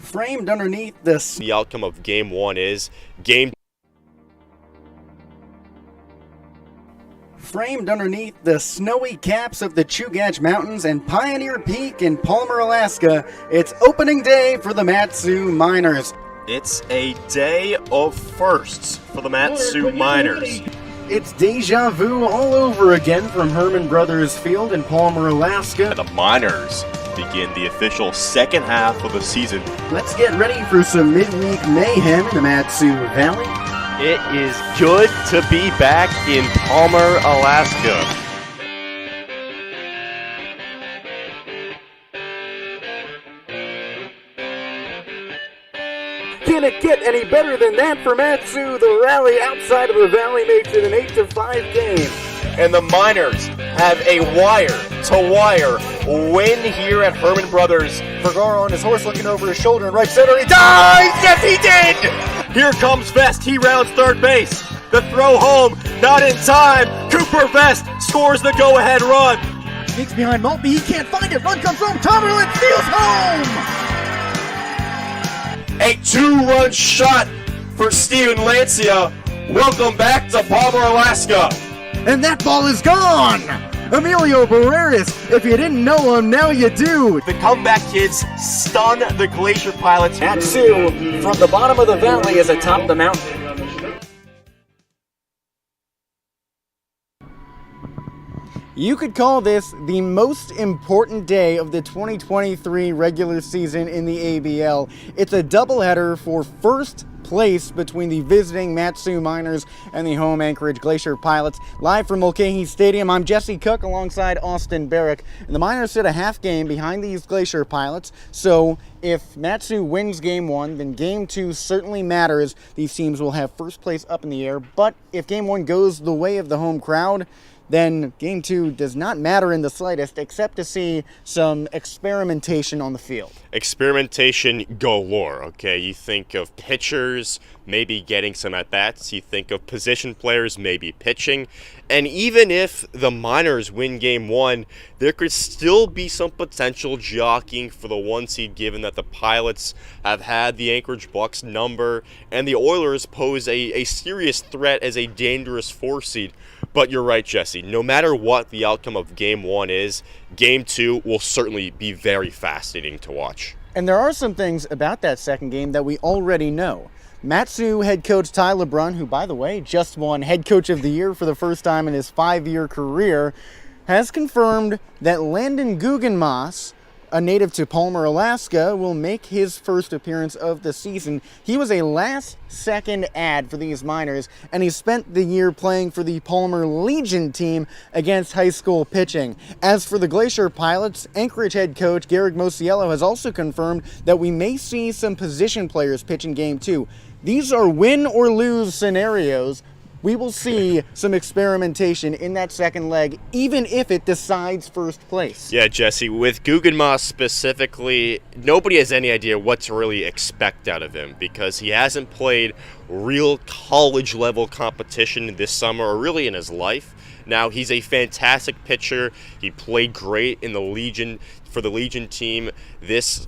Framed underneath this. The outcome of Game 1 is Game Framed underneath the snowy caps of the Chugach Mountains and Pioneer Peak in Palmer, Alaska, it's opening day for the Mat-Su Miners. It's a day of firsts for the Mat-Su Miners. It's deja vu all over again from Herman Brothers Field in Palmer, Alaska. The Miners begin the official second half of the season. Let's get ready for some midweek mayhem in the Mat-Su Valley. It is good to be back in Palmer, Alaska. Can it get any better than that for Mat-Su? The rally outside of the valley makes it an 8-5 game. And the Miners have a wire-to-wire win here at Herman Brothers. Vergara on his horse looking over his shoulder in right center. He dives! Yes, he did! Here comes Vest. He rounds third base. The throw home, not in time. Cooper Vest scores the go-ahead run. Sneaks behind Maltby. He can't find it. Run comes home. Tomberlin steals home! A two-run shot for Steven Lancia. Welcome back to Palmer, Alaska. And that ball is gone! Emilio Barreras, if you didn't know him, now you do. The comeback kids stun the Glacier Pilots. Mat-Su from the bottom of the valley is atop the mountain. You could call this the most important day of the 2023 regular season in the ABL. It's a doubleheader for first place between the visiting Mat-Su Miners and the home Anchorage Glacier Pilots. Live from Mulcahy Stadium, I'm Jesse Cook alongside Austin Barach. And the Miners sit a half game behind these Glacier Pilots, so if Mat-Su wins Game 1, then Game 2 certainly matters. These teams will have first place up in the air, but if Game 1 goes the way of the home crowd, then Game 2 does not matter in the slightest, except to see some experimentation on the field. Experimentation galore, okay? You think of pitchers maybe getting some at-bats. You think of position players maybe pitching. And even if the Miners win Game 1, there could still be some potential jockeying for the 1 seed, given that the Pilots have had the Anchorage Bucks number and the Oilers pose a serious threat as a dangerous 4 seed. But you're right, Jesse. No matter what the outcome of Game 1 is, Game 2 will certainly be very fascinating to watch. And there are some things about that second game that we already know. Mat-Su head coach Ty LeBrun, who, by the way, just won Head Coach of the Year for the first time in his 5-year career, has confirmed that Landon Guggenmoss, a native to Palmer, Alaska, will make his first appearance of the season. He was a last-second add for these Miners, and he spent the year playing for the Palmer Legion team against high school pitching. As for the Glacier Pilots, Anchorage head coach Garrig Mosiello has also confirmed that we may see some position players pitch in Game 2. These are win or lose scenarios. We will see some experimentation in that second leg, even if it decides first place. Yeah, Jesse, with Guggenmoss specifically, nobody has any idea what to really expect out of him because he hasn't played real college-level competition this summer or really in his life. Now, he's a fantastic pitcher. He played great in the Legion for the Legion team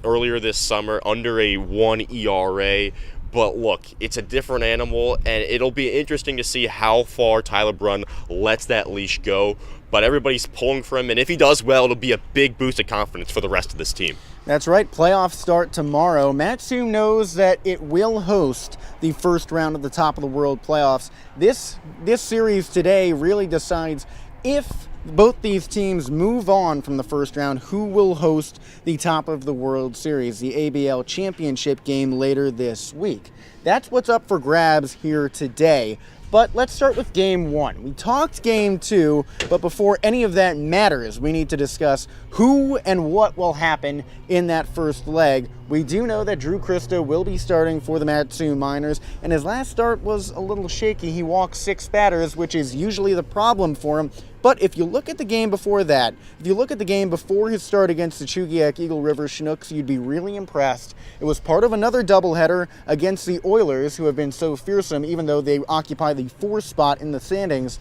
earlier this summer under a 1 ERA. But look, it's a different animal, and it'll be interesting to see how far Ty LeBrun lets that leash go. But everybody's pulling for him, and if he does well, it'll be a big boost of confidence for the rest of this team. That's right. Playoffs start tomorrow. Mat-Su knows that it will host the first round of the Top of the World playoffs. This series today really decides if both these teams move on from the first round, who will host the Top of the World Series, the ABL Championship game later this week. That's what's up for grabs here today. But let's start with Game 1. We talked Game 2, but before any of that matters, we need to discuss who and what will happen in that first leg. We do know that Drew Christo will be starting for the Mat-Su Miners, and his last start was a little shaky. He walked 6 batters, which is usually the problem for him. But if you look at the game before that, if you look at the game before his start against the Chugach Eagle River Chinooks, you'd be really impressed. It was part of another doubleheader against the Oilers, who have been so fearsome, even though they occupy the 4th spot in the standings.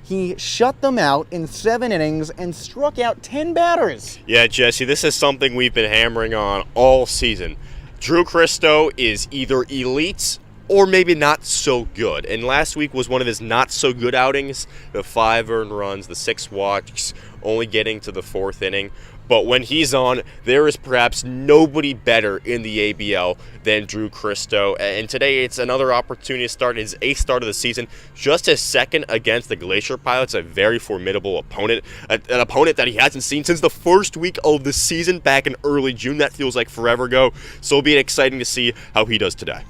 He shut them out in 7 innings and struck out 10 batters. Yeah, Jesse, this is something we've been hammering on all season. Drew Christo is either elite or maybe not so good. And last week was one of his not so good outings. The 5 earned runs, the 6 walks, only getting to the 4th inning. But when he's on, there is perhaps nobody better in the ABL than Drew Christo. And today it's another opportunity to start his 8th start of the season, just his 2nd against the Glacier Pilots, a very formidable opponent, an opponent that he hasn't seen since the first week of the season back in early June. That feels like forever ago. So it'll be exciting to see how he does today.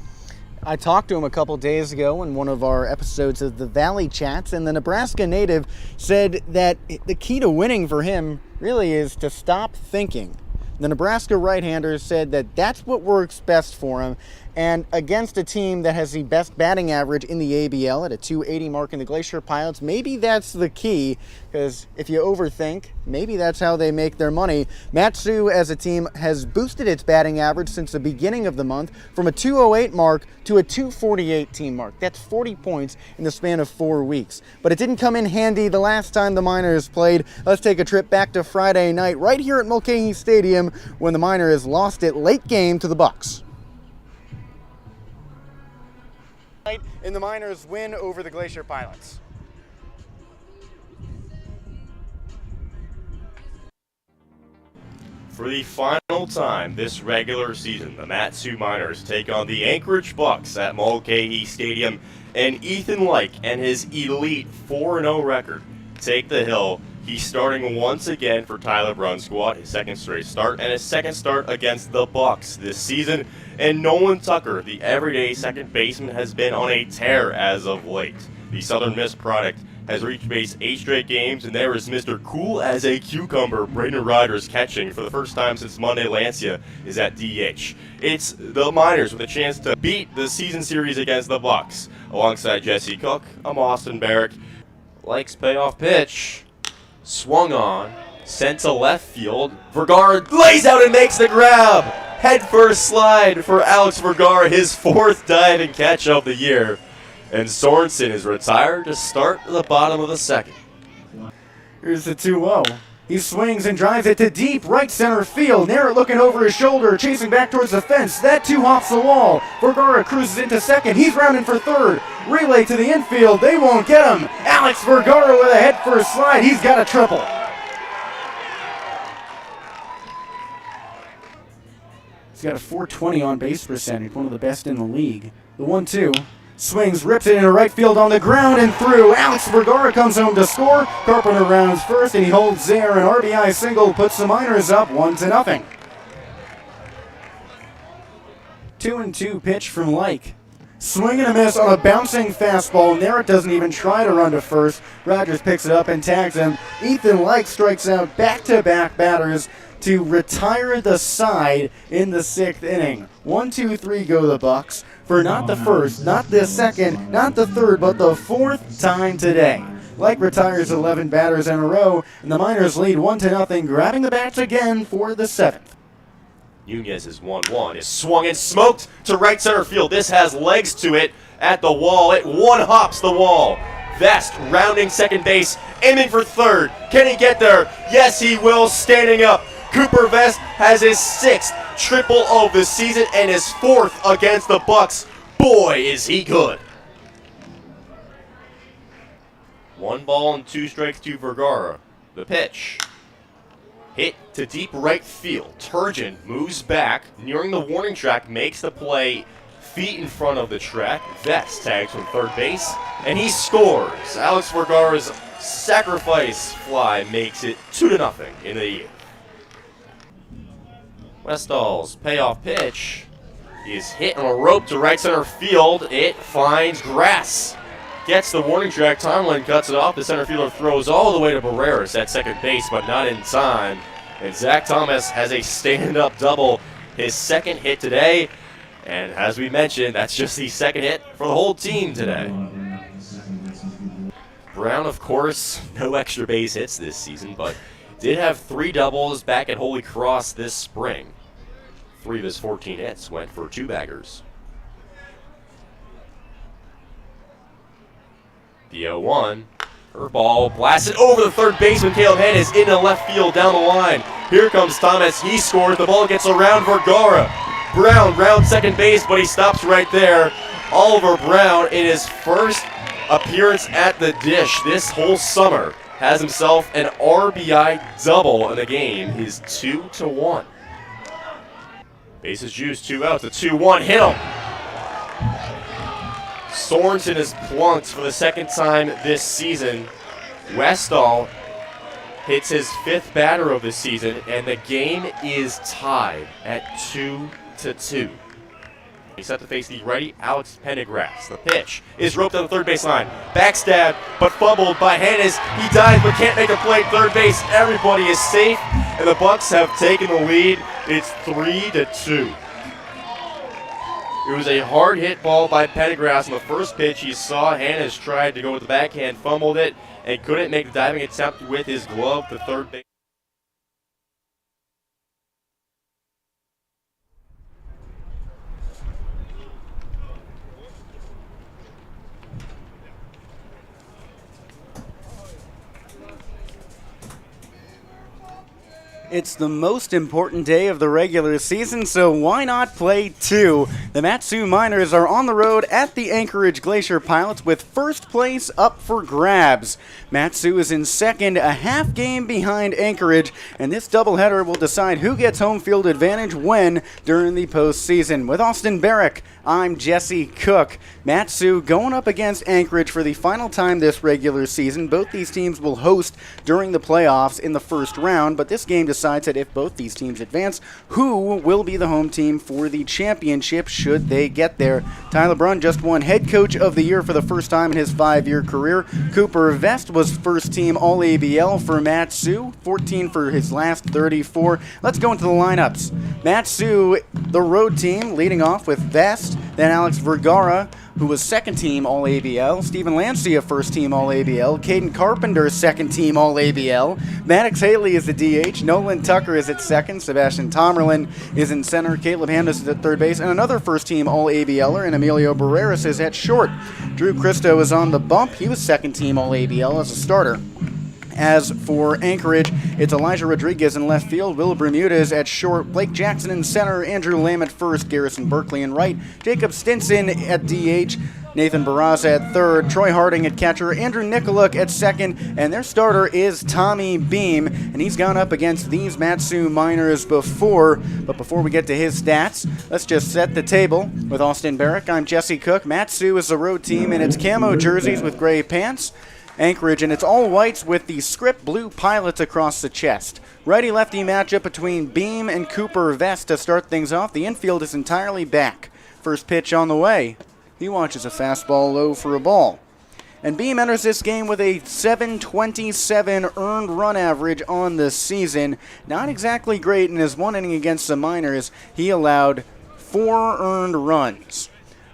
I talked to him a couple days ago in one of our episodes of the Valley Chats, and the Nebraska native said that the key to winning for him really is to stop thinking. The Nebraska right-hander said that that's what works best for him, and against a team that has the best batting average in the ABL at a .280 mark in the Glacier Pilots, maybe that's the key, because if you overthink, maybe that's how they make their money. Mat-Su as a team has boosted its batting average since the beginning of the month from a .208 mark to a .248 team mark. That's 40 points in the span of 4 weeks. But it didn't come in handy the last time the Miners played. Let's take a trip back to Friday night right here at Mulcahy Stadium when the Miners lost it late game to the Bucks. In the Miners' win over the Glacier Pilots. For the final time this regular season, the Mat-Su Miners take on the Anchorage Bucks at Mulcahy Stadium, and Ethan Lyke and his elite 4-0 record take the hill. He's starting once again for Tyler Brunn's squad, his 2nd straight start, and his 2nd start against the Bucks this season. And Nolan Tucker, the everyday second baseman, has been on a tear as of late. The Southern Miss product has reached base 8 straight games, and there is Mr. Cool as a Cucumber, Braden Ryder's catching for the first time since Monday Lancia is at DH. It's the Miners with a chance to beat the season series against the Bucks. Alongside Jesse Cook, I'm Austin Barach. Lyke's payoff pitch. Swung on, sent to left field. Vergara lays out and makes the grab. Head first slide for Alex Vergara, his 4th diving catch of the year. And Sorensen is retired to start the bottom of the 2nd. Here's the 2-0. He swings and drives it to deep right center field. Narrett looking over his shoulder, chasing back towards the fence. That 2 hops the wall. Vergara cruises into 2nd. He's rounding for 3rd. Relay to the infield. They won't get him. Alex Vergara with a head first slide. He's got a triple. He's got a .420 on base percentage, one of the best in the league. The 1-2. Swings, rips it into right field on the ground and through. Alex Vergara comes home to score. Carpenter rounds first and he holds there. An RBI single puts the Miners up 1-0. 2-2 pitch from Lyke. Swing and a miss on a bouncing fastball. Narrett doesn't even try to run to first. Rogers picks it up and tags him. Ethan Lyke strikes out back-to-back batters to retire the side in the 6th inning. 1-2-3 go the Bucks for not the first, not the 2nd, not the 3rd, but the 4th time today. Lyke retires 11 batters in a row, and the Miners lead 1-0, grabbing the bats again for the 7th. Nunez's 1-1 is swung and smoked to right center field. This has legs to it at the wall. It one-hops the wall. Vest rounding second base, aiming for 3rd. Can he get there? Yes, he will, standing up. Cooper Vest has his 6th triple of the season and his 4th against the Bucks. Boy, is he good. 1 ball and 2 strikes to Vergara. The pitch. Hit to deep right field. Turgeon moves back, nearing the warning track, makes the play feet in front of the track. Vest tags from 3rd base, and he scores. Alex Vergara's sacrifice fly makes it 2-0 in the 8th. Westall's payoff pitch is hit on a rope to right center field. It finds grass. Gets the warning track. Tomlin cuts it off. The center fielder throws all the way to Barreras at second base, but not in time. And Zach Thomas has a stand-up double, his 2nd hit today. And as we mentioned, that's just the 2nd hit for the whole team today. Brown, of course, no extra base hits this season, but did have 3 doubles back at Holy Cross this spring. 3 of his 14 hits went for 2-baggers. The 0-1. Curveball blasted over the 3rd baseman. Caleb Head is into left field down the line. Here comes Thomas. He scores. The ball gets around Vergara. Brown rounds second base, but he stops right there. Oliver Brown, in his first appearance at the dish this whole summer, has himself an RBI double in the game. He's 2-1. Bases juiced, 2 outs, a 2-1, hit him. Sorensen is plunked for the second time this season. Westall hits his 5th batter of the season, and the game is tied at 2-2. He's set to face the righty Alex Pendergrass. The pitch is roped on the third base line. Backstab, but fumbled by Hannes. He dives, but can't make a play. Third base, everybody is safe, and the Bucks have taken the lead. It's 3-2. It was a hard hit ball by Pendergrass on the first pitch. He saw Hannes tried to go with the backhand, fumbled it, and couldn't make the diving attempt with his glove to third base. It's the most important day of the regular season, so why not play 2? The Mat-Su Miners are on the road at the Anchorage Glacier Pilots with first place up for grabs. Mat-Su is in second, a half game behind Anchorage, and this doubleheader will decide who gets home field advantage when during the postseason. With Austin Barach, I'm Jesse Cook. Mat-Su going up against Anchorage for the final time this regular season. Both these teams will host during the playoffs in the first round, but this game decides that if both these teams advance, who will be the home team for the championship should they get there. Tyler Brunn just won Head Coach of the Year for the first time in his 5-year career. Cooper Vest was first team All-ABL for Mat-Su, 14 for his last 34. Let's go into the lineups. Mat-Su, the road team, leading off with Vest, then Alex Vergara, who was second-team All-ABL, Steven Lancia, first-team All-ABL, Caden Carpenter, second-team All-ABL, Maddox Haley is the DH, Nolan Tucker is at second, Sebastian Tomerlin is in center, Caleb Hamnes is at third base, and another first-team All-ABLer, and Emilio Barreras is at short. Drew Christo is on the bump. He was second-team All-ABL as a starter. As for Anchorage, it's Elijah Rodriguez in left field, Will Bermudez at short, Blake Jackson in center, Andrew Lamb at first, Garrison Berkeley in right, Jacob Stinson at DH, Nathan Barraza at third, Troy Harding at catcher, Andrew Nicoluk at second, and their starter is Tommy Beam, and he's gone up against these Mat-Su Miners before. But before we get to his stats, let's just set the table. With Austin Barach, I'm Jesse Cook. Mat-Su is the road team in its camo jerseys with gray pants. Anchorage, and it's all whites with the script blue pilots across the chest. Righty-lefty matchup between Beam and Cooper Vest to start things off. The infield is entirely back. First pitch on the way. He watches a fastball low for a ball. And Beam enters this game with a 727 earned run average on the season. Not exactly great. In his one inning against the Miners, he allowed 4 earned runs.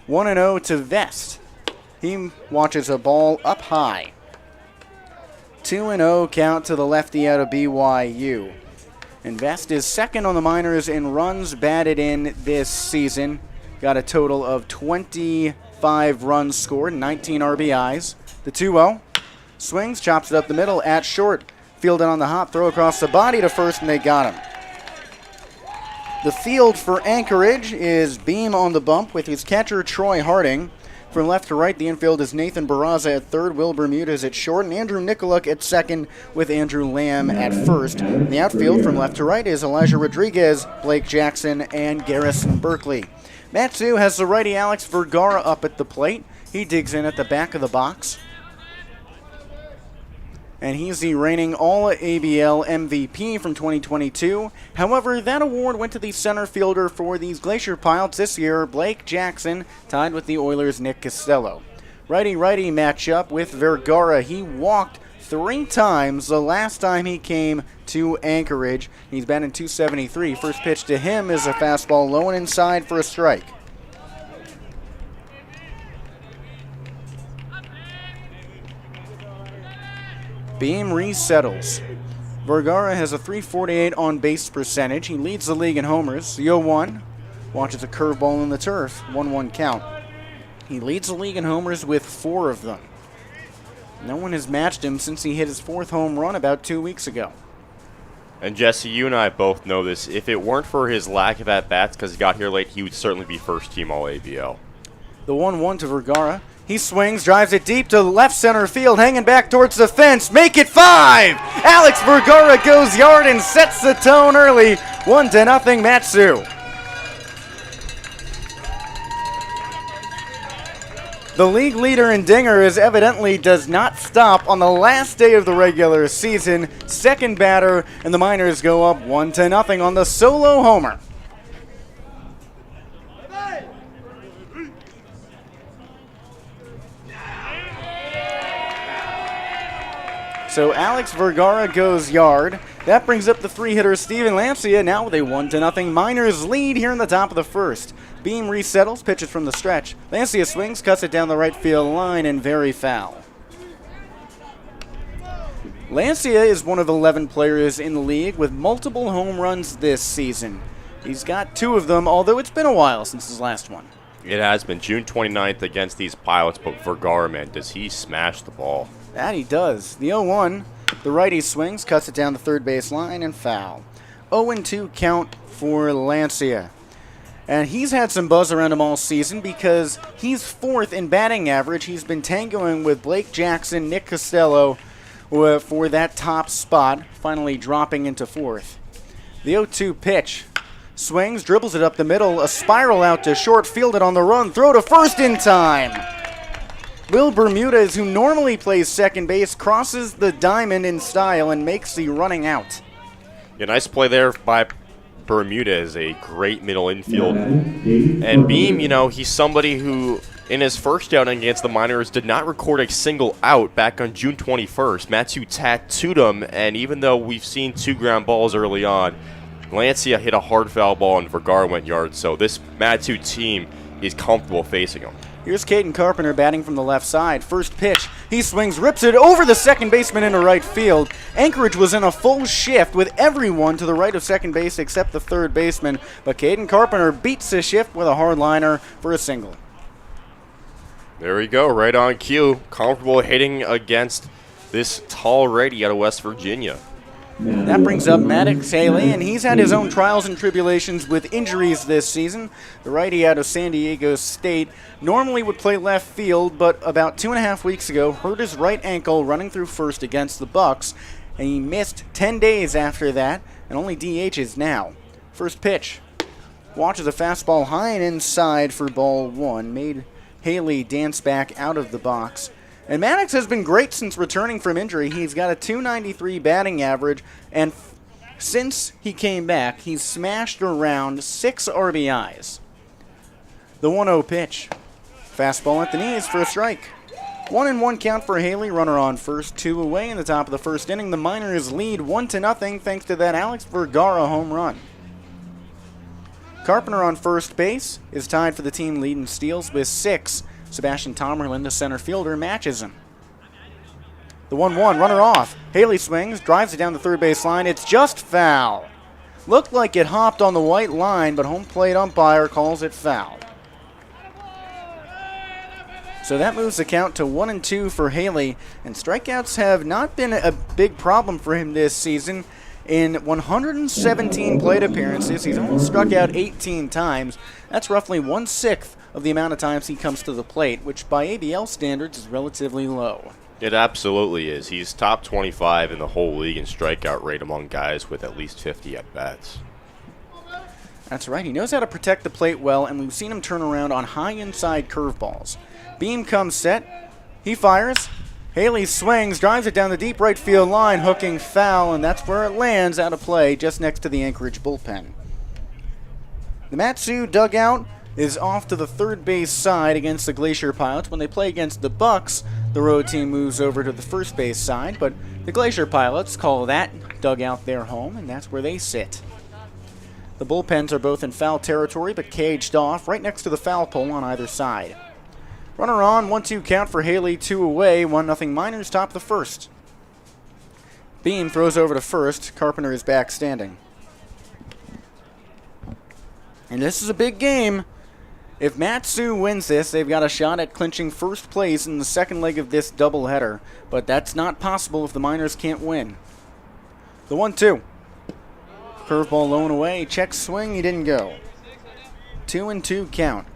1-0 to Vest. He watches a ball up high. 2-0 count to the lefty out of BYU. And Vest is second on the Miners in runs batted in this season. Got a total of 25 runs scored, 19 RBIs. The 2-0. Swings, chops it up the middle at short. Fielded on the hop, throw across the body to first, and they got him. The field for Anchorage is Beam on the bump with his catcher Troy Harding. From left to right, the infield is Nathan Barraza at third, Will Bermudez at short, and Andrew Nicoluk at second with Andrew Lamb at first. In the outfield from left to right is Elijah Rodriguez, Blake Jackson, and Garrison Berkeley. Mat-Su has the righty Alex Vergara up at the plate. He digs in at the back of the box. And he's the reigning All-ABL MVP from 2022. However, that award went to the center fielder for these Glacier Pilots this year, Blake Jackson, tied with the Oilers' Nick Costello. Righty-righty matchup with Vergara. He walked 3 times the last time he came to Anchorage. He's batting .273. First pitch to him is a fastball low and inside for a strike. Beam resettles. Vergara has a .348 on-base percentage. He leads the league in homers. The 0-1 watches a curveball in the turf. 1-1 count. He leads the league in homers with 4 of them. No one has matched him since he hit his 4th home run about 2 weeks ago. And Jesse, you and I both know this. If it weren't for his lack of at-bats because he got here late, he would certainly be first-team All-ABL. The 1-1 to Vergara. He swings, drives it deep to left center field, hanging back towards the fence. Make it 5! Alex Vergara goes yard and sets the tone early. 1-0 Mat-Su. The league leader in dingers evidently does not stop on the last day of the regular season. Second batter, and the Miners go up 1-0 on the solo homer. So Alex Vergara goes yard. That brings up the three-hitter Steven Lancia now with a 1-0 Miners lead here in the top of the first. Beam resettles, pitches from the stretch. Lancia swings, cuts it down the right field line, and very foul. Lancia is one of 11 players in the league with multiple home runs this season. He's got 2 of them, although it's been a while since his last one. It has been June 29th against these Pilots, but Vergara, man, does he smash the ball. That he does. The 0-1, the righty swings, cuts it down the third base line, and foul. 0-2 count for Lancia. And he's had some buzz around him all season because he's 4th in batting average. He's been tangoing with Blake Jackson, Nick Costello for that top spot, finally dropping into 4th. The 0-2 pitch. Swings, dribbles it up the middle, a spiral out to short, fielded on the run, throw to first in time. Will Bermudez, who normally plays second base, crosses the diamond in style and makes the running out. Yeah, nice play there by Bermudez, a great middle infield. And Beam, you know, he's somebody who, in his first outing against the Miners, did not record a single out back on June 21st. Mat-Su tattooed him, and even though we've seen 2 ground balls early on, Lancia hit a hard foul ball and Vergara went yard, so this Mat-Su team is comfortable facing him. Here's Caden Carpenter batting from the left side. First pitch, he swings, rips it over the second baseman into right field. Anchorage was in a full shift with everyone to the right of second base except the third baseman, but Caden Carpenter beats the shift with a hard liner for a single. There we go, right on cue. Comfortable hitting against this tall righty out of West Virginia. That brings up Maddox Haley, and he's had his own trials and tribulations with injuries this season. The righty out of San Diego State normally would play left field, but about 2.5 weeks ago hurt his right ankle running through first against the Bucks, and he missed 10 days after that, and only DHs now. First pitch. Watches a fastball high and inside for ball 1. Made Haley dance back out of the box. And Maddox has been great since returning from injury. He's got a .293 batting average, and since he came back, he's smashed around 6 RBIs. The 1-0 pitch. Fastball at the knees for a strike. 1-1 count for Haley, runner on first, 2 away in the top of the first inning. The Miners lead 1-0 thanks to that Alex Vergara home run. Carpenter on first base is tied for the team lead in steals with 6. Sebastian Tomerlin, the center fielder, matches him. The 1-1, runner off. Haley swings, drives it down the third base line. It's just foul. Looked like it hopped on the white line, but home plate umpire calls it foul. So that moves the count to 1-2 for Haley, and strikeouts have not been a big problem for him this season. In 117 plate appearances, he's only struck out 18 times. That's roughly 1/6 of the amount of times he comes to the plate, which by ABL standards is relatively low. It absolutely is. He's top 25 in the whole league in strikeout rate among guys with at least 50 at-bats. That's right. He knows how to protect the plate well, and we've seen him turn around on high inside curveballs. Beam comes set. He fires. Haley swings, drives it down the deep right field line, hooking foul, and that's where it lands out of play just next to the Anchorage bullpen. The Mat-Su dugout is off to the third base side against the Glacier Pilots. When they play against the Bucks, the road team moves over to the first base side, but the Glacier Pilots call that dugout their home, and that's where they sit. The bullpens are both in foul territory, but caged off right next to the foul pole on either side. Runner on, 1-2 count for Haley, 2 away, 1-0 Miners top the first. Beam throws over to first. Carpenter is back standing. And this is a big game. If Mat-Su wins this, they've got a shot at clinching first place in the second leg of this doubleheader, but that's not possible if the Miners can't win. The 1-2. curveball low and away. Check swing, he didn't go. 2-2 count.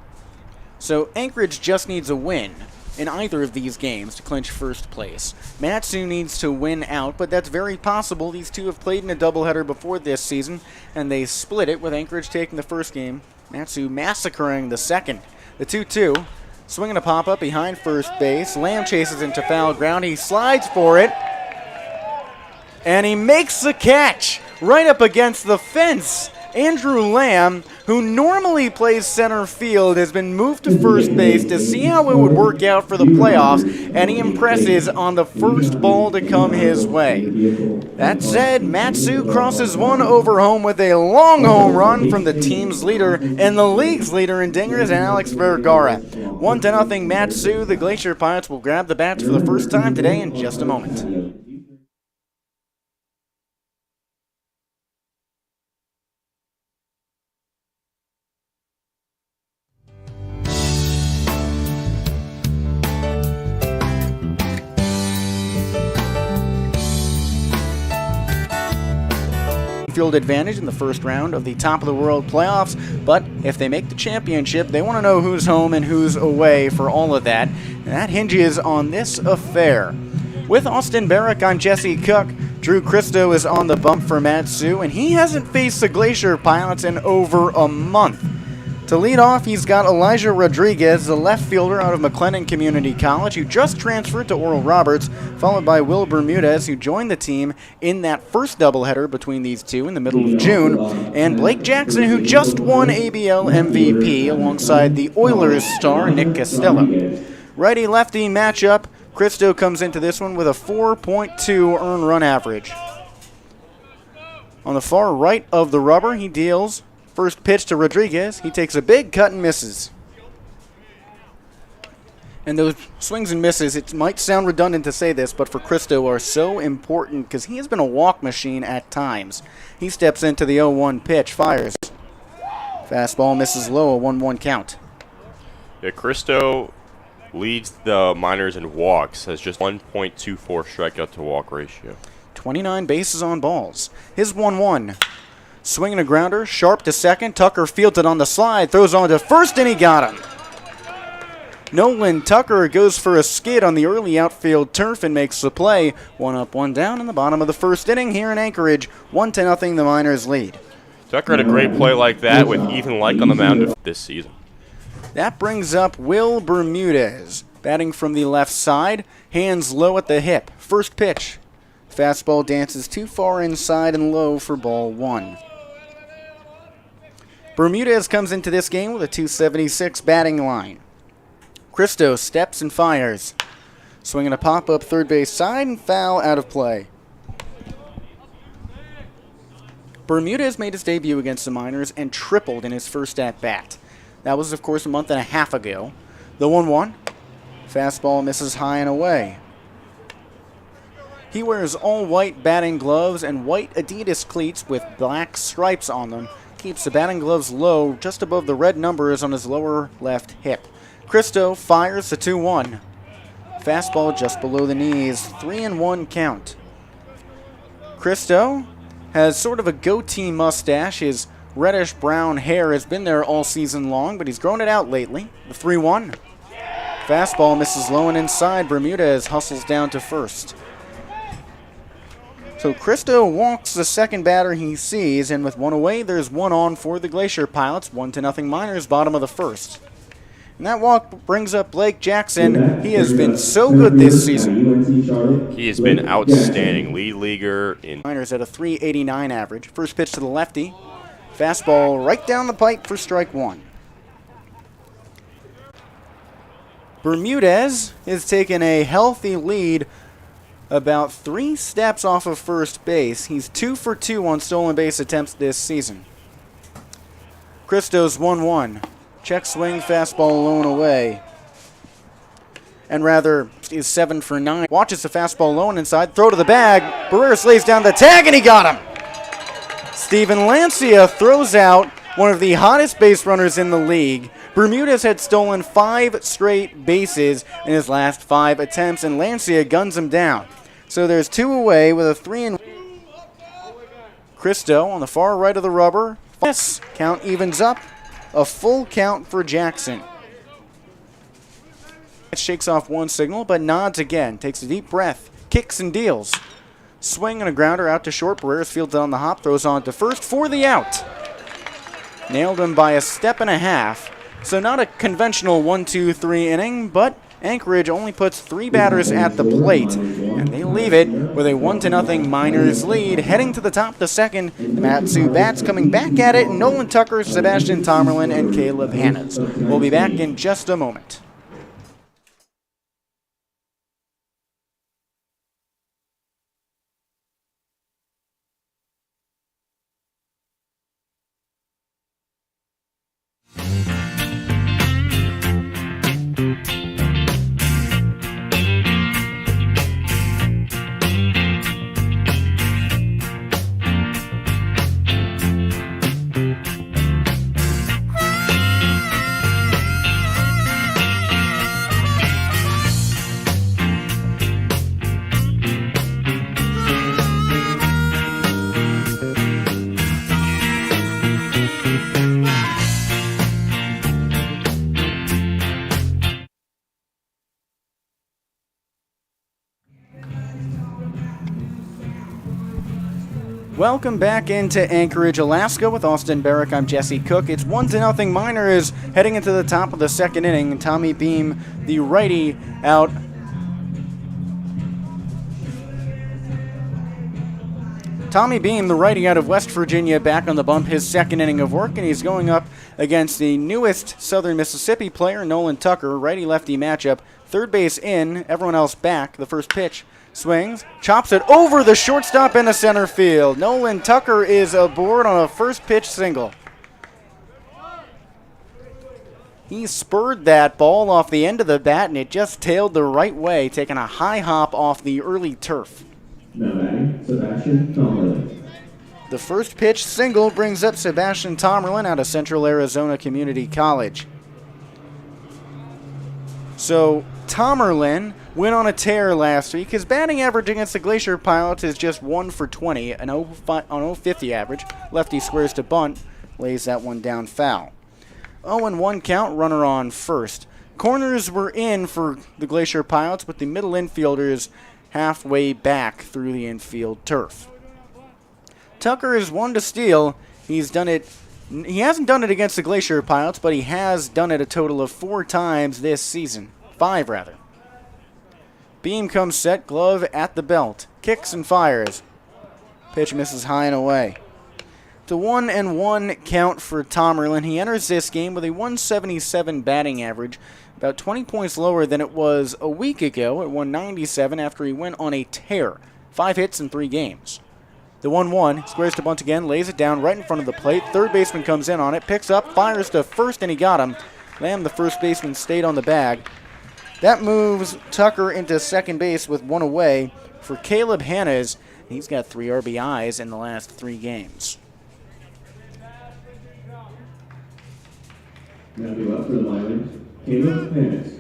So Anchorage just needs a win in either of these games to clinch first place. Mat-Su needs to win out, but that's very possible. These two have played in a doubleheader before this season, and they split it with Anchorage taking the first game, Mat-Su massacring the second. The 2-2, swinging a pop-up behind first base. Lamb chases into foul ground. He slides for it, and he makes the catch right up against the fence. Andrew Lamb, who normally plays center field, has been moved to first base to see how it would work out for the playoffs, and he impresses on the first ball to come his way. That said, Mat-Su crosses one over home with a long home run from the team's leader and the league's leader in dingers, and Alex Vergara. 1-0 Mat-Su. The Glacier Pilots will grab the bats for the first time today in just a moment. Field advantage in the first round of the Top of the World playoffs, but if they make the championship, they want to know who's home and who's away for all of that, and that hinges on this affair. With Austin Barach, I'm Jesse Cook. Drew Christo is on the bump for Mat-Su, and he hasn't faced the Glacier Pilots in over a month. To lead off, he's got Elijah Rodriguez, the left fielder out of McLennan Community College, who just transferred to Oral Roberts, followed by Will Bermudez, who joined the team in that first doubleheader between these two in the middle of June, and Blake Jackson, who just won ABL MVP alongside the Oilers star Nick Costello. Righty-lefty matchup. Christo comes into this one with a 4.2 earned run average. On the far right of the rubber, he deals first pitch to Rodriguez. He takes a big cut and misses. And those swings and misses, it might sound redundant to say this, but for Christo are so important because he has been a walk machine at times. He steps into the 0-1 pitch, fires. Fastball misses low, a 1-1 count. Yeah, Christo leads the minors in walks, has just 1.24 strikeout to walk ratio. 29 bases on balls. His 1-1. Swinging a grounder, sharp to second. Tucker fields it on the slide, throws on to first, and he got him. Nolan Tucker goes for a skid on the early outfield turf and makes the play. 1 up, 1 down in the bottom of the first inning here in Anchorage. 1-0 the Miners lead. Tucker had a great play like that with Ethan Like on the mound this season. That brings up Will Bermudez, batting from the left side, hands low at the hip. First pitch. Fastball dances too far inside and low for ball 1. Bermudez comes into this game with a .276 batting line. Christo steps and fires. Swinging a pop-up third base side and foul out of play. Bermudez made his debut against the Miners and tripled in his first at-bat. That was, of course, a month and a half ago. The 1-1. Fastball misses high and away. He wears all white batting gloves and white Adidas cleats with black stripes on them. Keeps the batting gloves low, just above the red numbers on his lower left hip. Christo fires the 2-1. Fastball just below the knees, 3-1 count. Christo has sort of a goatee mustache. His reddish-brown hair has been there all season long, but he's grown it out lately. The 3-1. Fastball misses low and inside. Bermudez hustles down to first. So Christo walks the second batter he sees, and with 1 away, there's 1 on for the Glacier Pilots. 1-0 Miners, bottom of the first. And that walk brings up Blake Jackson. He has been so good this season. He has been outstanding. Lead leaguer in Miners at a .389 average. First pitch to the lefty. Fastball right down the pipe for strike 1. Bermudez has taken a healthy lead about 3 steps off of first base. He's 2 for 2 on stolen base attempts this season. Christo's 1-1. Check swing, fastball low and away. And rather, is 7 for 9. Watches the fastball low and inside. Throw to the bag. Barreras lays down the tag, and he got him. Steven Lancia throws out one of the hottest base runners in the league. Bermudez had stolen 5 straight bases in his last 5 attempts, and Lancia guns him down. So there's 2 away with a 3-1. Christo on the far right of the rubber. Yes, count evens up. A full count for Jackson. Shakes off one signal, but nods again. Takes a deep breath. Kicks and deals. Swing and a grounder out to short. Barreras fields it on the hop. Throws on to first for the out. Nailed him by a step and a half. So not a conventional 1-2-3 inning, but Anchorage only puts 3 batters at the plate, and they leave it with a 1-0 Miners lead. Heading to the top of the second, the Matsu bats coming back at it. Nolan Tucker, Sebastian Tomerlin, and Caleb Hannes. We'll be back in just a moment. Welcome back into Anchorage, Alaska with Austin Barach. I'm Jesse Cook. It's 1-0 Miners heading into the top of the second inning. Tommy Beam, the righty, out. Tommy Beam, the righty out of West Virginia, back on the bump, his second inning of work, and he's going up against the newest Southern Mississippi player, Nolan Tucker. Righty-lefty matchup. Third base in, everyone else back. The first pitch. Swings, chops it over the shortstop into center field. Nolan Tucker is aboard on a first pitch single. He spurred that ball off the end of the bat, and it just tailed the right way, taking a high hop off the early turf. Now batting, Sebastian Tomerlin. The first pitch single brings up Sebastian Tomerlin out of Central Arizona Community College. So Tomerlin went on a tear last week. His batting average against the Glacier Pilots is just 1 for 20, an 0.50 average. Lefty squares to bunt, lays that one down foul. 0-1 count, runner on first. Corners were in for the Glacier Pilots, with the middle infielders halfway back through the infield turf. Tucker is one to steal. He's done it. He hasn't done it against the Glacier Pilots, but he has done it a total of 4 times this season. 5 rather. Beam comes set, glove at the belt. Kicks and fires. Pitch misses high and away. It's a 1-1 count for Tomerlin. He enters this game with a 177 batting average, about 20 points lower than it was a week ago at 197 after he went on a tear. 5 hits in 3 games. The 1-1, squares to bunt again, lays it down right in front of the plate. Third baseman comes in on it, picks up, fires to first, and he got him. Lamb, the first baseman, stayed on the bag. That moves Tucker into second base with 1 away for Caleb Hannes. He's got 3 RBIs in the last 3 games. Now due up for the Miners, Caleb Hannes.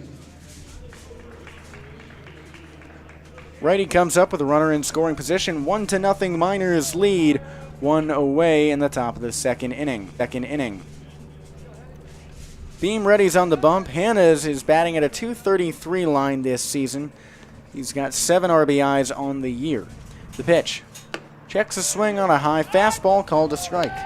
Righty comes up with a runner in scoring position. 1-0 Miners lead. 1 away in the top of the second inning. Beam ready's on the bump. Hannes is batting at a .233 line this season. He's got 7 RBIs on the year. The pitch. Checks a swing on a high fastball, called a strike.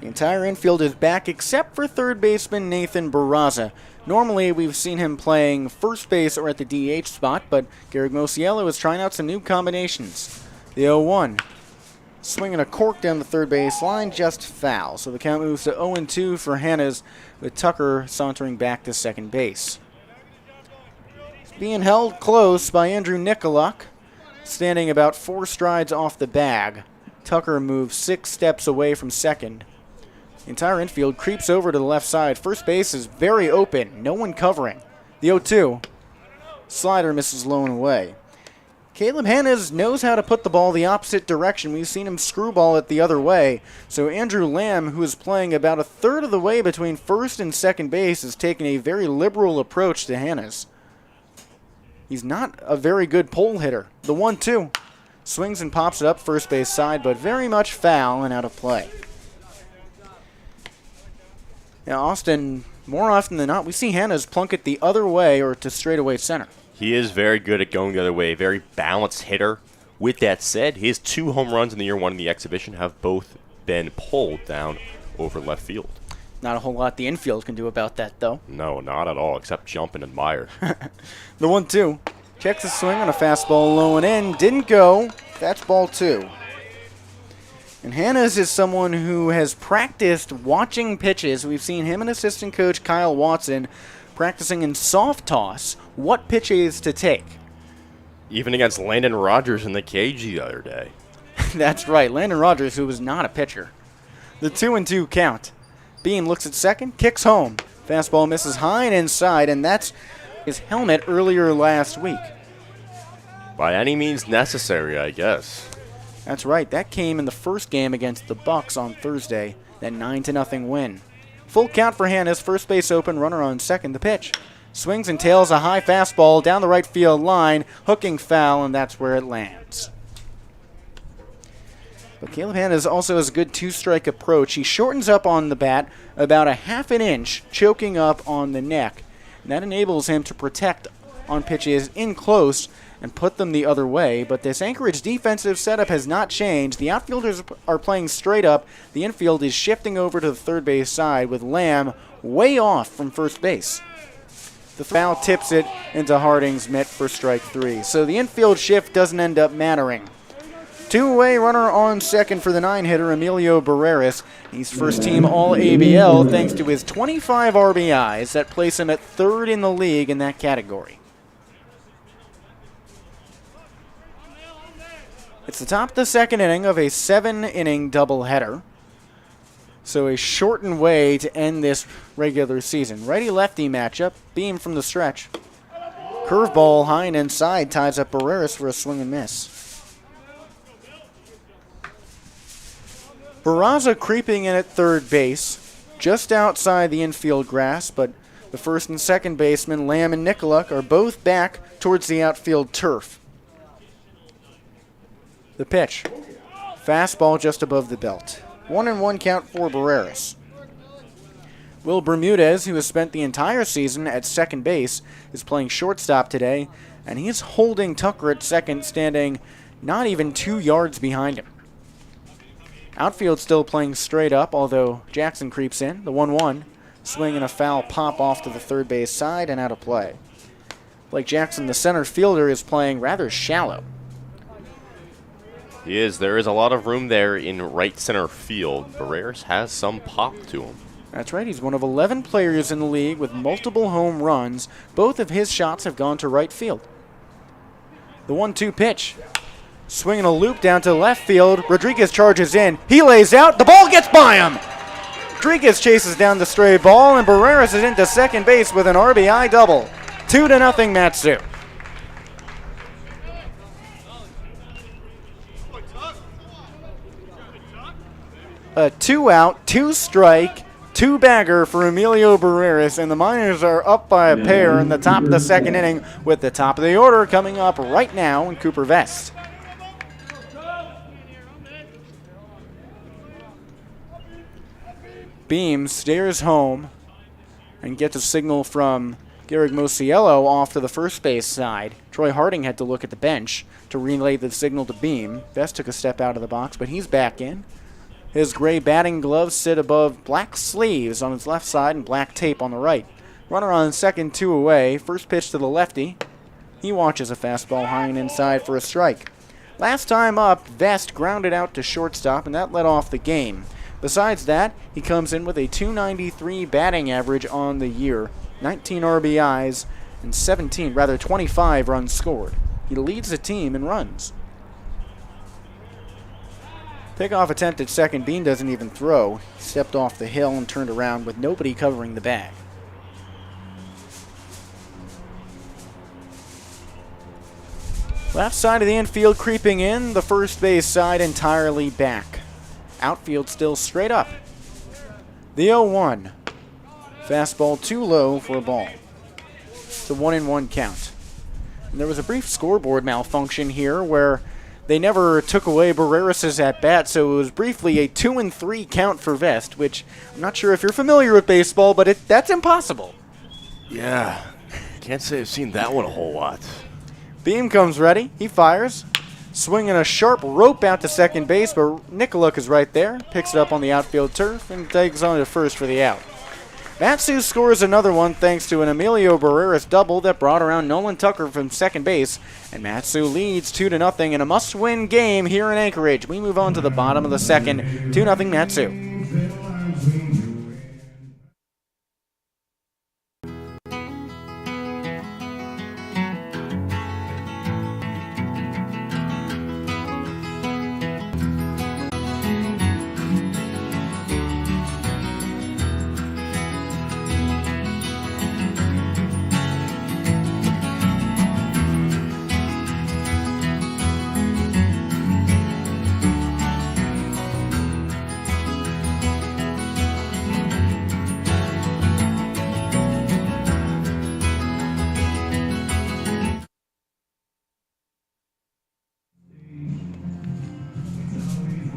The entire infield is back except for third baseman Nathan Barraza. Normally we've seen him playing first base or at the DH spot, but Garrett Mosiello is trying out some new combinations. The 0-1. Swinging a cork down the third base line, just foul. So the count moves to 0-2 for Hannes, with Tucker sauntering back to second base. It's being held close by Andrew Nikoluk, standing about 4 strides off the bag. Tucker moves 6 steps away from second. The entire infield creeps over to the left side. First base is very open, no one covering. The 0-2. Slider misses low and away. Caleb Hannes knows how to put the ball the opposite direction. We've seen him screwball it the other way. So Andrew Lamb, who is playing about a third of the way between first and second base, is taking a very liberal approach to Hannes. He's not a very good pole hitter. The 1-2. Swings and pops it up first base side, but very much foul and out of play. Now, Austin, more often than not, we see Hanna's plunk it the other way or to straightaway center. He is very good at going the other way, very balanced hitter. With that said, his 2 home runs in the year 1 in the exhibition have both been pulled down over left field. Not a whole lot the infield can do about that, though. No, not at all, except jump and admire. The 1-2. Checks the swing on a fastball low and in. Didn't go. That's ball 2. And Hanna's is someone who has practiced watching pitches. We've seen him and assistant coach Kyle Watson practicing in soft toss what pitches to take. Even against Landon Rogers in the cage the other day. That's right, Landon Rogers, who was not a pitcher. The 2-2 count. Beam looks at second, kicks home. Fastball misses high and inside, and that's his helmet earlier last week. By any means necessary, I guess. That's right, that came in the first game against the Bucks on Thursday, that 9-0 win. Full count for Hanna's, first base open, runner on second, the pitch. Swings and tails a high fastball down the right field line, hooking foul, and that's where it lands. But Caleb Hanna also has a good 2-strike approach. He shortens up on the bat about a half an inch, choking up on the neck. And that enables him to protect on pitches in close and put them the other way. But this Anchorage defensive setup has not changed. The outfielders are playing straight up. The infield is shifting over to the third base side with Lamb way off from first base. The foul tips it into Harding's mitt for strike 3. So the infield shift doesn't end up mattering. 2-away runner on second for the 9-hitter, Emilio Barreras. He's first-team All-ABL thanks to his 25 RBIs that place him at third in the league in that category. It's the top of the second inning of a 7-inning doubleheader. So a shortened way to end this regular season. Righty-lefty matchup, Beam from the stretch. Curveball high and inside ties up Barreras for a swing and miss. Barraza creeping in at third base, just outside the infield grass, but the first and second baseman, Lamb and Nicoluk, are both back towards the outfield turf. The pitch. Fastball just above the belt. 1-1 count for Barreras. Will Bermudez, who has spent the entire season at second base, is playing shortstop today, and he's holding Tucker at second, standing not even 2 yards behind him. Outfield still playing straight up, although Jackson creeps in. The 1-1. Swing and a foul pop off to the third base side and out of play. Blake Jackson, the center fielder, is playing rather shallow. He is. There is a lot of room there in right center field. Barreras has some pop to him. That's right. He's one of 11 players in the league with multiple home runs. Both of his shots have gone to right field. The 1-2 pitch. Swinging a loop down to left field. Rodriguez charges in. He lays out. The ball gets by him. Rodriguez chases down the stray ball, and Barreras is into second base with an RBI double. 2-0 Matsu. A 2-out, 2-strike, 2-bagger for Emilio Barreras, and the Miners are up by a pair in the top of the second inning with the top of the order coming up right now in Cooper Vest. Beam stares home and gets a signal from Garrig Mosiello off to the first base side. Troy Harding had to look at the bench to relay the signal to Beam. Vest took a step out of the box, but he's back in. His gray batting gloves sit above black sleeves on his left side and black tape on the right. Runner on second, 2 away. First pitch to the lefty. He watches a fastball high and inside for a strike. Last time up, Vest grounded out to shortstop, and that led off the game. Besides that, he comes in with a .293 batting average on the year, 19 RBIs, and 25 runs scored. He leads the team in runs. Pickoff attempt at second. Bean doesn't even throw. He stepped off the hill and turned around with nobody covering the bag. Left side of the infield creeping in, the first base side entirely back. Outfield still straight up. The 0-1. Fastball too low for a ball. It's a 1-1 count. And there was a brief scoreboard malfunction here where they never took away Barreras' at-bat, so it was briefly a 2-3 count for Vest, which I'm not sure if you're familiar with baseball, but that's impossible. Yeah, can't say I've seen that one a whole lot. Beam comes ready. He fires. Swinging a sharp rope out to second base, but Nikoluk is right there. Picks it up on the outfield turf and takes on to first for the out. Matsu scores another one thanks to an Emilio Barreras double that brought around Nolan Tucker from second base. And Matsu leads 2-0 in a must-win game here in Anchorage. We move on to the bottom of the second. 2-0 Matsu.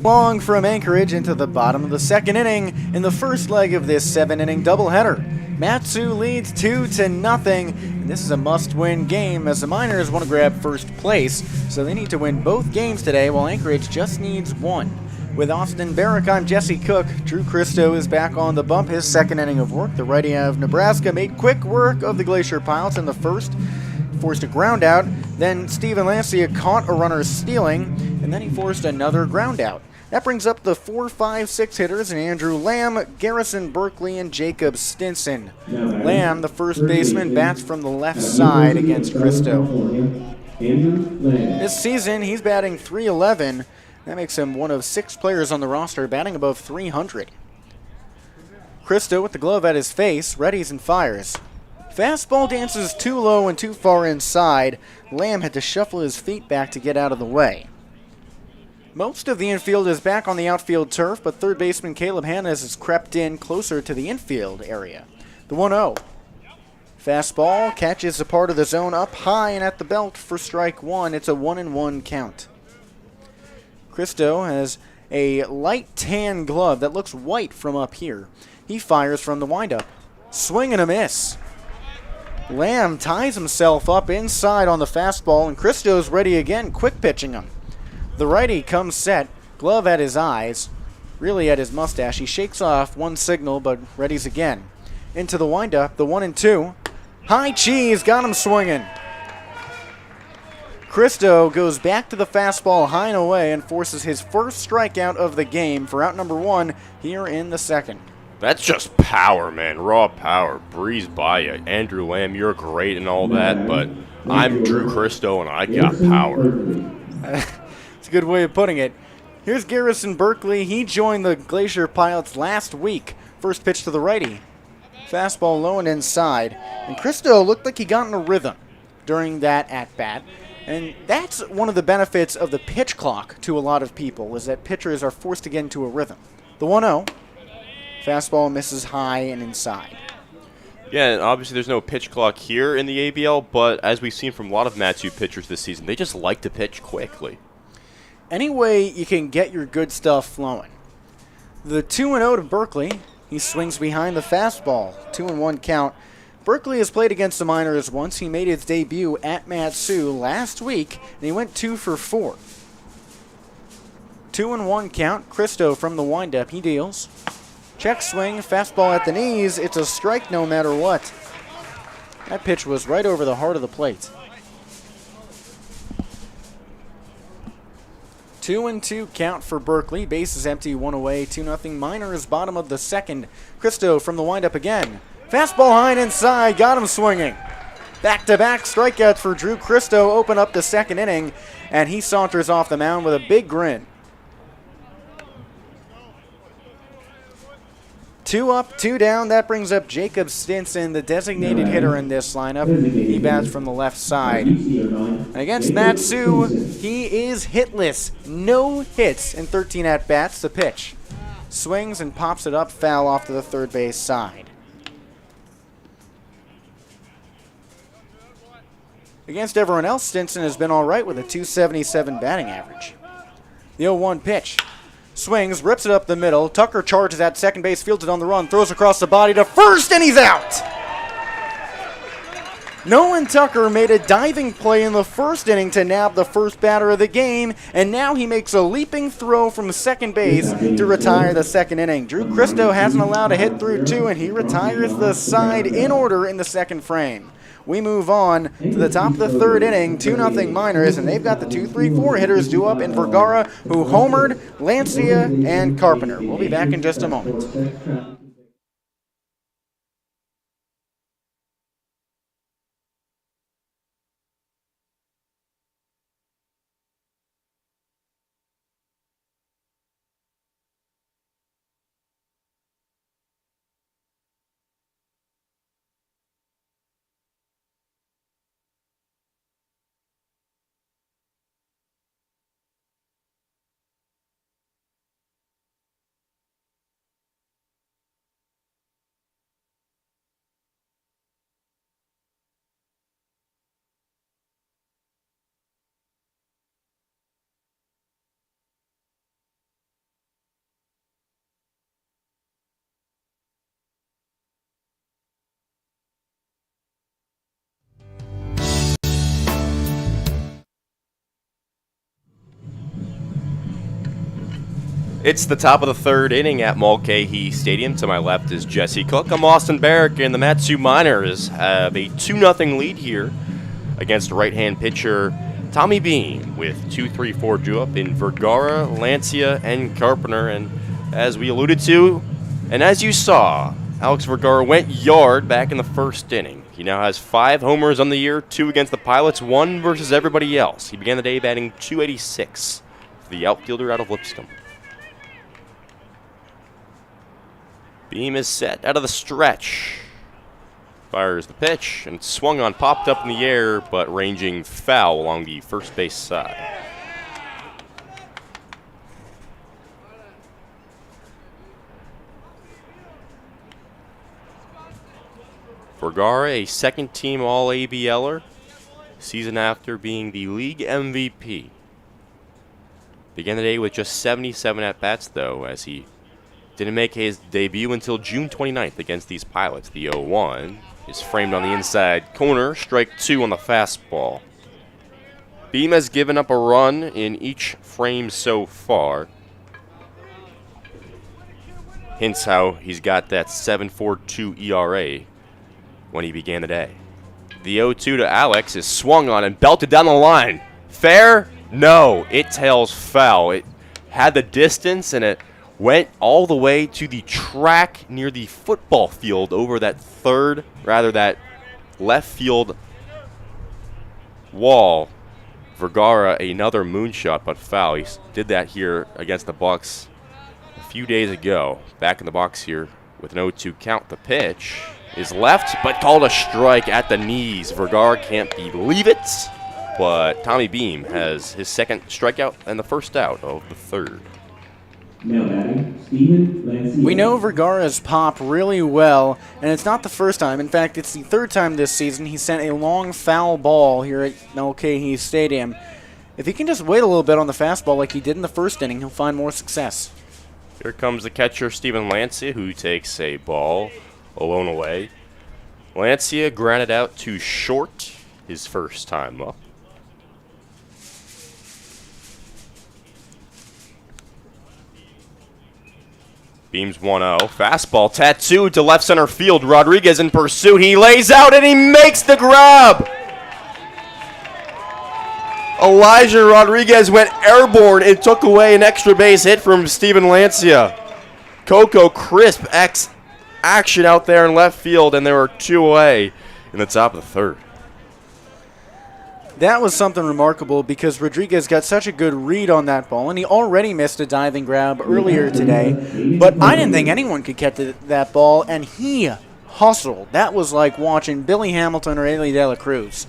Long from Anchorage into the bottom of the second inning in the first leg of this 7-inning doubleheader. Matsu leads 2-0, and this is a must-win game as the Miners want to grab first place, so they need to win both games today while Anchorage just needs one. With Austin Barach, I'm Jesse Cook. Drew Christo is back on the bump, his second inning of work. The righty out of Nebraska made quick work of the Glacier Pilots in the first, forced a ground out. Then Steven Lancia caught a runner stealing, and then he forced another ground out. That brings up the 4, 5, 6 hitters in Andrew Lamb, Garrison Berkeley, and Jacob Stinson. Lamb, the first baseman, bats from the left side against Christo. This season, he's batting .311. That makes him one of 6 players on the roster batting above .300. Christo with the glove at his face, readies and fires. Fastball dances too low and too far inside. Lamb had to shuffle his feet back to get out of the way. Most of the infield is back on the outfield turf, but third baseman Caleb Hannes has crept in closer to the infield area. The 1-0. Fastball catches a part of the zone up high and at the belt for strike one. It's a 1-1 count. Christo has a light tan glove that looks white from up here. He fires from the windup. Swing and a miss. Lamb ties himself up inside on the fastball, and Christo's ready again, quick pitching him. The righty comes set, glove at his eyes, really at his mustache. He shakes off one signal, but readies again. Into the windup, the 1-2. High cheese, got him swinging. Christo goes back to the fastball high and away and forces his first strikeout of the game for out number 1 here in the second. That's just power, man. Raw power. Breeze by you. Andrew Lamb, you're great and all that, but I'm Drew Christo and I got power. It's a good way of putting it. Here's Garrison Berkeley. He joined the Glacier Pilots last week. First pitch to the righty. Fastball low and inside. And Christo looked like he got in a rhythm during that at-bat. And that's one of the benefits of the pitch clock to a lot of people, is that pitchers are forced to get into a rhythm. The 1-0. Fastball misses high and inside. Yeah, and obviously there's no pitch clock here in the ABL, but as we've seen from a lot of Matsu pitchers this season, they just like to pitch quickly. Any way you can get your good stuff flowing. The 2-0 to Berkeley. He swings behind the fastball. 2-1 count. Berkeley has played against the Miners once. He made his debut at Matsu last week, and he went 2 for 4. 2-1 count. Christo from the windup. He deals. Check swing. Fastball at the knees. It's a strike no matter what. That pitch was right over the heart of the plate. 2-2 count for Berkeley. Base is empty, 1 away, 2-0 Miners, bottom of the second. Christo from the windup again. Fastball high and inside, got him swinging. Back-to-back strikeouts for Drew Christo open up the second inning, and he saunters off the mound with a big grin. 2 up, 2 down. That brings up Jacob Stinson, the designated hitter in this lineup. He bats from the left side. And against Matsu, he is hitless. No hits in 13 at-bats. The pitch. Swings and pops it up, foul off to the third base side. Against everyone else, Stinson has been all right with a .277 batting average. The 0-1 pitch. Swings, rips it up the middle. Tucker charges at second base, fields it on the run, throws across the body to first, and he's out! Nolan Tucker made a diving play in the first inning to nab the first batter of the game, and now he makes a leaping throw from second base to retire the second inning. Drew Christo hasn't allowed a hit through 2, and he retires the side in order in the second frame. We move on to the top of the third inning, 2-0 Miners, and they've got the 2-3-4 hitters due up in Vergara, who homered, Lancia, and Carpenter. We'll be back in just a moment. It's the top of the third inning at Mulcahy Stadium. To my left is Jesse Cook. I'm Austin Barach, and the Matsu Miners have a 2-0 lead here against right-hand pitcher Tommy Beam with 2-3-4 due up in Vergara, Lancia, and Carpenter. And as we alluded to, and as you saw, Alex Vergara went yard back in the first inning. He now has 5 homers on the year, 2 against the Pilots, 1 versus everybody else. He began the day batting .286 for the outfielder out of Lipscomb. Beam is set out of the stretch. Fires the pitch, and swung on, popped up in the air, but ranging foul along the first base side. Vergara, a second-team All-ABLer, season after being the league MVP. Began the day with just 77 at-bats, though, as he didn't make his debut until June 29th against these Pilots. The 0-1 is framed on the inside corner, strike 2 on the fastball. Beam has given up a run in each frame so far. Hints how he's got that 7.42 ERA when he began the day. The 0-2 to Alex is swung on and belted down the line. Fair? No, it tails foul. It had the distance, and it went all the way to the track near the football field over that that left field wall. Vergara, another moonshot, but foul. He did that here against the Bucks a few days ago. Back in the box here with an 0-2 count. The pitch is left, but called a strike at the knees. Vergara can't believe it, but Tommy Beam has his second strikeout and the first out of the third. Now batting, Steven Lancia. We know Vergara's pop really well, and it's not the first time. In fact, it's the third time this season he sent a long foul ball here at Mulcahy Stadium. If he can just wait a little bit on the fastball like he did in the first inning, he'll find more success. Here comes the catcher, Steven Lancia, who takes a ball alone away. Lancia grounded out to short his first time up. Beams 1-0. Fastball tattooed to left center field. Rodriguez in pursuit. He lays out and he makes the grab. Elijah Rodriguez went airborne and took away an extra base hit from Steven Lancia. Coco crisp action out there in left field, and there were 2 away in the top of the third. That was something remarkable because Rodriguez got such a good read on that ball, and he already missed a diving grab earlier today. But I didn't think anyone could catch that ball, and he hustled. That was like watching Billy Hamilton or Ellie De La Cruz.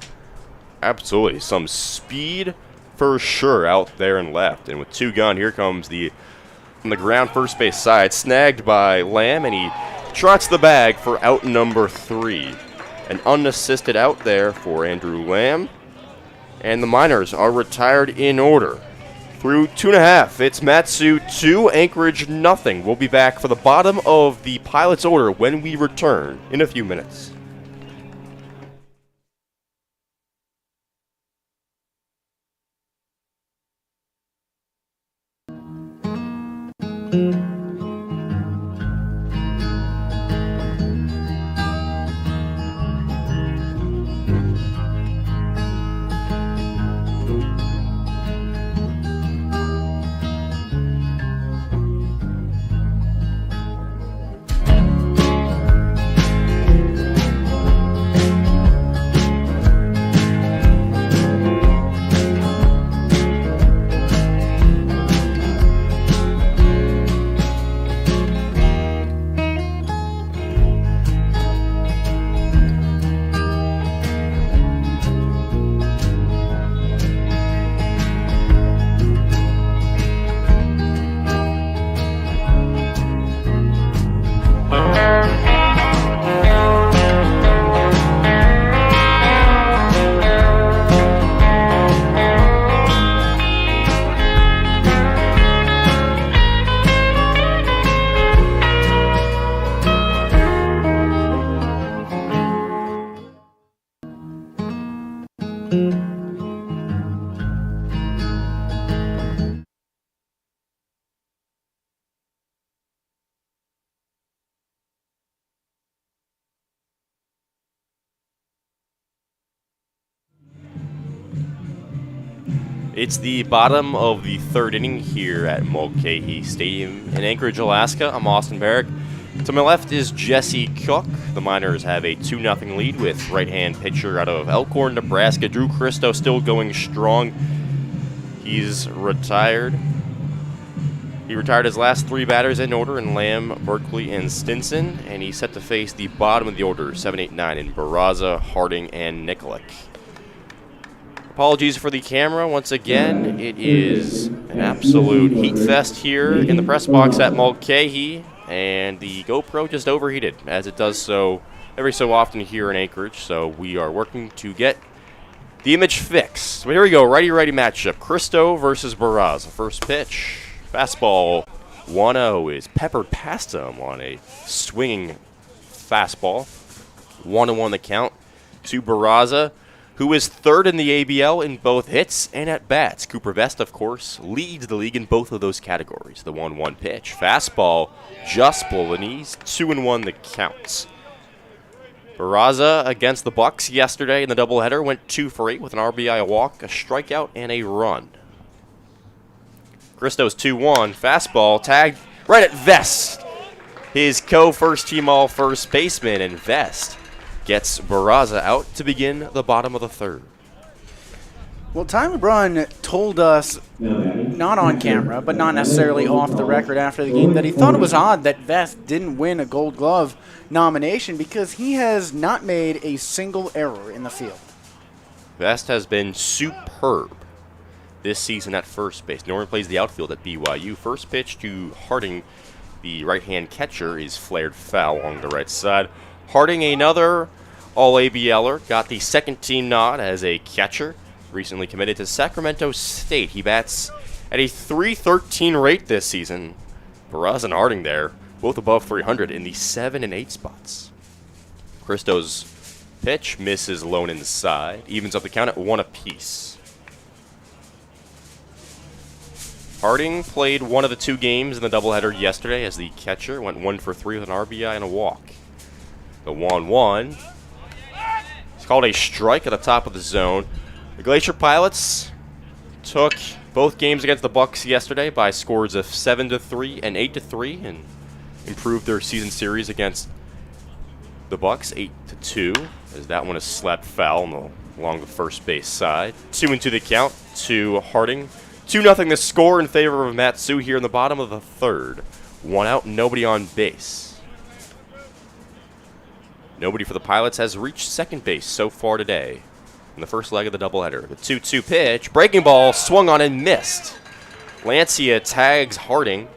Absolutely. Some speed for sure out there and left. And with 2 gone, here comes on the ground first base side, snagged by Lamb, and he trots the bag for out number 3. An unassisted out there for Andrew Lamb. And the Miners are retired in order. Through 2.5, it's Matsu 2, Anchorage nothing. We'll be back for the bottom of the Pilots order when we return in a few minutes. It's the bottom of the third inning here at Mulcahy Stadium in Anchorage, Alaska. I'm Austin Barach. To my left is Jesse Cook. The Miners have a 2-0 lead with right-hand pitcher out of Elkhorn, Nebraska. Drew Christo still going strong. He's retired. He retired his last 3 batters in order in Lamb, Berkeley, and Stinson, and he's set to face the bottom of the order, 7, 8, 9 in Barraza, Harding, and Nikolic. Apologies for the camera. Once again, it is an absolute heat fest here in the press box at Mulcahy, and the GoPro just overheated, as it does so every so often here in Anchorage, so we are working to get the image fixed. But here we go, righty-righty matchup. Christo versus Barraza. First pitch, fastball 1-0 is peppered past him on a swinging fastball. 1-1 the count to Barraza, who is third in the ABL in both hits and at-bats. Cooper Vest, of course, leads the league in both of those categories. The 1-1 pitch. Fastball, just below the knees, 2-1 the counts. Barraza against the Bucks yesterday in the doubleheader went 2 for 8 with an RBI, a walk, a strikeout, and a run. Christo's 2-1. Fastball tagged right at Vest, his co-first team all-first baseman, and Vest gets Barraza out to begin the bottom of the third. Well, Ty LeBrun told us, not on camera, but not necessarily off the record after the game, that he thought it was odd that Vest didn't win a Gold Glove nomination because he has not made a single error in the field. Vest has been superb this season at first base. Norman plays the outfield at BYU. First pitch to Harding, the right-hand catcher, is flared foul along the right side. Harding, another All-ABLer, got the second team nod as a catcher. Recently committed to Sacramento State. He bats at a .313 rate this season. Barraza and Harding there, both above 300 in the 7 and 8 spots. Christo's pitch misses low and inside. Evens up the count at 1 apiece. Harding played one of the 2 games in the doubleheader yesterday as the catcher. Went 1 for 3 with an RBI and a walk. The 1-1. It's called a strike at the top of the zone. The Glacier Pilots took both games against the Bucks yesterday by scores of 7-3 and 8-3 and improved their season series against the Bucks 8-2, as that one is slapped foul along the first base side. 2-2 the count to Harding. 2-0 the score in favor of Matsu here in the bottom of the third. 1 out, nobody on base. Nobody for the Pilots has reached second base so far today in the first leg of the doubleheader. The 2-2 pitch, breaking ball, swung on and missed. Lancia tags Harding,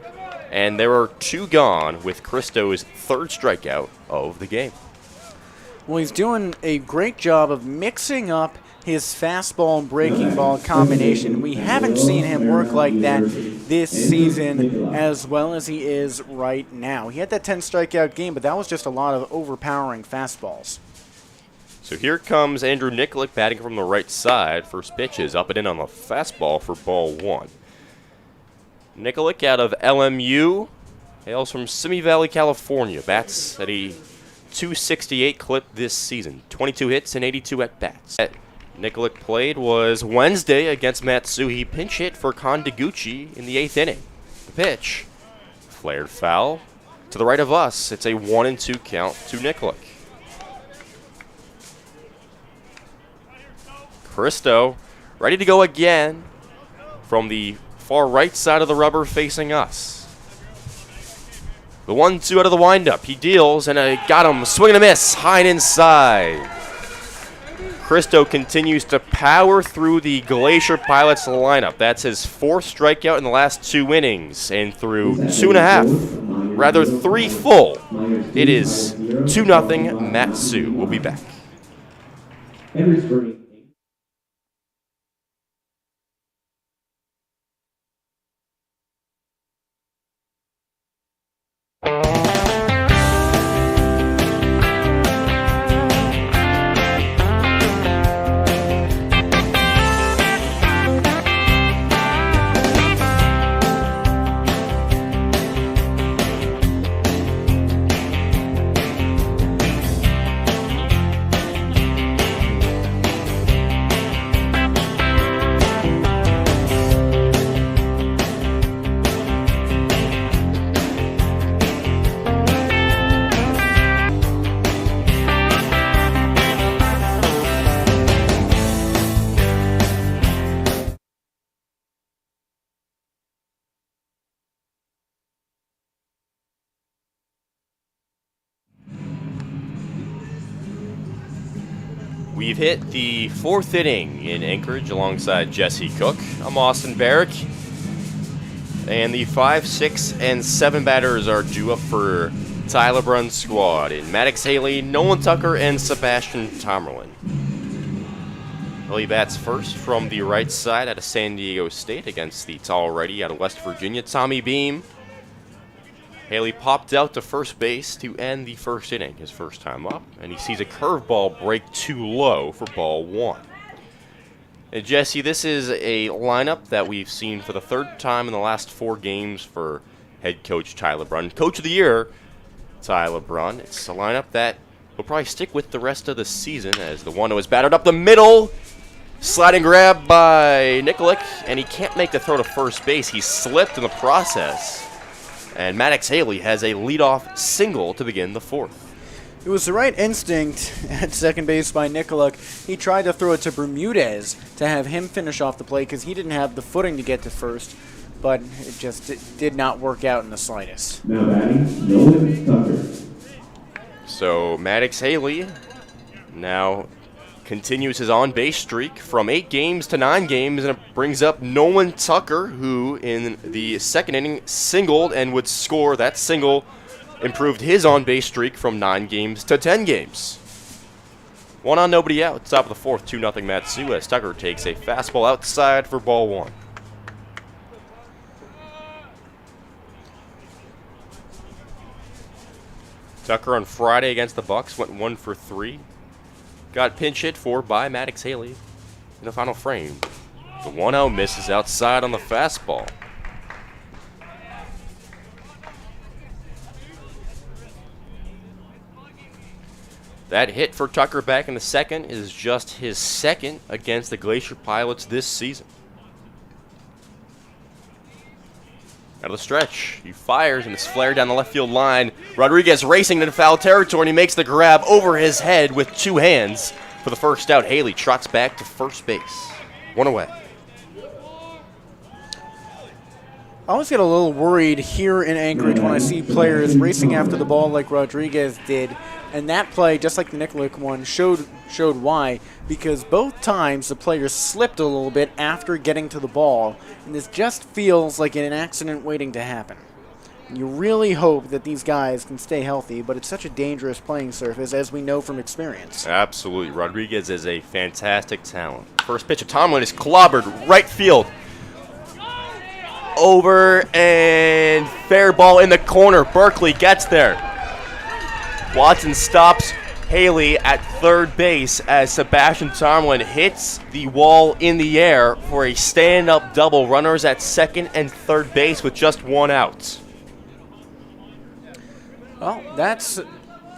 and there are 2 gone with Christo's 3rd strikeout of the game. Well, he's doing a great job of mixing up his fastball and breaking ball combination. We haven't seen him work like that this season as well as he is right now. He had that 10 strikeout game, but that was just a lot of overpowering fastballs. So here comes Andrew Nikolic batting from the right side. First pitch is up and in on the fastball for ball one. Nikolic out of LMU, hails from Simi Valley, California. Bats at a .268 clip this season. 22 hits and 82 at-bats. Nikolic played was Wednesday against Matsu. He pinch hit for Kondaguchi in the 8th inning. The pitch, flared foul to the right of us. It's a 1-2 count to Nikolic. Cristo ready to go again from the far right side of the rubber facing us. The 1-2 out of the windup. He deals and got him. Swing and a miss. High and inside. Cristo continues to power through the Glacier Pilots lineup. That's his 4th strikeout in the last 2 innings. And through 2.5, rather 3 full, it is 2-0 Matsu. We'll be back. We've hit the 4th inning in Anchorage alongside Jesse Cook. I'm Austin Barach. And the 5, 6, and 7 batters are due up for Tyler Brunn's squad in Maddox Haley, Nolan Tucker, and Sebastian Tomerlin. Haley bats first from the right side out of San Diego State against the tall righty out of West Virginia, Tommy Beam. Haley popped out to first base to end the 1st inning, his first time up, and he sees a curveball break too low for ball 1. And Jesse, this is a lineup that we've seen for the 3rd time in the last 4 games for head coach Tyler Brunn. Coach of the Year, Tyler Brunn. It's a lineup that will probably stick with the rest of the season as the 1-0 is battered up the middle. Sliding grab by Nikolic, and he can't make the throw to first base. He slipped in the process. And Maddox Haley has a leadoff single to begin the 4th. It was the right instinct at second base by Nikolic. He tried to throw it to Bermudez to have him finish off the play because he didn't have the footing to get to first, but it did not work out in the slightest. Now batting, Nolan Tucker. So Maddox Haley now continues his on-base streak from 8 games to 9 games, and it brings up Nolan Tucker, who in the 2nd inning singled and would score. That single improved his on-base streak from 9 games to 10 games. 1 on, nobody out. Top of the 4th, 2-0 Matsu as Tucker takes a fastball outside for ball 1. Tucker on Friday against the Bucks went 1 for 3. Got pinch hit for by Maddox Haley in the final frame. The 1-0 misses outside on the fastball. That hit for Tucker back in the 2nd is just his 2nd against the Glacier Pilots this season. Out of the stretch, he fires and it's flared down the left field line. Rodriguez racing into foul territory and he makes the grab over his head with 2 hands for the first out. Haley trots back to first base. 1 away. I always get a little worried here in Anchorage when I see players racing after the ball like Rodriguez did. And that play, just like the Nikolic one, showed why. Because both times the player slipped a little bit after getting to the ball. And this just feels like an accident waiting to happen. You really hope that these guys can stay healthy, but it's such a dangerous playing surface, as we know from experience. Absolutely. Rodriguez is a fantastic talent. First pitch of Tomlin is clobbered right field. Over and fair ball in the corner. Berkeley gets there. Watson stops Haley at third base as Sebastian Tomlin hits the wall in the air for a stand-up double. Runners at second and third base with just one out. Well, that's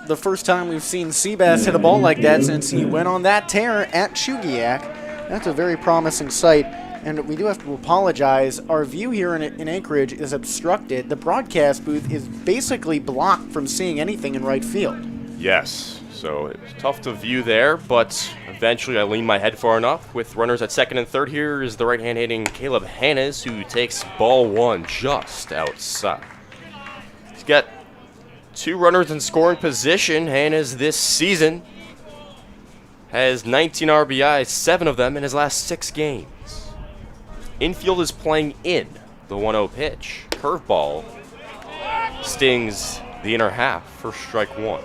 the first time we've seen Seabass hit a ball like that since he went on that tear at Chugiak. That's a very promising sight. And we do have to apologize. Our view here in Anchorage is obstructed. The broadcast booth is basically blocked from seeing anything in right field. Yes, so it's tough to view there, but eventually I lean my head far enough. With runners at second and third, here is the right-hand hitting Caleb Hannes, who takes ball one just outside. He's got two runners in scoring position. Hannes this season has 19 RBIs, 7 of them in his last 6 games. Infield is playing in the 1-0 pitch. Curveball stings the inner half for strike one.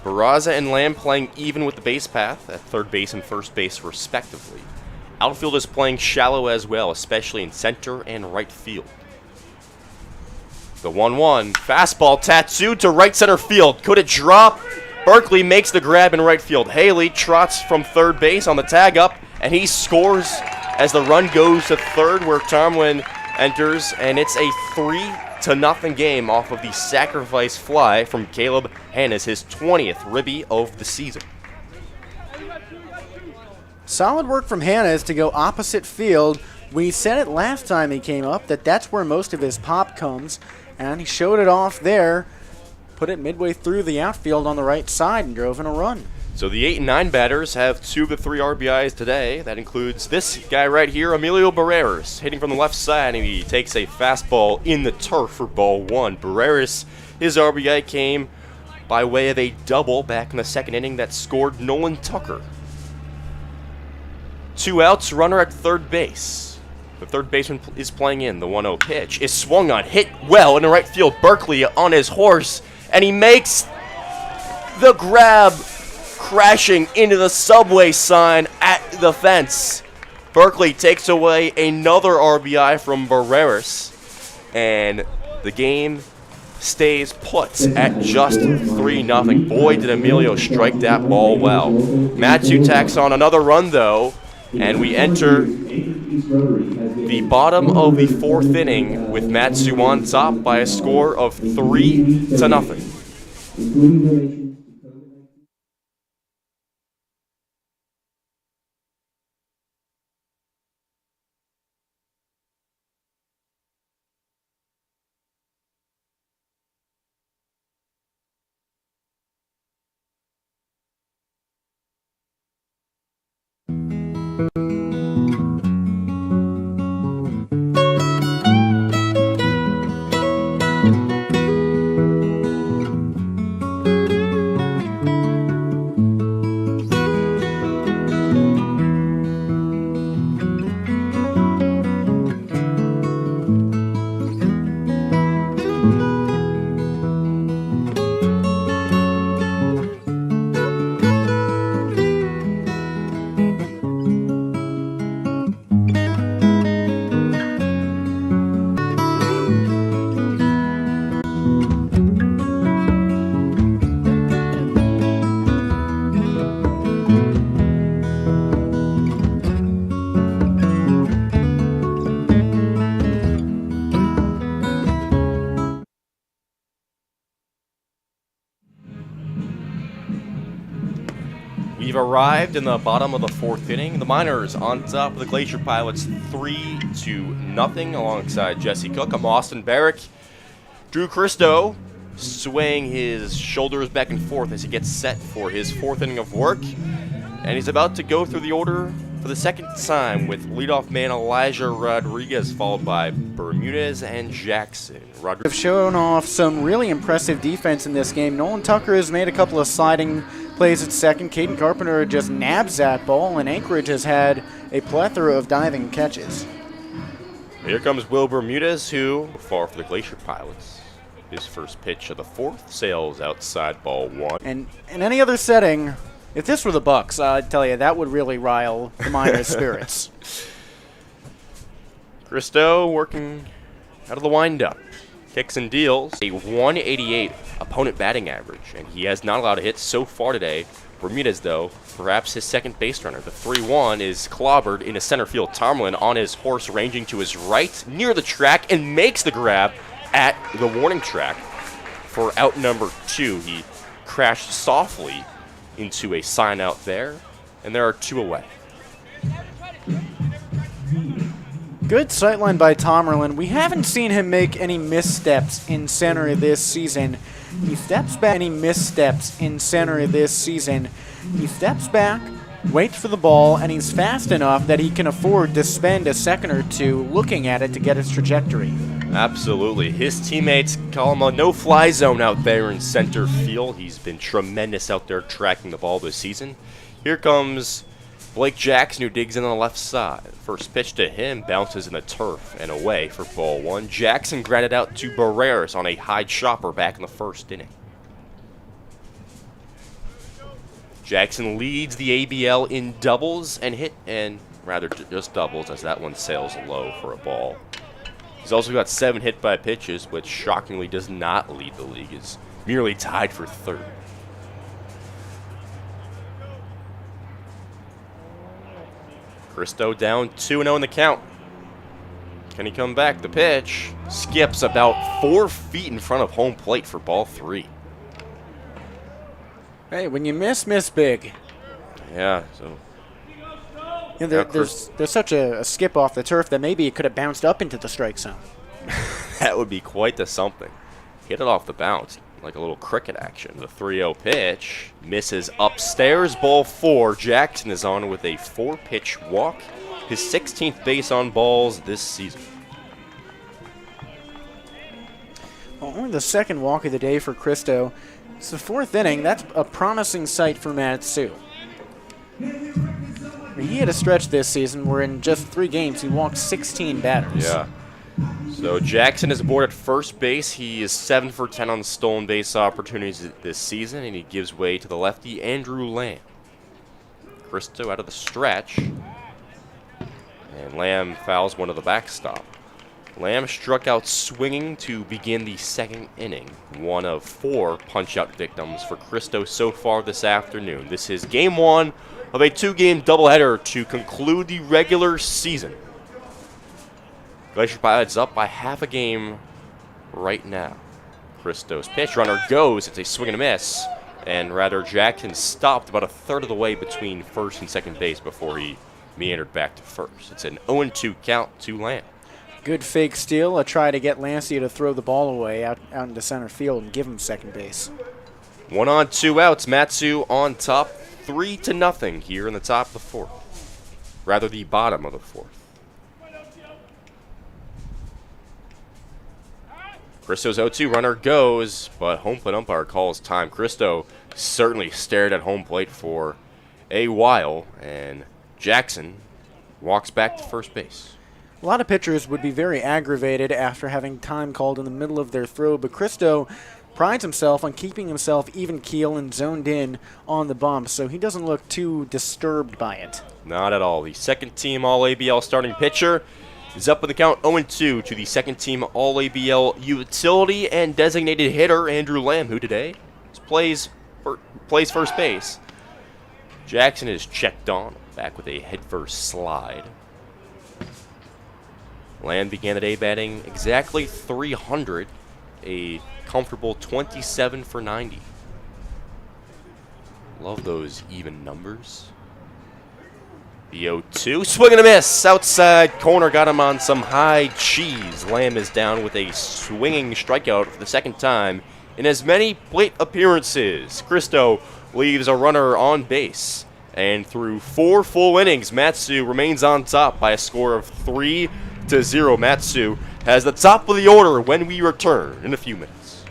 Barraza and Lamb playing even with the base path at third base and first base respectively. Outfield is playing shallow as well, especially in center and right field. The 1-1 fastball tattooed to right center field. Could it drop? Berkeley makes the grab in right field. Haley trots from third base on the tag up, and he scores as the run goes to third where Tomlin enters, and it's a 3-0 game off of the sacrifice fly from Caleb Hannes, his 20th ribby of the season. Solid work from Hannes to go opposite field. We said it last time he came up that that's where most of his pop comes, and he showed it off there. Put it midway through the outfield on the right side and drove in a run. So the 8 and 9 batters have 2 of the 3 RBIs today. That includes this guy right here, Emilio Barreras, hitting from the left side, and he takes a fastball in the turf for ball one. Barreras, his RBI came by way of a double back in the second inning that scored Nolan Tucker. 2 outs, runner at third base. The third baseman is playing in. The 1-0 pitch is swung on, hit well in the right field. Berkeley on his horse, and he makes the grab, crashing into the subway sign at the fence. Berkeley takes away another RBI from Barreras, and the game stays put at just 3-0. Boy, did Emilio strike that ball well. Matsu tacks on another run, though, and we enter the bottom of the 4th inning with Matsu on top by a score of 3-0. We've arrived in the bottom of the 4th inning. The Miners on top of the Glacier Pilots 3-0 alongside Jesse Cook. I'm Austin Barach. Drew Christo swaying his shoulders back and forth as he gets set for his 4th inning of work. And he's about to go through the order for the second time with leadoff man Elijah Rodriguez, followed by Bermudez and Jackson. Have shown off some really impressive defense in this game. Nolan Tucker has made a couple of sliding plays at second. Caden Carpenter just nabs that ball, and Anchorage has had a plethora of diving catches. Here comes Will Bermudez, who far for the Glacier Pilots. His first pitch of the fourth sails outside ball one. And in any other setting, if this were the Bucks, I'd tell you that would really rile the miners' spirits. Cristo working out of the windup. Kicks and deals a 188 opponent batting average, and he has not allowed a hit so far today. Bermudez, though, perhaps his second base runner. The 3-1 is clobbered into center field. Tomlin on his horse ranging to his right near the track and makes the grab at the warning track for out number 2. He crashed softly into a sign out there, and there are 2 away. Good sightline by Tomerlin. We haven't seen him make any missteps in center this season. He steps back. Any missteps in center this season. He steps back, waits for the ball, and he's fast enough that he can afford to spend a second or two looking at it to get its trajectory. Absolutely. His teammates call him a no-fly zone out there in center field. He's been tremendous out there tracking the ball this season. Here comes Blake Jackson, who digs in on the left side. First pitch to him bounces in the turf and away for ball 1. Jackson grounded out to Barreras on a high chopper back in the first inning. Jackson leads the ABL in doubles and hit, and rather just doubles, as that one sails low for a ball. He's also got 7 hit by pitches, which shockingly does not lead the league. Is merely tied for third. Cristo down 2-0 in the count. Can he come back? The pitch skips about 4 feet in front of home plate for ball 3. Hey, when you miss big. Yeah, so You know, there's such a skip off the turf that maybe it could have bounced up into the strike zone. that would be quite the something. Hit it off the bounce, like a little cricket action. The 3-0 pitch misses upstairs, ball 4. Jackson is on with a 4-pitch walk, his 16th base on balls this season. Well, only the second walk of the day for Cristo. It's the 4th inning. That's a promising sight for Matsu. He had a stretch this season where in just 3 games he walked 16 batters. Yeah. So Jackson is aboard at first base. He is 7 for 10 on stolen base opportunities this season, and he gives way to the lefty Andrew Lamb. Cristo out of the stretch, and Lamb fouls one of the backstop. Lamb struck out swinging to begin the 2nd inning. 1 of 4 punch-out victims for Cristo so far this afternoon. This is game 1 of a 2-game doubleheader to conclude the regular season. Glacier Pilots up by half a game right now. Cristo's pitch, runner goes. It's a swing and a miss. And rather, Jackson stopped about a third of the way between first and second base before he meandered back to first. It's an 0-2 count to Lamb. Good fake steal, a try to get Lancia to throw the ball away out into center field and give him second base. 1 on, 2 outs. Matsu on top, 3-0 here in the top of the 4th. Rather, the bottom of the 4th. Cristo's 0-2, runner goes, but home plate umpire calls time. Cristo certainly stared at home plate for a while, and Jackson walks back to first base. A lot of pitchers would be very aggravated after having time called in the middle of their throw, but Cristo prides himself on keeping himself even keel and zoned in on the bump, so he doesn't look too disturbed by it. Not at all. The second-team All-ABL starting pitcher is up with the count 0-2 to the second-team All-ABL utility and designated hitter Andrew Lamb, who today plays first base. Jackson is checked on, back with a head-first slide. Lamb began the day batting exactly .300, a comfortable 27 for 90. Love those even numbers. The 0-2, swing and a miss, outside corner, got him on some high cheese. Lamb is down with a swinging strikeout for the second time in as many plate appearances. Cristo leaves a runner on base, and through 4 full innings, Matsu remains on top by a score of 3-0. Matsu has the top of the order when we return in a few minutes.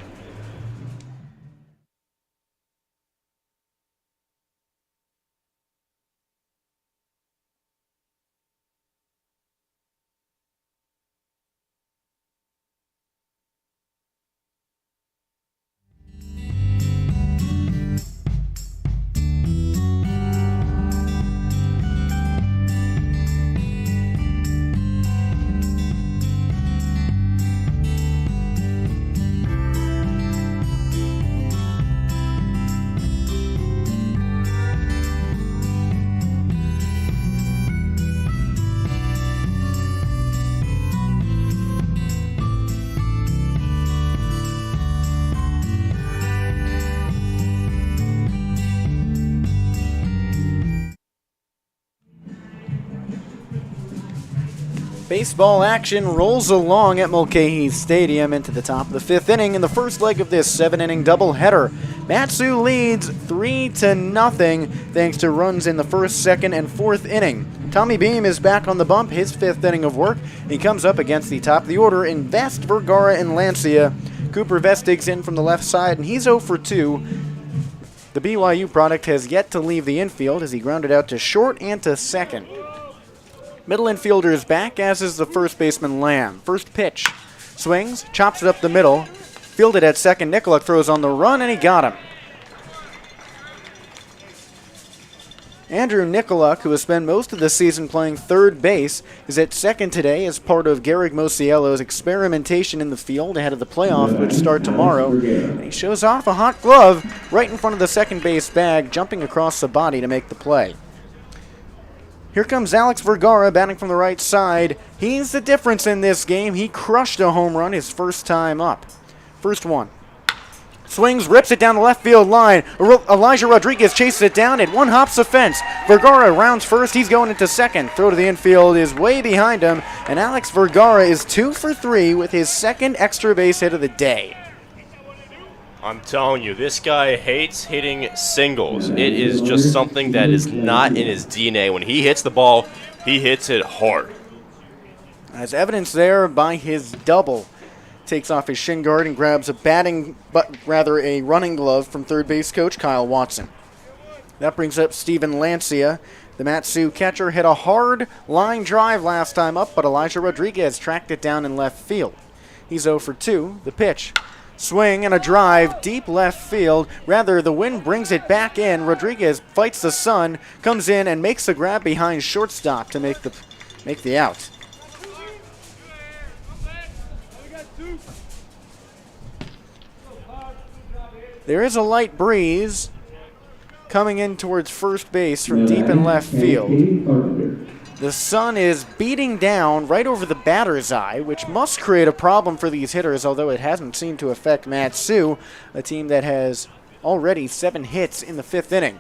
Baseball action rolls along at Mulcahy Stadium into the top of the fifth inning in the first leg of this 7-inning doubleheader. Mat-Su leads 3-0 thanks to runs in the first, second, and fourth inning. Tommy Beam is back on the bump, his fifth inning of work. He comes up against the top of the order in Vest, Vergara, and Lancia. Cooper Vest digs in from the left side, and he's 0 for 2. The BYU product has yet to leave the infield as he grounded out to short and to second. Middle infielder is back, as is the first baseman Lamb. First pitch. Swings, chops it up the middle. Fielded at second. Nicolak throws on the run, and he got him. Andrew Nicolak, who has spent most of the season playing third base, is at second today as part of Garrick Mosiello's experimentation in the field ahead of the playoffs, which start tomorrow. And he shows off a hot glove right in front of the second base bag, jumping across the body to make the play. Here comes Alex Vergara batting from the right side. He's the difference in this game. He crushed a home run his first time up. First one. Swings, rips it down the left field line. Elijah Rodriguez chases it down. It one-hops the fence. Vergara rounds first. He's going into second. Throw to the infield is way behind him. And Alex Vergara is 2 for 3 with his second extra base hit of the day. I'm telling you, this guy hates hitting singles. It is just something that is not in his DNA. When he hits the ball, he hits it hard. As evidenced there by his double. Takes off his shin guard and grabs a running glove from third base coach Kyle Watson. That brings up Steven Lancia. The Mat-Su catcher hit a hard line drive last time up, but Elijah Rodriguez tracked it down in left field. He's 0 for 2. The pitch. Swing and a drive, deep left field. Rather, the wind brings it back in. Rodriguez fights the sun, comes in and makes the grab behind shortstop to make the out. There is a light breeze coming in towards first base from deep in left field. The sun is beating down right over the batter's eye, which must create a problem for these hitters, although it hasn't seemed to affect Mat-Su, a team that has already 7 hits in the 5th inning.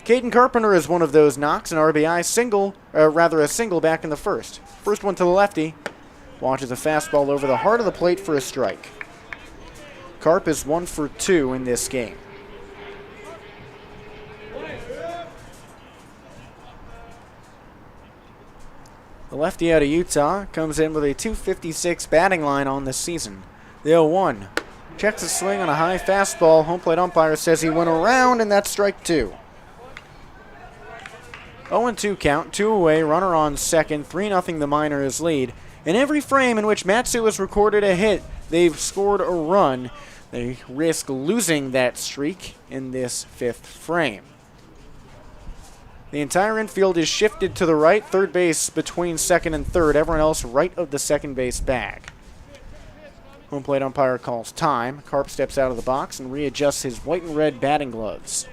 Caden Carpenter is one of those knocks, an RBI single, a single back in the first. First one to the lefty. Launches a fastball over the heart of the plate for a strike. Carp is 1 for 2 in this game. The lefty out of Utah comes in with a .256 batting line on the season. The 0-1. Checks a swing on a high fastball. Home plate umpire says he went around, and that's strike 2. 0-2 count, 2 away, runner on second, 3-0 the Miners lead. In every frame in which Mat-Su has recorded a hit, they've scored a run. They risk losing that streak in this 5th frame. The entire infield is shifted to the right, third base between second and third, everyone else right of the second base bag. Home plate umpire calls time. Carp steps out of the box and readjusts his white and red batting gloves.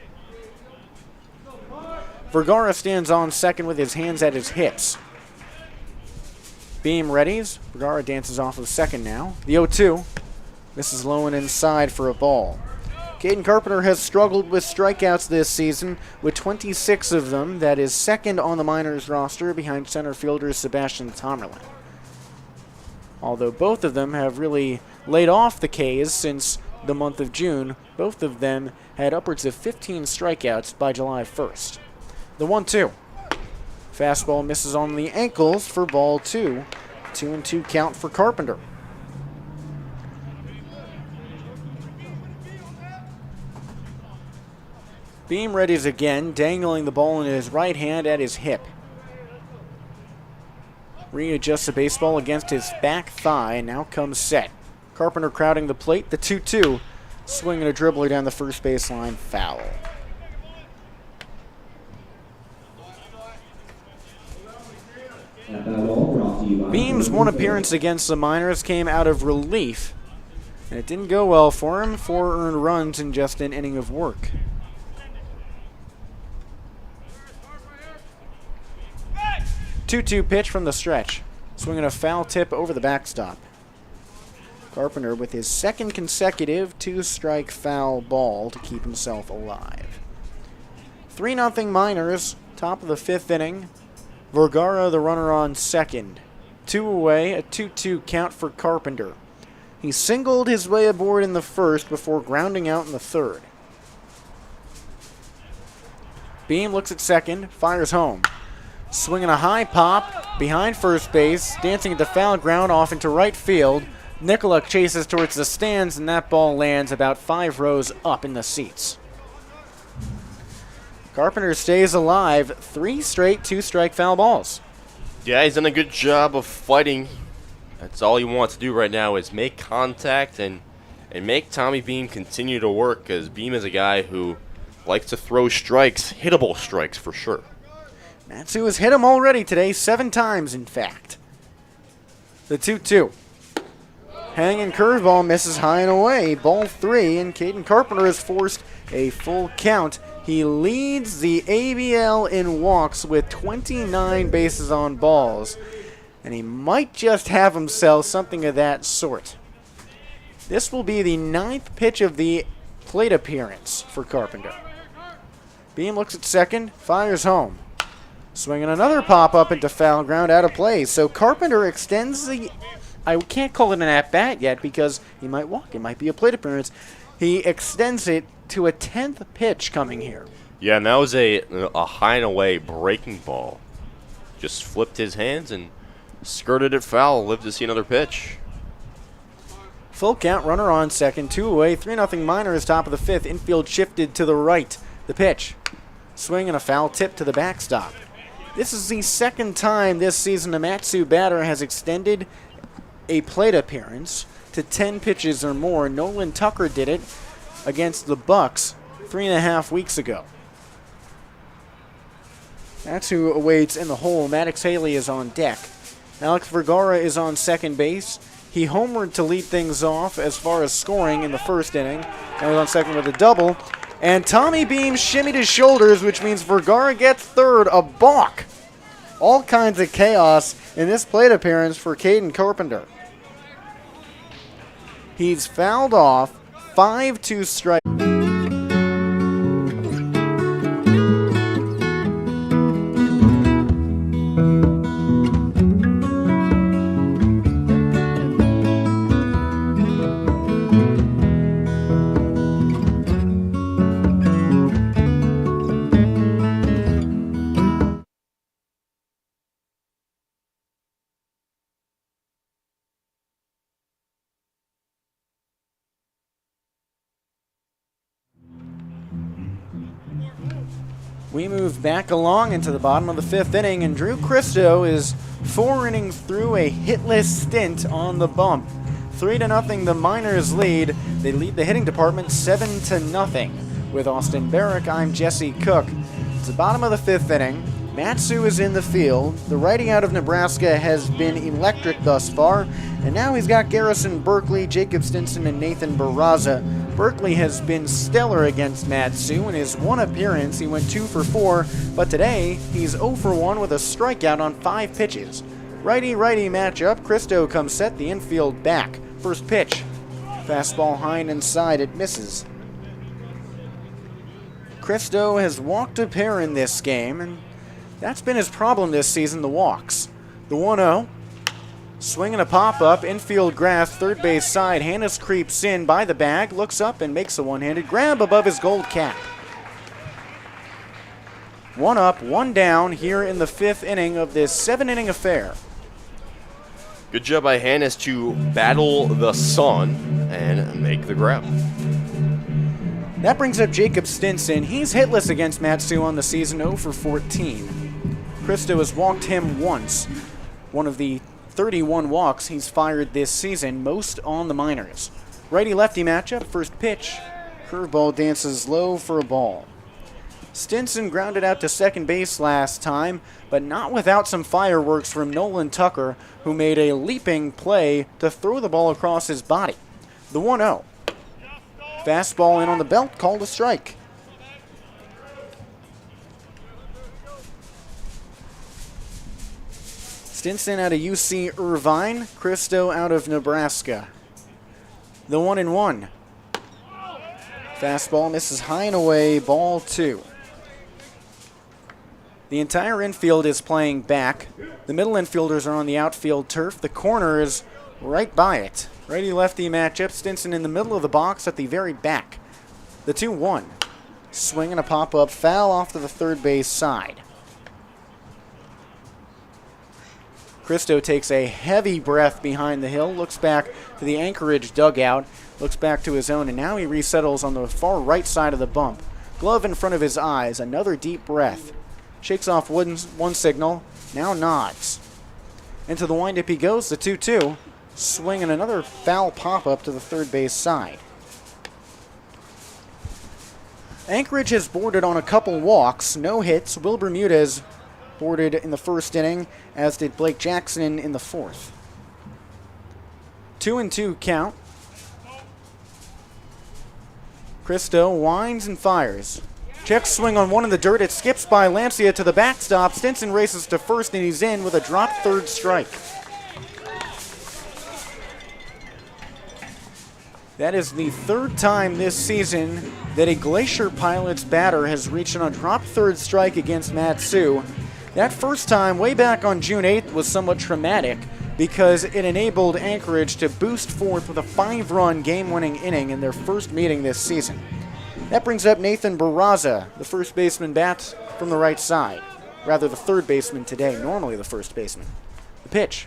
Vergara stands on second with his hands at his hips. Beam readies. Vergara dances off of second now. The 0-2. This is low and inside for a ball. Caden Carpenter has struggled with strikeouts this season, with 26 of them. That is second on the Miners roster behind center fielder Sebastian Tomerlin. Although both of them have really laid off the K's since the month of June, both of them had upwards of 15 strikeouts by July 1st. The 1-2. Fastball misses on the ankles for ball 2. 2-2 count for Carpenter. Beam readies again, dangling the ball in his right hand at his hip. Readjusts the baseball against his back thigh, now comes set. Carpenter crowding the plate, the 2-2. Swinging a dribbler down the first baseline, foul. Beam's one appearance against the Miners came out of relief, and it didn't go well for him. 4 earned runs in just an inning of work. 2-2 pitch from the stretch. Swinging a foul tip over the backstop. Carpenter with his second consecutive 2-strike foul ball to keep himself alive. 3-0 Miners, top of the 5th inning. Vergara the runner on second. 2 away, a 2-2 count for Carpenter. He singled his way aboard in the first before grounding out in the third. Beam looks at second, fires home. Swinging a high pop behind first base, dancing at the foul ground off into right field. Nicola chases towards the stands, and that ball lands about 5 rows up in the seats. Carpenter stays alive, 3 straight 2-strike foul balls. Yeah, he's done a good job of fighting. That's all he wants to do right now is make contact and make Tommy Beam continue to work, because Beam is a guy who likes to throw strikes, hittable strikes for sure. Matsu has hit him already today, 7 times in fact. The 2-2. Hanging curveball misses high and away. Ball 3, and Caden Carpenter has forced a full count. He leads the ABL in walks with 29 bases on balls, and he might just have himself something of that sort. This will be the 9th pitch of the plate appearance for Carpenter. Beam looks at second, fires home. Swinging another pop-up into foul ground, out of play. So Carpenter extends the... I can't call it an at-bat yet because he might walk. It might be a plate appearance. He extends it to a 10th pitch coming here. Yeah, and that was a high and away breaking ball. Just flipped his hands and skirted it foul. Lived to see another pitch. Full count, runner on second, 2 away, 3-0 Miners, top of the 5th. Infield shifted to the right. The pitch. Swing and a foul tip to the backstop. This is the 2nd time this season a Matsu batter has extended a plate appearance to 10 pitches or more. Nolan Tucker did it against the Bucks 3.5 weeks ago. Matsu awaits in the hole. Maddox Haley is on deck. Alex Vergara is on second base. He homered to lead things off as far as scoring in the first inning, and was on second with a double. And Tommy Beam shimmied his shoulders, which means Vergara gets third, a balk. All kinds of chaos in this plate appearance for Caden Carpenter. He's fouled off, 5-2 strike. We move back along into the bottom of the 5th inning, and Drew Christo is 4 innings through a hitless stint on the bump. 3-0 the Miners lead. They lead the hitting department 7-0. With Austin Barach, I'm Jesse Cook. It's the bottom of the 5th inning. Matsu is in the field. The righty out of Nebraska has been electric thus far, and now he's got Garrison Berkeley, Jacob Stinson, and Nathan Barraza. Berkeley has been stellar against Matsu. In his one appearance, he went 2 for 4, but today he's 0 for 1 with a strikeout on 5 pitches. Righty-righty matchup. Christo comes set the infield back. First pitch. Fastball high and inside. It misses. Christo has walked a pair in this game, and that's been his problem this season, the walks. The 1-0. Swinging a pop-up, infield grass, third base side. Hannes creeps in by the bag, looks up, and makes a one-handed grab above his gold cap. 1 up, 1 down here in the 5th inning of this 7-inning affair. Good job by Hannes to battle the sun and make the grab. That brings up Jacob Stinson. He's hitless against Matsu on the season, 0 for 14. Christo has walked him once. One of the 31 walks he's fired this season, most on the Miners. Righty-lefty matchup, first pitch. Curveball dances low for a ball. Stinson grounded out to second base last time, but not without some fireworks from Nolan Tucker, who made a leaping play to throw the ball across his body. The 1-0. Fastball in on the belt, called a strike. Stinson out of UC Irvine, Christo out of Nebraska. The 1-1. Fastball misses high and away, ball 2. The entire infield is playing back. The middle infielders are on the outfield turf. The corner is right by it. Righty-lefty matchup. Stinson in the middle of the box at the very back. The 2-1. Swing and a pop-up. Foul off to the third base side. Cristo takes a heavy breath behind the hill, looks back to the Anchorage dugout, looks back to his own, and now he resettles on the far right side of the bump. Glove in front of his eyes, another deep breath. Shakes off one signal, now nods. Into the windup he goes, the 2-2. Swing and another foul pop-up to the third base side. Anchorage has boarded on a couple walks, no hits. Will Bermudez boarded in the first inning, as did Blake Jackson in the fourth. 2-2 count. Cristo winds and fires. Check swing on one in the dirt. It skips by Lancia to the backstop. Stinson races to first, and he's in with a drop third strike. That is the third time this season that a Glacier Pilots batter has reached on a drop third strike against Matsu. That first time, way back on June 8th, was somewhat traumatic because it enabled Anchorage to boost forth with a 5-run game-winning inning in their first meeting this season. That brings up Nathan Barraza, the first baseman, bats from the right side. Rather, the third baseman today, normally the first baseman. The pitch.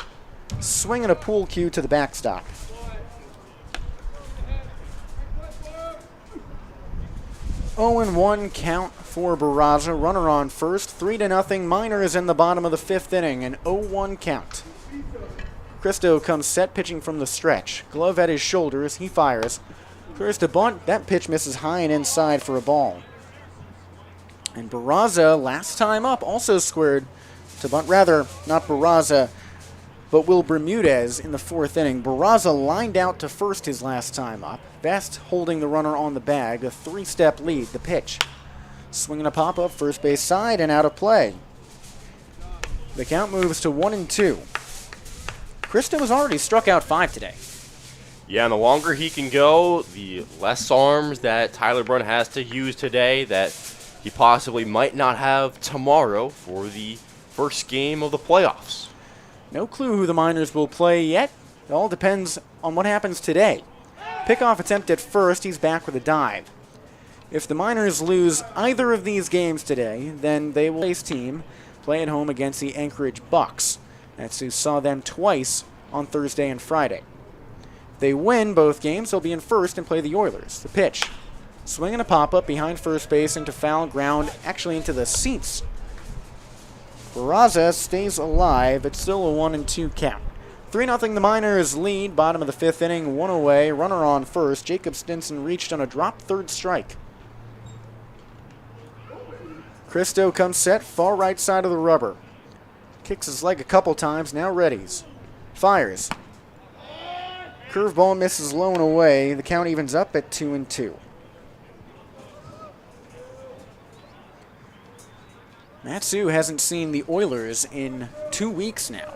Swing and a pool cue to the backstop. Oh, and 1 count for Barraza. Runner on first. 3-0. Minor is in the bottom of the fifth inning. An 0-1 count. Cristo comes set, pitching from the stretch. Glove at his shoulders. He fires. Clears to bunt. That pitch misses high and inside for a ball. And Barraza, last time up, also squared to bunt. Rather, not Barraza, but Will Bermudez in the fourth inning. Barraza lined out to first his last time up. Best holding the runner on the bag. A 3-step lead. The pitch. Swinging a pop-up, first base side, and out of play. The count moves to 1-2. Cristo has already struck out 5 today. Yeah, and the longer he can go, the less arms that Tyler Brunn has to use today that he possibly might not have tomorrow for the first game of the playoffs. No clue who the Miners will play yet. It all depends on what happens today. Pickoff attempt at first, he's back with a dive. If the Miners lose either of these games today, then they will face team play at home against the Anchorage Bucks. That's who saw them twice on Thursday and Friday. If they win both games, they'll be in first and play the Oilers. The pitch. Swing and a pop-up behind first base into foul ground, actually into the seats. Barraza stays alive. It's still a 1-2 count. 3-0 the Miners lead. Bottom of the fifth inning. 1 away. Runner on first. Jacob Stinson reached on a drop third strike. Cristo comes set. Far right side of the rubber. Kicks his leg a couple times. Now readies. Fires. Curveball misses low and away. The count evens up at 2-2. Matsu hasn't seen the Oilers in 2 weeks now.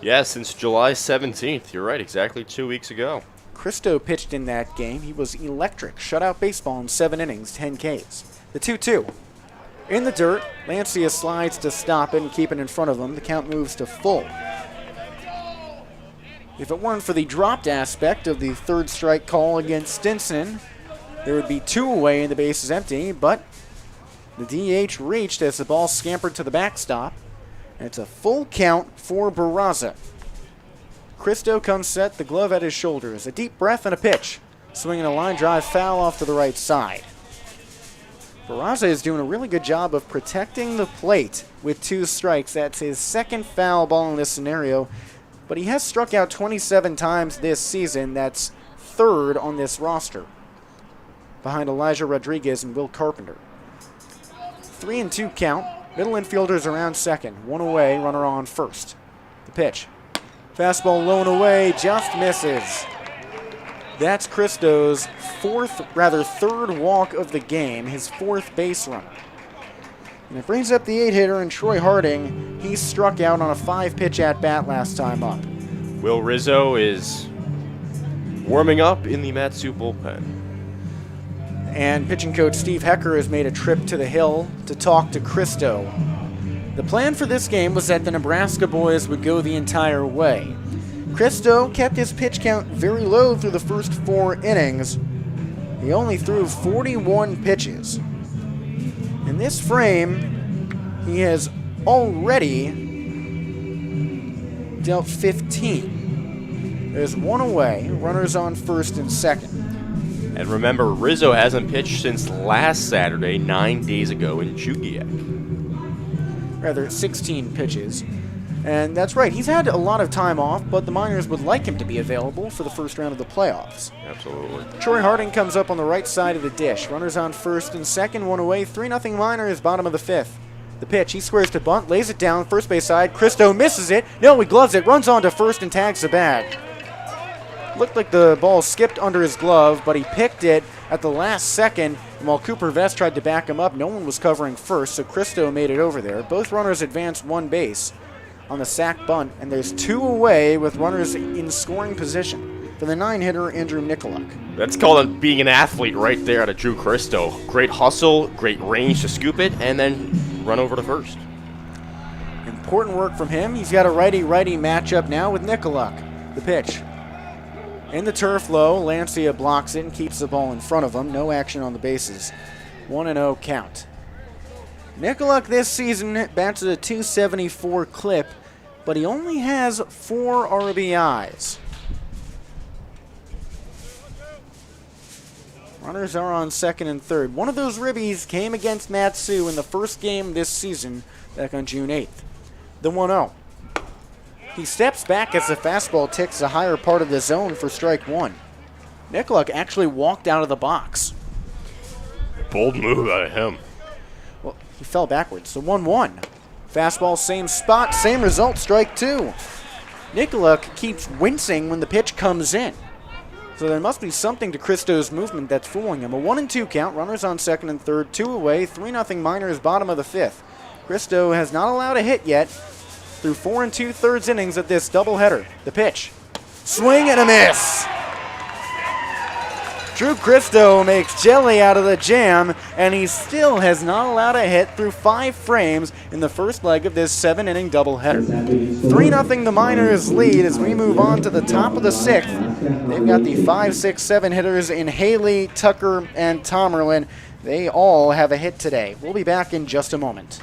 Yeah, since July 17th. You're right, exactly 2 weeks ago. Cristo pitched in that game. He was electric. Shutout baseball in 7 innings, 10 Ks. The 2-2. In the dirt, Lancia slides to stop it and keep it in front of him. The count moves to full. If it weren't for the dropped aspect of the third strike call against Stinson, there would be 2 away and the base is empty, but the DH reached as the ball scampered to the backstop. And it's a full count for Barraza. Cristo comes set, the glove at his shoulders. A deep breath and a pitch. Swinging a line drive foul off to the right side. Barraza is doing a really good job of protecting the plate with 2 strikes. That's his second foul ball in this scenario. But he has struck out 27 times this season. That's 3rd on this roster, behind Elijah Rodriguez and Will Carpenter. 3-2 count. Middle infielders around second. 1 away, runner on first. The pitch. Fastball low and away, just misses. That's Cristo's 3rd walk of the game, his 4th base runner. And it brings up the 8-hitter, and Troy Harding. He struck out on a 5-pitch at-bat last time up. Will Rizzo is warming up in the Matsu bullpen. And pitching coach Steve Hecker has made a trip to the hill to talk to Cristo. The plan for this game was that the Nebraska boys would go the entire way. Christo kept his pitch count very low through the first 4 innings. He only threw 41 pitches. In this frame, he has already dealt 15. There's 1 away, runners on first and second. And remember, Rizzo hasn't pitched since last Saturday, 9 days ago in Jugiak. Rather, 16 pitches. And that's right, he's had a lot of time off, but the Miners would like him to be available for the first round of the playoffs. Absolutely. Troy Harding comes up on the right side of the dish. Runners on first and second, 1 away, 3-0 Miners, bottom of the 5th. The pitch, he squares to bunt, lays it down, first base side. Christo misses it. No, he gloves it, runs on to first and tags the bag. Looked like the ball skipped under his glove, but he picked it at the last second. And while Cooper Vest tried to back him up, no one was covering first, so Christo made it over there. Both runners advanced 1 base on the sack bunt, and there's 2 away with runners in scoring position for the 9-hitter Andrew Nikoluk. That's called being an athlete right there out of Drew Christo. Great hustle, great range to scoop it, and then run over to first. Important work from him. He's got a righty-righty matchup now with Nikoluk. The pitch. In the turf low, Lancia blocks it and keeps the ball in front of him. No action on the bases. 1-0 count. Nikoluk this season bats at a .274 clip, but he only has 4 RBIs. Runners are on second and third. One of those ribbies came against Matsu in the first game this season back on June 8th. The 1-0. He steps back as the fastball ticks the higher part of the zone for strike 1. Nikoluk actually walked out of the box. Bold move out of him. Well, he fell backwards. So 1-1. Fastball, same spot, same result, strike 2. Nikoluk keeps wincing when the pitch comes in. So there must be something to Christo's movement that's fooling him. A 1-2 count, runners on second and third, 2 away, 3-0 Miners, bottom of the 5th. Christo has not allowed a hit yet through 4 2/3 innings of this doubleheader. The pitch. Swing and a miss. Drew Christo makes jelly out of the jam, and he still has not allowed a hit through 5 frames in the first leg of this 7-inning doubleheader. 3-0 the Miners lead as we move on to the top of the 6th. They've got the 5, 6, 7 hitters in Haley, Tucker, and Tomerlin. They all have a hit today. We'll be back in just a moment.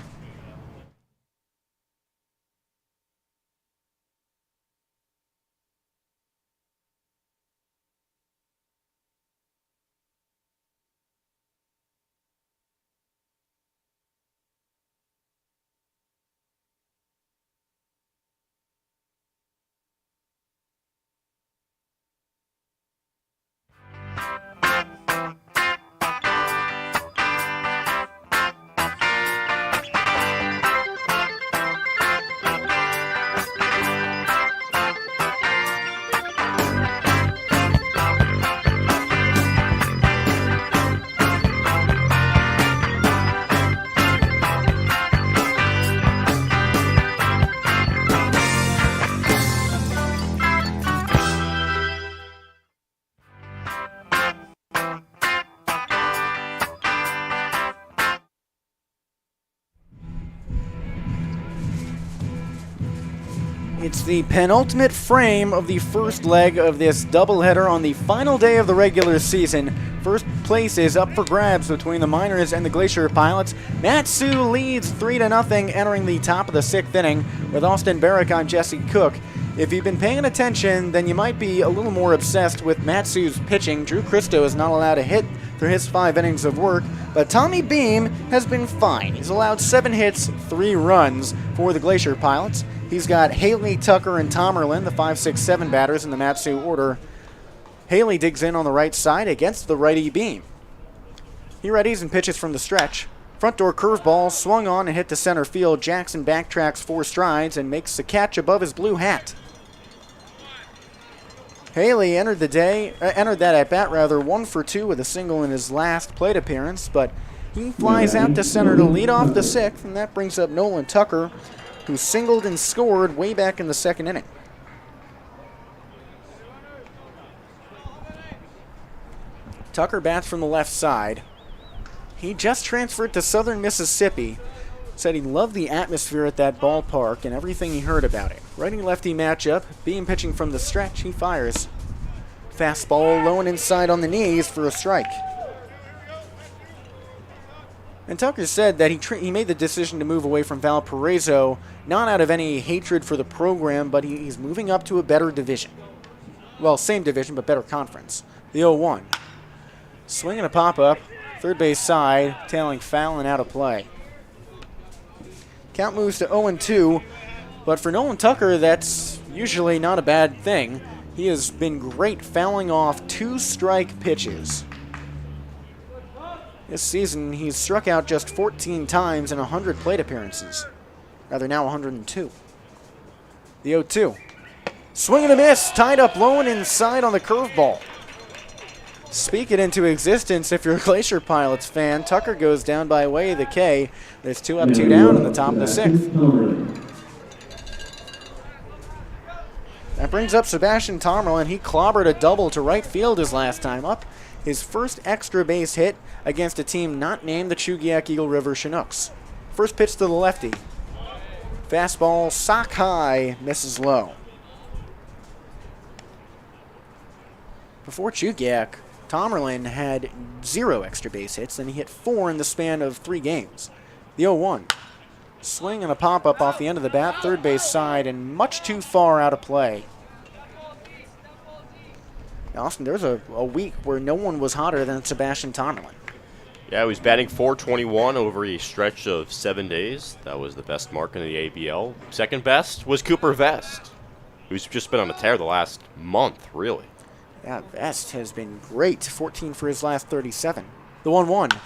It's the penultimate frame of the first leg of this doubleheader on the final day of the regular season. First place is up for grabs between the Miners and the Glacier Pilots. Matsu leads 3-0 entering the top of the 6th inning. With Austin Barach, I'm Jesse Cook. If you've been paying attention, then you might be a little more obsessed with Matsu's pitching. Drew Christo is not allowed a hit through his 5 innings of work, but Tommy Beam has been fine. He's allowed 7 hits, 3 runs for the Glacier Pilots. He's got Haley, Tucker, and Tomerlin, the 5, 6, 7 batters in the Matsu order. Haley digs in on the right side against the righty Beam. He readies and pitches from the stretch. Front door curveball swung on and hit to center field. Jackson backtracks 4 strides and makes the catch above his blue hat. Haley entered that at bat 1 for 2 with a single in his last plate appearance, but he flies out to center to lead off the 6th, and that brings up Nolan Tucker, who singled and scored way back in the 2nd inning. Tucker bats from the left side. He just transferred to Southern Mississippi, Said he loved the atmosphere at that ballpark and everything he heard about it. Righty-lefty matchup, Beam pitching from the stretch, he fires. Fastball low and inside on the knees for a strike. And Tucker said that he made the decision to move away from Valparaiso, not out of any hatred for the program, but he's moving up to a better division. Well, same division, but better conference. The 0-1. Swing and a pop-up, third base side, tailing foul and out of play. Count moves to 0-2, but for Nolan Tucker, that's usually not a bad thing. He has been great fouling off 2-strike pitches. This season, he's struck out just 14 times in 100 plate appearances. Rather, now 102. The 0-2. Swing and a miss, tied up low and inside on the curveball. Speak it into existence if you're a Glacier Pilots fan. Tucker goes down by way of the K. There's 2 up, 2 down in the top of the 6th. That brings up Sebastian Tomerlin. He clobbered a double to right field his last time up. His first extra base hit against a team not named the Chugiak Eagle River Chinooks. First pitch to the lefty. Fastball sock high, misses low. Before Chugiak, Tomerlin had 0 extra base hits, and he hit 4 in the span of 3 games. The 0-1. Swing and a pop-up off the end of the bat, third base side, and much too far out of play. Austin, there was a week where no one was hotter than Sebastian Tomerlin. Yeah, he was batting .421 over a stretch of 7 days. That was the best mark in the ABL. Second best was Cooper Vest, who's just been on a tear the last month, really. Yeah, Vest has been great. 14 for his last 37. The 1-1.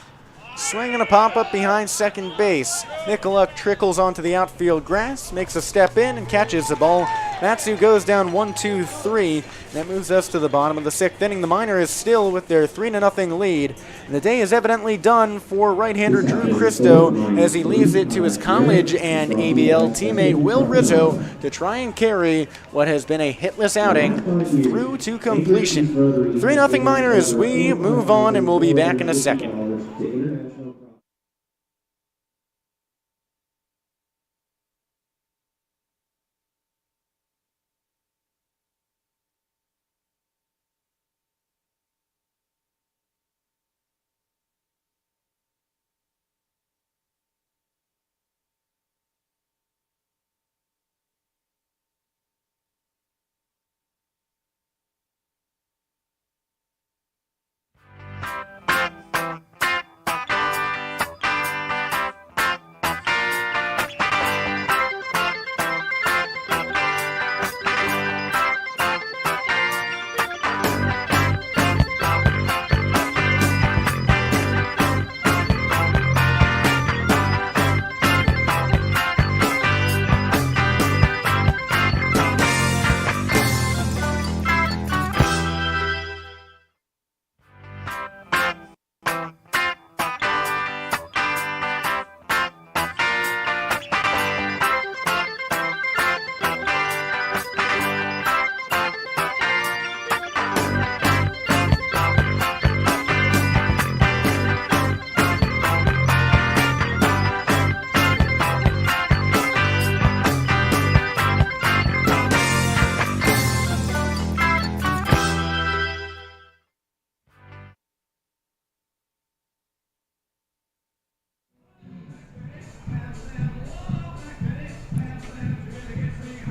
Swing and a pop-up behind second base. Nicoluk trickles onto the outfield grass, makes a step in, and catches the ball. Matsu goes down 1-2-3. That moves us to the bottom of the 6th inning. The Miners still with their 3-0 lead. And the day is evidently done for right-hander Drew Christo as he leaves it to his college and ABL teammate Will Rizzo to try and carry what has been a hitless outing through to completion. 3-0 Miners. We move on, and we'll be back in a second.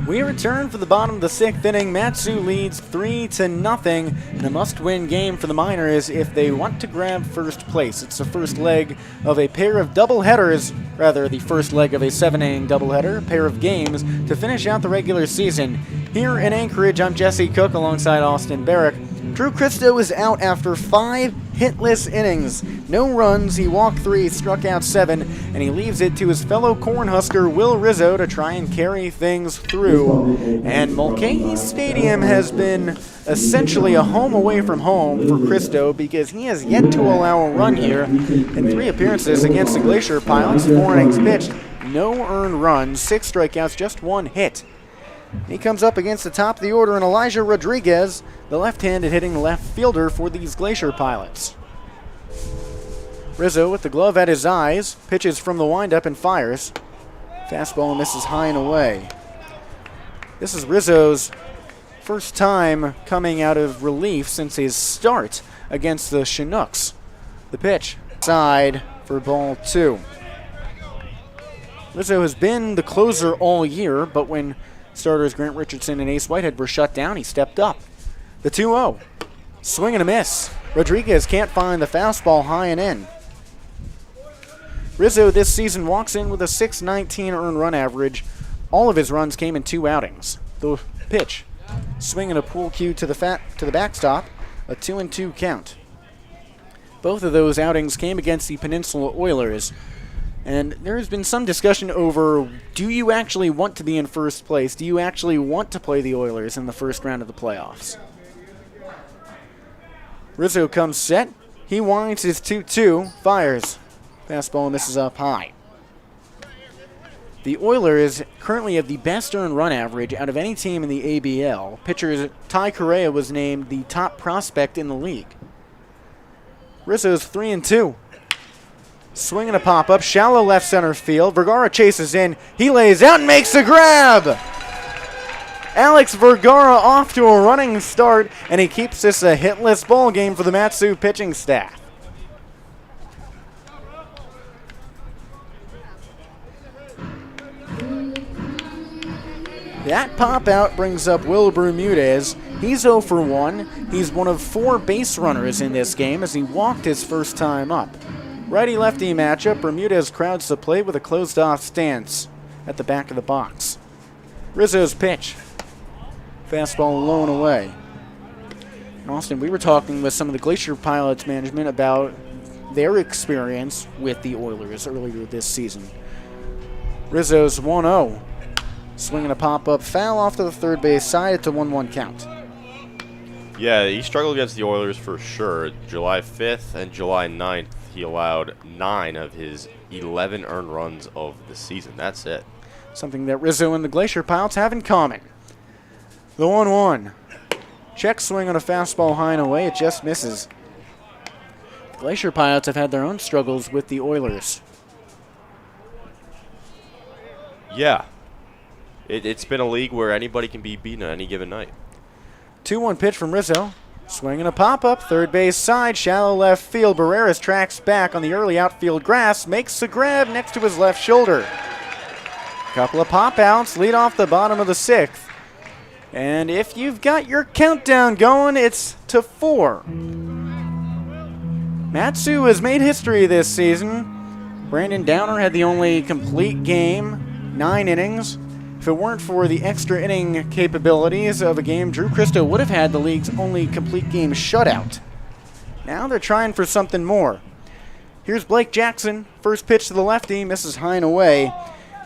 We return for the bottom of the 6th inning. Matsu leads 3-0 in a must-win game for the Miners if they want to grab first place. It's the first leg of a pair of doubleheaders, rather the first leg of a 7-inning doubleheader, a pair of games to finish out the regular season. Here in Anchorage, I'm Jesse Cook alongside Austin Barach. Drew Christo is out after 5 hitless innings. No runs, he walked 3, struck out 7, and he leaves it to his fellow Cornhusker Will Rizzo to try and carry things through. And Mulcahy Stadium has been essentially a home away from home for Christo because he has yet to allow a run here in 3 appearances against the Glacier Pilots. 4 innings pitched, no earned runs, 6 strikeouts, just 1 hit. He comes up against the top of the order in Elijah Rodriguez, the left-handed hitting left fielder for these Glacier Pilots. Rizzo with the glove at his eyes, pitches from the windup and fires. Fastball misses high and away. This is Rizzo's first time coming out of relief since his start against the Chinooks. The pitch, side for ball 2. Rizzo has been the closer all year, but when starters Grant Richardson and Ace Whitehead were shut down, he stepped up. The 2-0. Swing and a miss. Rodriguez can't find the fastball high and in. Rizzo this season walks in with a .619 earned run average. All of his runs came in 2 outings. The pitch. Swing and a pool cue to the backstop. A 2-2 count. Both of those outings came against the Peninsula Oilers. And there has been some discussion over, do you actually want to be in first place? Do you actually want to play the Oilers in the first round of the playoffs? Rizzo comes set. He winds his 2-2, fires. Fastball misses up high. The Oilers currently have the best earned run average out of any team in the ABL. Pitcher Ty Correa was named the top prospect in the league. Rizzo's 3-2. Swing and a pop-up, shallow left center field. Vergara chases in. He lays out and makes the grab. Alex Vergara off to a running start, and he keeps this a hitless ball game for the Matsu pitching staff. That pop-out brings up Will Bermudez. He's 0 for 1. He's one of 4 base runners in this game as he walked his first time up. Righty-lefty matchup, Bermudez crowds the plate with a closed-off stance at the back of the box. Rizzo's pitch. Fastball low and away. And Austin, we were talking with some of the Glacier Pilots management about their experience with the Oilers earlier this season. Rizzo's 1-0. Swinging a pop-up foul off to the third base side. It's a 1-1 count. Yeah, he struggled against the Oilers for sure. July 5th and July 9th, he allowed 9 of his 11 earned runs of the season. That's it. Something that Rizzo and the Glacier Pilots have in common. The 1-1. Check swing on a fastball high and away. It just misses. The Glacier Pilots have had their own struggles with the Oilers. Yeah. It's been a league where anybody can be beaten on any given night. 2-1 pitch from Rizzo. Swing and a pop-up. Third base side. Shallow left field. Barreras tracks back on the early outfield grass. Makes the grab next to his left shoulder. Couple of pop-outs. Lead off the bottom of the 6th. And if you've got your countdown going, it's to 4. Matsu has made history this season. Brandon Downer had the only complete game, 9 innings. If it weren't for the extra inning capabilities of a game, Drew Christo would have had the league's only complete game shutout. Now they're trying for something more. Here's Blake Jackson. First pitch to the lefty, misses high and away.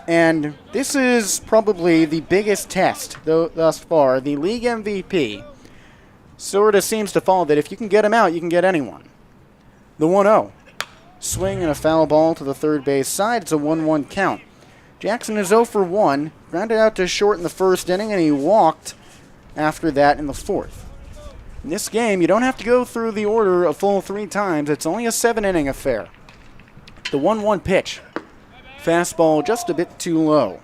And this is probably the biggest test thus far. The league MVP sort of seems to follow that if you can get him out, you can get anyone. The 1-0. Swing and a foul ball to the third base side. It's a 1-1 count. Jackson is 0 for 1. Grounded out to short in the first inning, and he walked after that in the 4th. In this game, you don't have to go through the order a full 3 times. It's only a 7-inning affair. The 1-1 pitch. Fastball just a bit too low.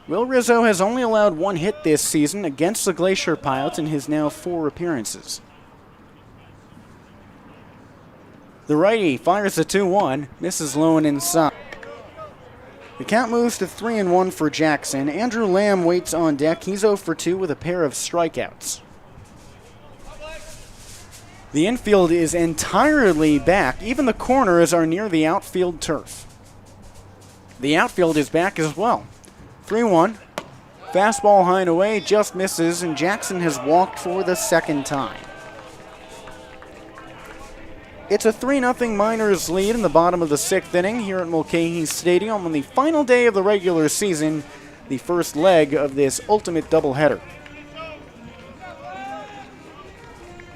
Will Rizzo has only allowed 1 hit this season against the Glacier Pilots in his now 4 appearances. The righty fires the 2-1, misses low and inside. The count moves to 3-1 for Jackson. Andrew Lamb waits on deck. He's 0 for 2 with a pair of strikeouts. The infield is entirely back. Even the corners are near the outfield turf. The outfield is back as well. 3-1. Fastball high and away, just misses, and Jackson has walked for the 2nd time. It's a 3-0 Miners lead in the bottom of the 6th inning here at Mulcahy Stadium on the final day of the regular season, the first leg of this ultimate doubleheader.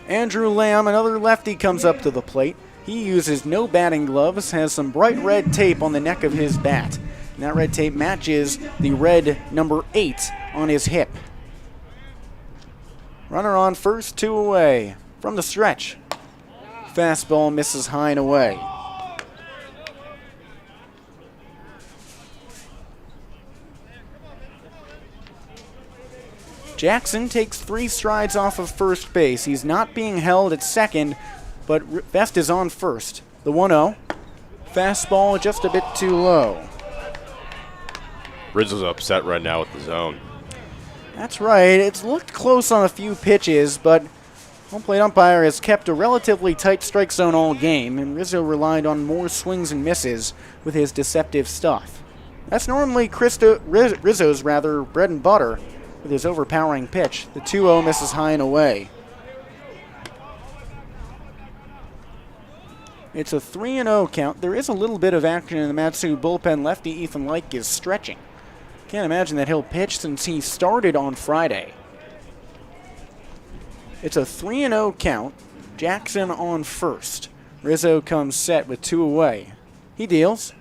Andrew Lamb, another lefty, comes up to the plate. He uses no batting gloves, has some bright red tape on the neck of his bat. And that red tape matches the red number 8 on his hip. Runner on first, 2 away. from the stretch. Fastball misses high and away. Jackson takes 3 strides off of first base. He's not being held at second, but Vest is on first. The 1-0. Fastball just a bit too low. Rizzo's upset right now with the zone. That's right. It's looked close on a few pitches, but home plate umpire has kept a relatively tight strike zone all game, and Rizzo relied on more swings and misses with his deceptive stuff. That's normally Rizzo's bread and butter with his overpowering pitch. The 2-0 misses high and away. It's a 3-0 count. There is a little bit of action in the Matsu bullpen. Lefty Ethan Lyke is stretching. Can't imagine that he'll pitch since he started on Friday. It's a 3-0 count. Jackson on first. Rizzo comes set with 2 away. He deals.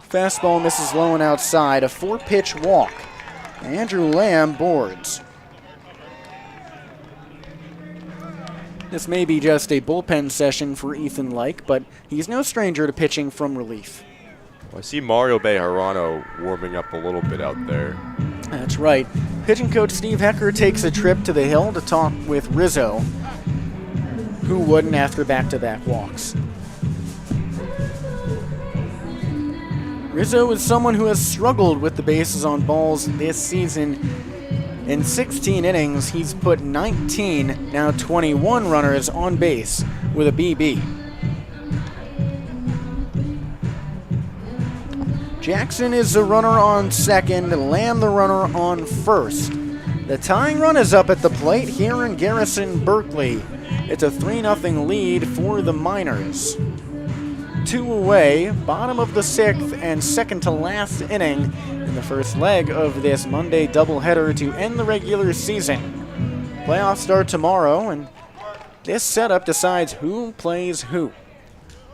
Fastball misses low and outside. A 4-pitch walk. Andrew Lamb boards. This may be just a bullpen session for Ethan Lyke, but he's no stranger to pitching from relief. Well, I see Mario Bejarano warming up a little bit out there. That's right. Pitching coach Steve Hecker takes a trip to the Hill to talk with Rizzo. Who wouldn't after back-to-back walks? Rizzo is someone who has struggled with the bases on balls this season. In 16 innings, he's put 19, now 21 runners on base with a BB. Jackson is the runner on second, Lamb the runner on first. The tying run is up at the plate here in Garrison, Berkeley. It's a 3-0 lead for the Miners. 2 away, bottom of the 6th and second to last inning in the first leg of this Monday doubleheader to end the regular season. Playoffs start tomorrow, and this setup decides who plays who.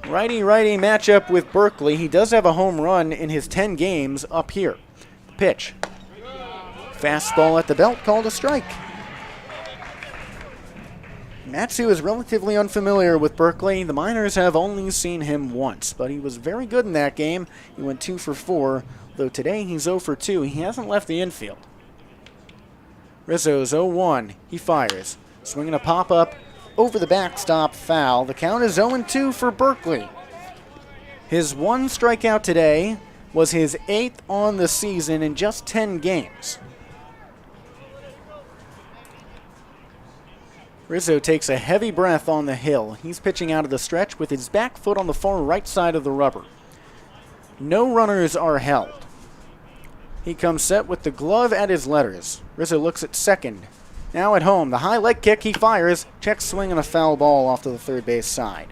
Righty-righty matchup with Berkeley. He does have a home run in his 10 games up here. Pitch. Fastball at the belt, called a strike. Matsu is relatively unfamiliar with Berkeley. The Miners have only seen him once, but he was very good in that game. He went 2 for 4, though today he's 0 for 2. He hasn't left the infield. Rizzo's 0-1. He fires. Swinging a pop-up over the backstop, foul. The count is 0-2 for Berkeley. His 1 strikeout today was his 8th on the season in just 10 games. Rizzo takes a heavy breath on the hill. He's pitching out of the stretch with his back foot on the far right side of the rubber. No runners are held. He comes set with the glove at his letters. Rizzo looks at second. Now at home, the high leg kick, he fires. Check swing and a foul ball off to the third base side.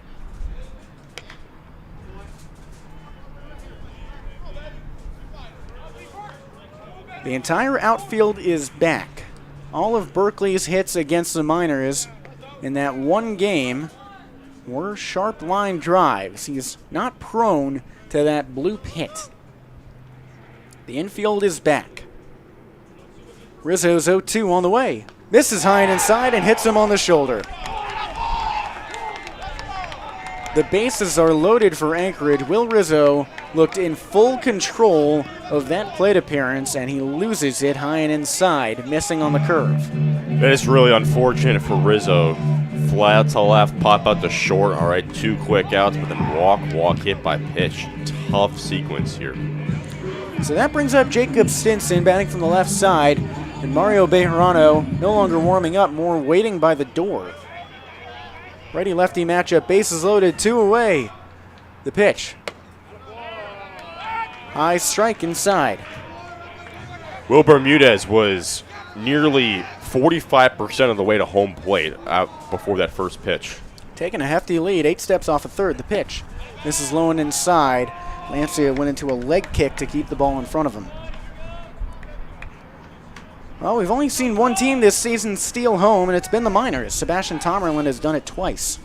The entire outfield is back. All of Berkeley's hits against the Miners in that one game were sharp line drives. He's not prone to that bloop hit. The infield is back. Rizzo's 0-2 on the way. Misses high and inside and hits him on the shoulder. The bases are loaded for Anchorage. Will Rizzo looked in full control of that plate appearance, and he loses it high and inside, missing on the curve. That is really unfortunate for Rizzo. Fly out to left, pop out to short. All right, 2 quick outs, but then walk, hit by pitch. Tough sequence here. So that brings up Jacob Stinson batting from the left side, and Mario Bejarano no longer warming up, more waiting by the door. Righty-lefty matchup, bases loaded, 2 away. The pitch. High strike inside. Will Bermudez was nearly 45% of the way to home plate out before that first pitch. Taking a hefty lead, 8 steps off a third. The pitch. This is low and inside. Lancia went into a leg kick to keep the ball in front of him. Well, we've only seen one team this season steal home, and it's been the Miners. Sebastian Tomerlin has done it twice.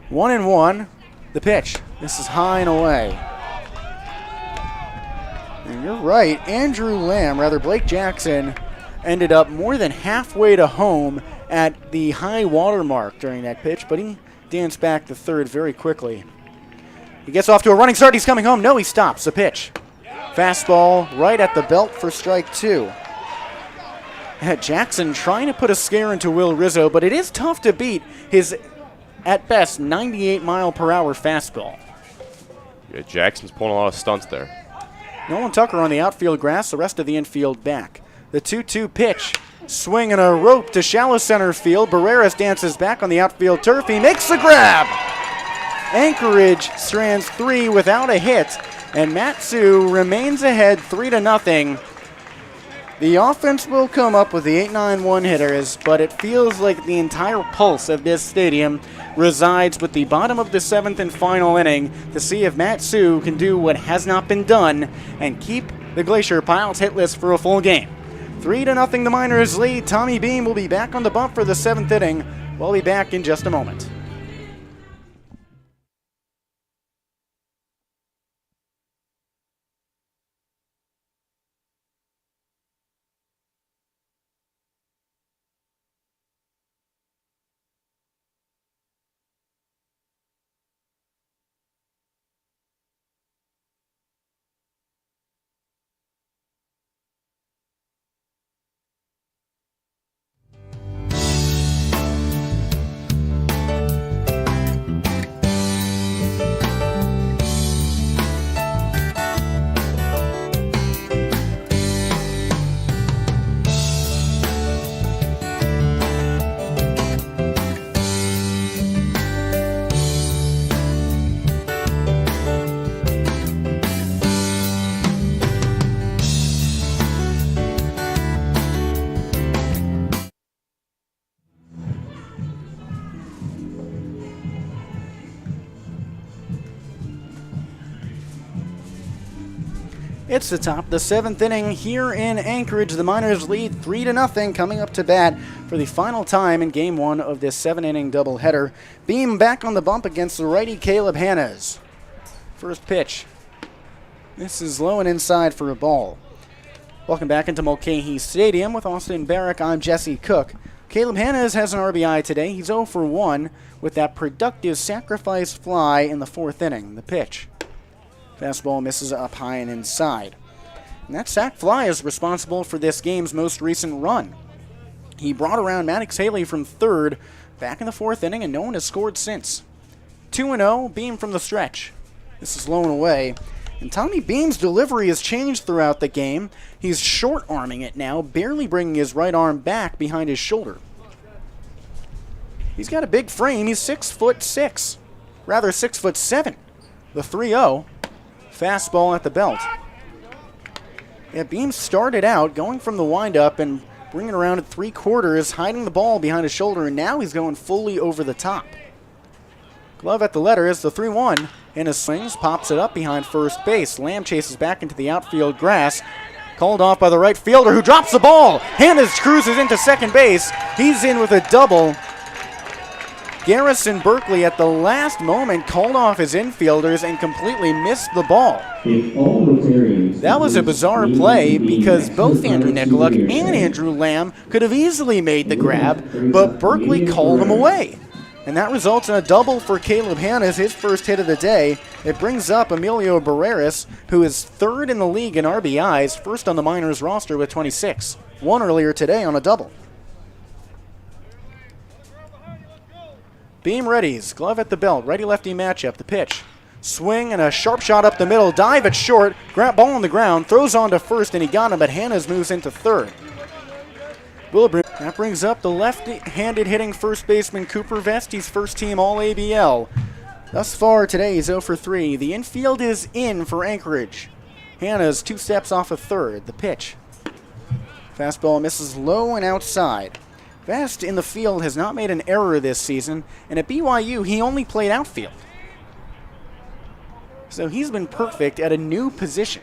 1-1. The pitch. This is high and away. And you're right, Blake Jackson ended up more than halfway to home at the high water mark during that pitch, but he danced back to third very quickly. He gets off to a running start. He's coming home. No, he stops. The pitch. Fastball right at the belt for strike 2. Jackson trying to put a scare into Will Rizzo, but it is tough to beat his, at best, 98-mile-per-hour fastball. Yeah, Jackson's pulling a lot of stunts there. Nolan Tucker on the outfield grass, the rest of the infield back. The 2-2 pitch. Swing and a rope to shallow center field. Barreras dances back on the outfield turf. He makes the grab. Anchorage strands 3 without a hit, and Matsu remains ahead 3-0. The offense will come up with the 8-9 one-hitters, but it feels like the entire pulse of this stadium resides with the bottom of the 7th and final inning to see if Matsu can do what has not been done and keep the Glacier Pilots hitless for a full game. 3-0 the Miners lead. Tommy Beam will be back on the bump for the 7th inning. We'll be back in just a moment. It's the top of the 7th inning here in Anchorage. The Miners lead 3-0 coming up to bat for the final time in Game 1 of this 7-inning doubleheader. Beam back on the bump against the righty Caleb Hannes. First pitch. This is low and inside for a ball. Welcome back into Mulcahy Stadium with Austin Barach. I'm Jesse Cook. Caleb Hannes has an RBI today. He's 0 for 1 with that productive sacrifice fly in the 4th inning. The pitch. Fastball misses up high and inside. And that sac fly is responsible for this game's most recent run. He brought around Maddox Haley from third back in the 4th inning, and no one has scored since. 2-0, Beam from the stretch. This is low and away. And Tommy Beam's delivery has changed throughout the game. He's short-arming it now, barely bringing his right arm back behind his shoulder. He's got a big frame. He's 6'6", rather 6'7". The 3-0. Fastball at the belt. Yeah, Beam started out going from the windup and bringing around at 3/4, hiding the ball behind his shoulder, and now he's going fully over the top. Glove at the letter is the 3-1. Hannes swings, pops it up behind first base. Lamb chases back into the outfield grass. Called off by the right fielder who drops the ball. Hannes cruises into second base. He's in with a double. Garrison Berkeley at the last moment called off his infielders and completely missed the ball. That was a bizarre play because both Andrew Nicoluk and Andrew Lamb could have easily made the grab, but Berkeley called him away. And that results in a double for Caleb Hannes, his first hit of the day. It brings up Emilio Barreras, who is 3rd in the league in RBIs, first on the Miners roster with 26. One earlier today on a double. Beam readies, glove at the belt, righty-lefty matchup, the pitch. Swing and a sharp shot up the middle, dive at short, grab ball on the ground, throws on to first, and he got him, but Hannes moves into third. That brings up the left-handed hitting first baseman Cooper Vest. He's first team All-ABL. Thus far today, he's 0 for 3. The infield is in for Anchorage. Hannes 2 steps off of third, the pitch. Fastball misses low and outside. Vest in the field has not made an error this season, and at BYU, he only played outfield. So he's been perfect at a new position.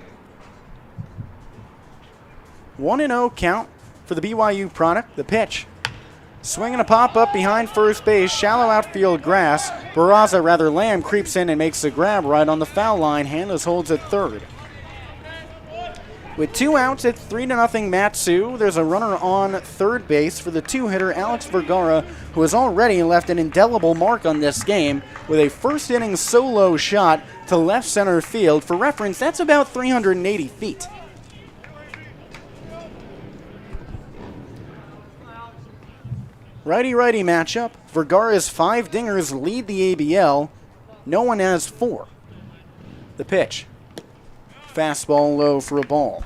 1-0 count for the BYU product, the pitch. Swing and a pop-up behind first base, shallow outfield grass. Lamb creeps in and makes the grab right on the foul line. Hannes holds at third. With 2 outs at 3-0 Matsu, there's a runner on third base for the 2-hitter Alex Vergara, who has already left an indelible mark on this game with a first inning solo shot to left center field. For reference, that's about 380 feet. Righty-righty matchup. Vergara's 5 dingers lead the ABL. No one has 4. The pitch. Fastball low for a ball.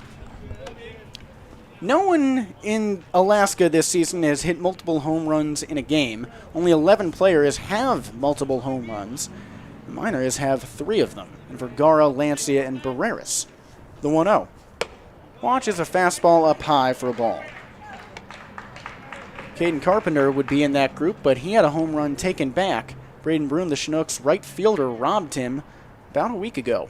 No one in Alaska this season has hit multiple home runs in a game. Only 11 players have multiple home runs. The minors have 3 of them. And Vergara, Lancia, and Barreras. The 1-0. Launches a fastball up high for a ball. Caden Carpenter would be in that group, but he had a home run taken back. Braden Broom, the Chinooks' right fielder, robbed him about a week ago.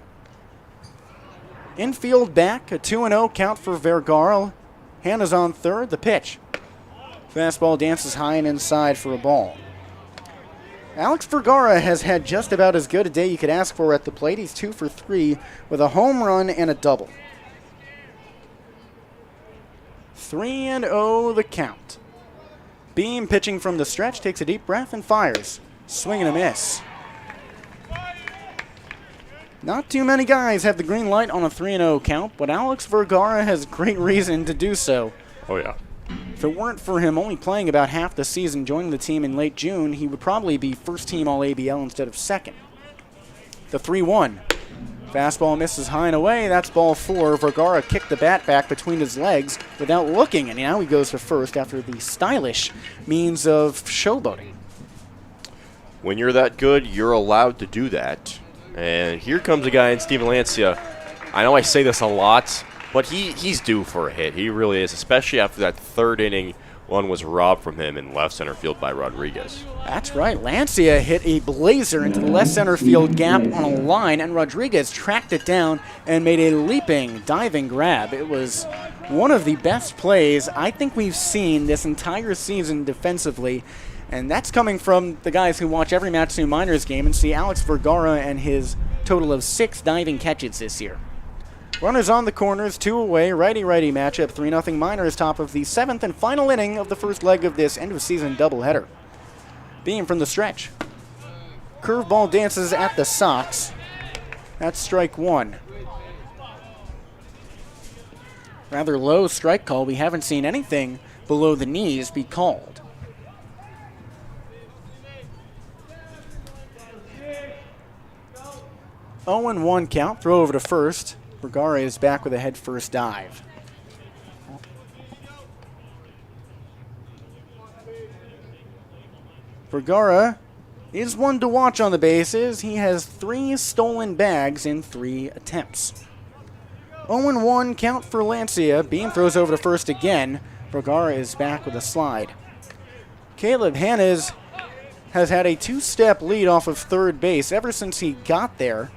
Infield back, a 2-0 count for Vergara. Hannah's on third, the pitch. Fastball dances high and inside for a ball. Alex Vergara has had just about as good a day you could ask for at the plate. He's 2 for 3 with a home run and a double. 3-0 the count. Beam pitching from the stretch, takes a deep breath and fires. Swing and a miss. Not too many guys have the green light on a 3-0 count, but Alex Vergara has great reason to do so. Oh, yeah. If it weren't for him only playing about half the season, joining the team in late June, he would probably be first team All-ABL instead of second. The 3-1. Fastball misses high and away. That's ball 4. Vergara kicked the bat back between his legs without looking, and now he goes to first after the stylish means of showboating. When you're that good, you're allowed to do that. And here comes a guy in Steven Lancia. I know I say this a lot, but he's due for a hit. He really is, especially after that third inning. One was robbed from him in left center field by Rodriguez. That's right. Lancia hit a blazer into the left center field gap on a line, and Rodriguez tracked it down and made a leaping, diving grab. It was one of the best plays I think we've seen this entire season defensively. And that's coming from the guys who watch every Matsu Miners game and see Alex Vergara and his total of 6 diving catches this year. Runners on the corners, 2 away, righty-righty matchup, 3-0 Miners, top of the 7th and final inning of the first leg of this end-of-season doubleheader. Beam from the stretch. Curveball dances at the socks. That's strike 1. Rather low strike call. We haven't seen anything below the knees be called. Oh and 1 count. Throw over to first. Vergara is back with a head-first dive. Vergara is one to watch on the bases. He has 3 stolen bags in 3 attempts. 0-1 count for Lancia. Beam throws over to first again. Vergara is back with a slide. Caleb Hannes has had a 2-step lead off of third base ever since he got there.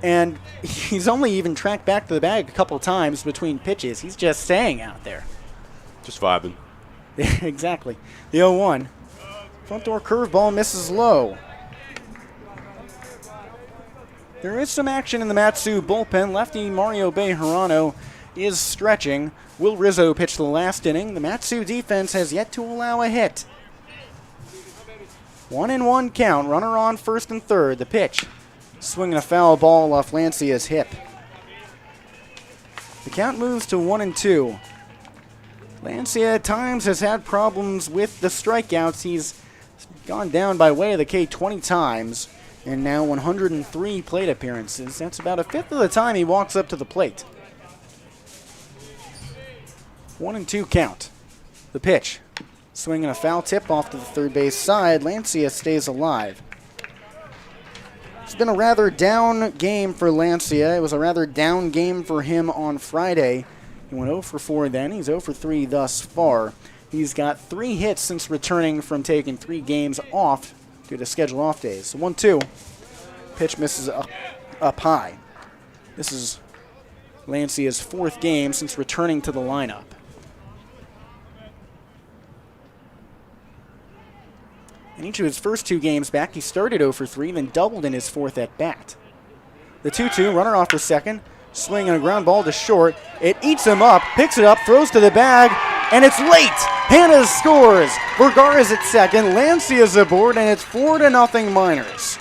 And he's only even tracked back to the bag a couple times between pitches. He's just staying out there. Just vibing. Exactly. The 0-1. Front door curveball misses low. There is some action in the Matsu bullpen. Lefty Mario Bejarano is stretching. Will Rizzo pitched the last inning. The Matsu defense has yet to allow a hit. 1-1 count. Runner on first and third. The pitch. Swinging a foul ball off Lancia's hip. The count moves to 1-2. Lancia at times has had problems with the strikeouts. He's gone down by way of the K 20 times, and now 103 plate appearances. That's about a fifth of the time he walks up to the plate. 1-2 count. The pitch. Swinging a foul tip off to the third base side. Lancia stays alive. It's been a rather down game for Lancia. It was a rather down game for him on Friday. He went 0 for 4 then. He's 0 for 3 thus far. He's got 3 hits since returning from taking 3 games off due to schedule off days. 1-2. Pitch misses up high. This is Lancia's 4th game since returning to the lineup. In each of his first 2 games back, he started 0 for 3, then doubled in his 4th at bat. The 2-2, runner off for second. Swinging a ground ball to short. It eats him up, picks it up, throws to the bag, and it's late. Hannah scores. Vergara's at second. Lancia's aboard, and it's 4-0 Miners.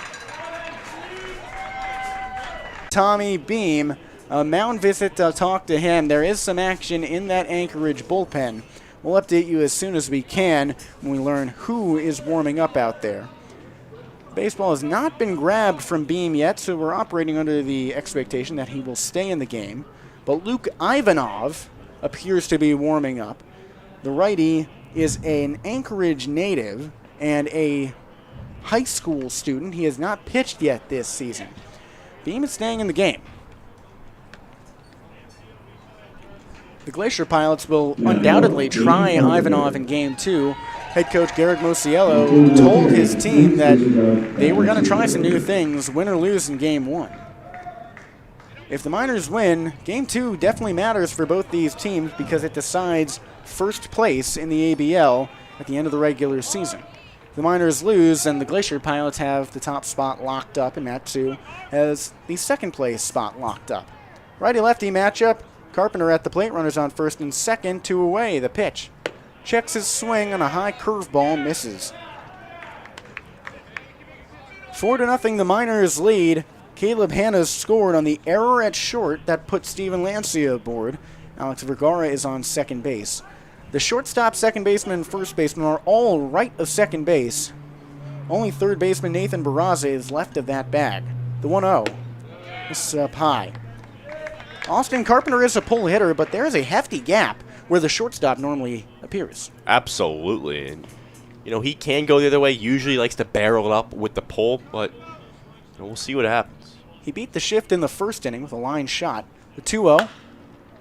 Tommy Beam, a mound visit to talk to him. There is some action in that Anchorage bullpen. We'll update you as soon as we can when we learn who is warming up out there. Baseball has not been grabbed from Beam yet, so we're operating under the expectation that he will stay in the game. But Luke Ivanov appears to be warming up. The righty is an Anchorage native and a high school student. He has not pitched yet this season. Beam is staying in the game. The Glacier Pilots will undoubtedly try Ivanov in Game 2. Head coach Garrett Mosiello told his team that they were going to try some new things, win or lose in Game 1. If the Miners win, Game 2 definitely matters for both these teams because it decides first place in the ABL at the end of the regular season. If the Miners lose, and the Glacier Pilots have the top spot locked up, and Matsu has the second place spot locked up. Righty-lefty matchup. Carpenter at the plate, runners on first and second, 2 away. The pitch. Checks his swing on a high curveball, misses. 4-0 the Miners lead. Caleb Hanna's scored on the error at short that put Steven Lancia aboard. Alex Vergara is on second base. The shortstop, second baseman, and first baseman are all right of second base. Only third baseman Nathan Barraza is left of that bag. The 1-0. This is up high. Austin Carpenter is a pull hitter, but there is a hefty gap where the shortstop normally appears. Absolutely. And, he can go the other way. Usually likes to barrel it up with the pull, but we'll see what happens. He beat the shift in the first inning with a line shot. The 2-0.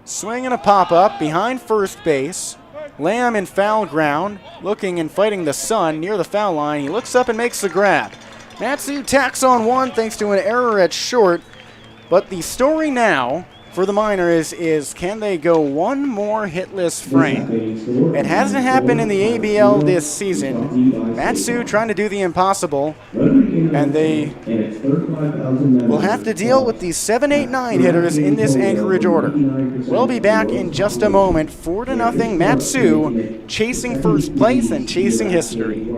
Swing and a pop-up behind first base. Lamb in foul ground, looking and fighting the sun near the foul line. He looks up and makes the grab. Matsu tacks on one thanks to an error at short. But the story now for the Miners is can they go one more hitless frame? It hasn't happened in the ABL this season. Matsu trying to do the impossible, and they will have to deal with the 7, 8, 9 hitters in this Anchorage order. We'll be back in just a moment. 4-0 Matsu chasing first place and chasing history.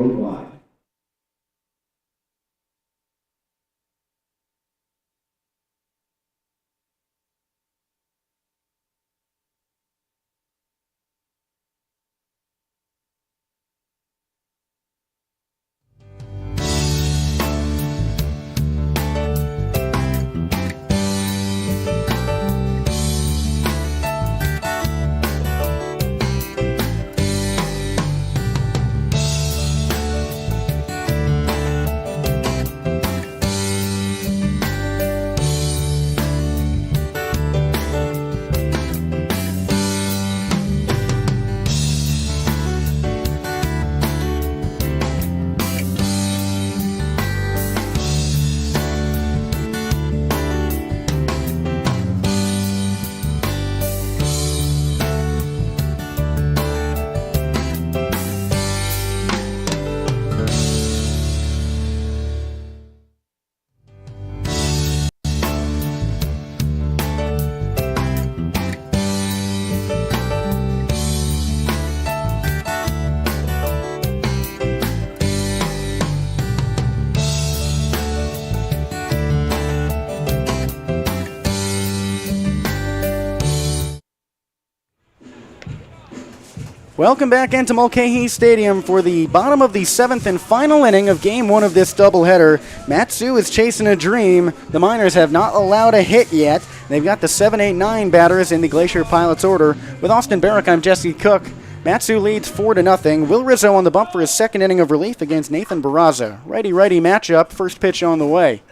Welcome back into Mulcahy Stadium for the bottom of the 7th and final inning of Game 1 of this doubleheader. Matsu is chasing a dream. The Miners have not allowed a hit yet. They've got the 7, 8, 9 batters in the Glacier Pilots order. With Austin Barach, I'm Jesse Cook. Matsu leads 4-0. Will Rizzo on the bump for his second inning of relief against Nathan Barraza. Righty-righty matchup, first pitch on the way.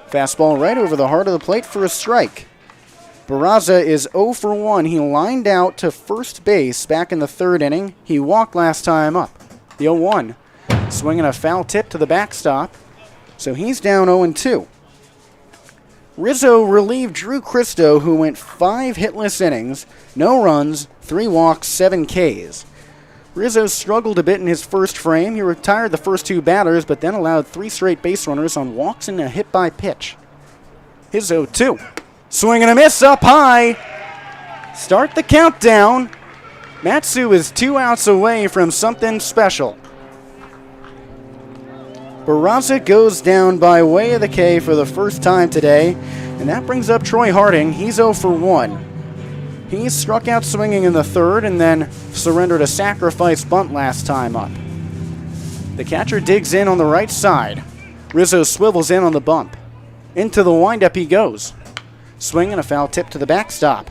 Fastball right over the heart of the plate for a strike. Barraza is 0 for 1. He lined out to first base back in the third inning. He walked last time up. The 0-1. Swinging a foul tip to the backstop. So he's down 0-2. Rizzo relieved Drew Christo, who went 5 hitless innings, no runs, 3 walks, 7 Ks. Rizzo struggled a bit in his first frame. He retired the first 2 batters, but then allowed 3 straight base runners on walks and a hit by pitch. His 0-2. Swing and a miss up high. Start the countdown. Matsu is 2 outs away from something special. Barach goes down by way of the K for the first time today, and that brings up Troy Harding. He's 0 for 1. He struck out swinging in the third and then surrendered a sacrifice bunt last time up. The catcher digs in on the right side. Rizzo swivels in on the bump. Into the windup he goes. Swing and a foul tip to the backstop.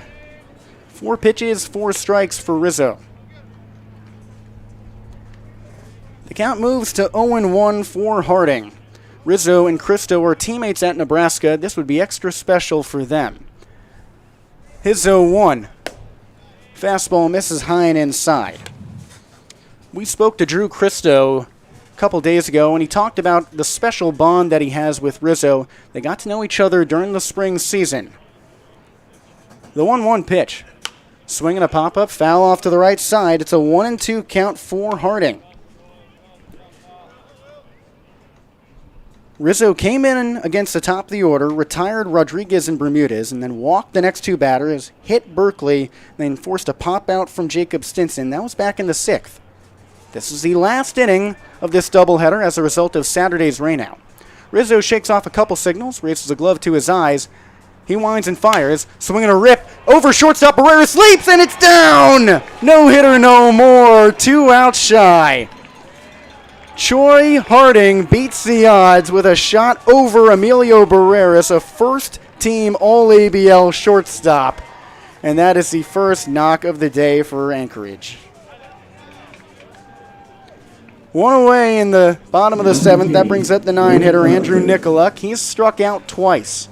4 pitches, 4 strikes for Rizzo. The count moves to 0-1 for Harding. Rizzo and Cristo are teammates at Nebraska. This would be extra special for them. His 0-1. Fastball misses high and inside. We spoke to Drew Cristo a couple days ago, and he talked about the special bond that he has with Rizzo. They got to know each other during the spring season. The 1-1 pitch. Swinging a pop-up, foul off to the right side. It's a 1-2 count for Harding. Rizzo came in against the top of the order, retired Rodriguez and Bermudez, and then walked the next 2 batters, hit Berkeley, then forced a pop-out from Jacob Stinson. That was back in the 6th. This is the last inning of this doubleheader as a result of Saturday's rainout. Rizzo shakes off a couple signals, raises a glove to his eyes. He winds and fires, swinging a rip over shortstop. Barrera leaps, and it's down! No hitter, no more. 2 outs shy. Troy Harding beats the odds with a shot over Emilio Barreras, a first-team All-ABL shortstop. And that is the first knock of the day for Anchorage. 1 away in the bottom of the 7th. That brings up the 9-hitter, Andrew Nicoluk. He's struck out twice.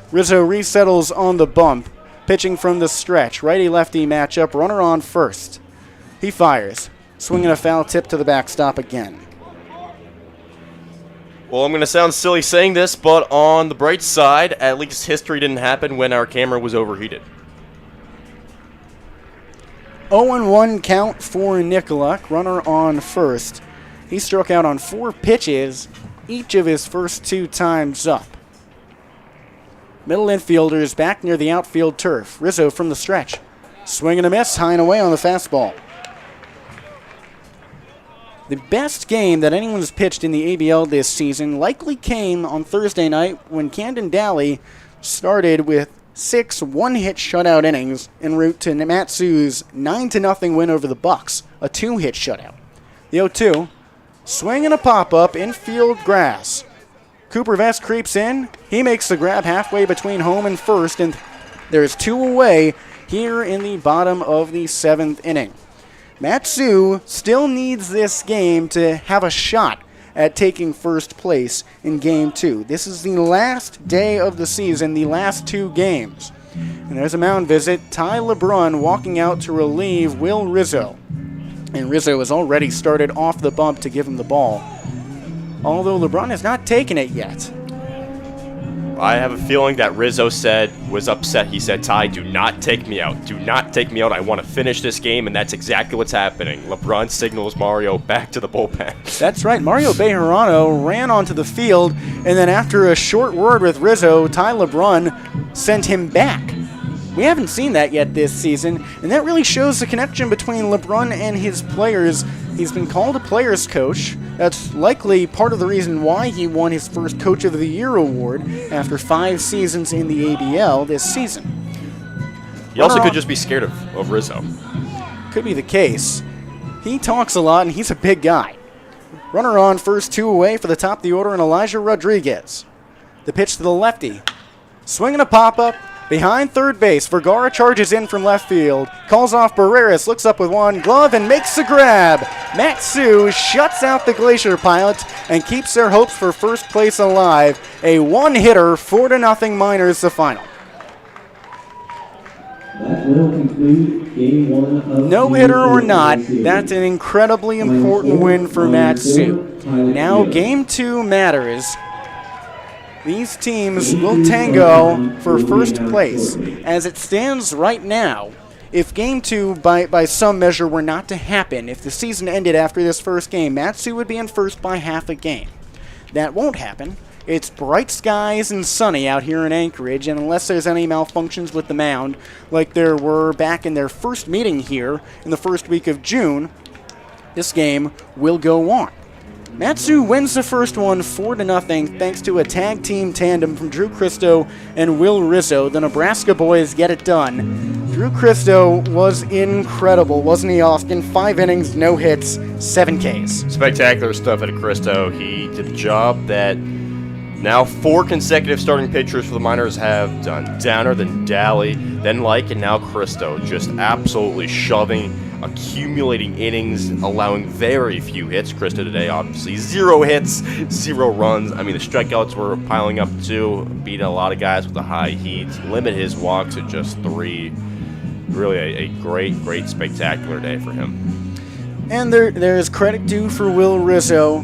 Rizzo resettles on the bump, pitching from the stretch. Righty-lefty matchup, runner on first. He fires, swinging a foul tip to the backstop again. Well, I'm going to sound silly saying this, but on the bright side, at least history didn't happen when our camera was overheated. 0-1 count for Nicoluk, runner on first. He struck out on 4 pitches, each of his first 2 times up. Middle infielders back near the outfield turf. Rizzo from the stretch. Swing and a miss, high and away on the fastball. The best game that anyone has pitched in the ABL this season likely came on Thursday night when Camden Daly started with 6 one-hit shutout innings en route to Matsu's 9-0 win over the Bucks, a 2-hit shutout. The 0-2, swing and a pop-up, infield grass. Cooper Vest creeps in. He makes the grab halfway between home and first, and there's 2 away here in the bottom of the 7th inning. Matsu still needs this game to have a shot at taking first place in Game 2. This is the last day of the season, the last 2 games. And there's a mound visit. Ty LeBrun walking out to relieve Will Rizzo. And Rizzo has already started off the bump to give him the ball, although LeBrun has not taken it yet. I have a feeling that Rizzo was upset. He said, Ty, do not take me out. Do not take me out. I want to finish this game, and that's exactly what's happening. LeBron signals Mario back to the bullpen. That's right. Mario Bejarano ran onto the field, and then after a short word with Rizzo, Ty LeBrun sent him back. We haven't seen that yet this season, and that really shows the connection between LeBrun and his players. He's been called a players coach. That's likely part of the reason why he won his first Coach of the Year award after 5 seasons in the ABL this season. He also could just be scared of Rizzo. Could be the case. He talks a lot, and he's a big guy. Runner on first, 2 away for the top of the order, and Elijah Rodriguez. The pitch to the lefty. Swinging a pop-up. Behind third base, Vergara charges in from left field, calls off Barreras, looks up with one glove and makes the grab. Matsu shuts out the Glacier Pilots and keeps their hopes for first place alive. A 1-hitter, 4-0 Miners the final. That will conclude Game 1 of No hitter or not, that's an incredibly important win for Matsu. Now Game 2 matters. These teams will tango for first place. As it stands right now, if Game 2, by some measure, were not to happen, if the season ended after this first game, Matsu would be in first by half a game. That won't happen, It's bright skies and sunny out here in Anchorage, and unless there's any malfunctions with the mound, like there were back in their first meeting here in the first week of June, this game will go on. Matsu wins the first one 4-0 thanks to a tag team tandem from Drew Christo and Will Rizzo. The Nebraska boys get it done. Drew Christo was incredible, wasn't he, Austin? 5 innings, no hits, 7 Ks. Spectacular stuff at Cristo. He did the job that now 4 consecutive starting pitchers for the Miners have done. Downer, then Daly, then Like, and now Cristo. Just absolutely shoving, accumulating innings, allowing very few hits. Cristo today, obviously, 0 hits, 0 runs. I mean, the strikeouts were piling up too, beat a lot of guys with the high heat, limit his walks at just 3. Really a great, spectacular day for him. And there's credit due for Will Rizzo.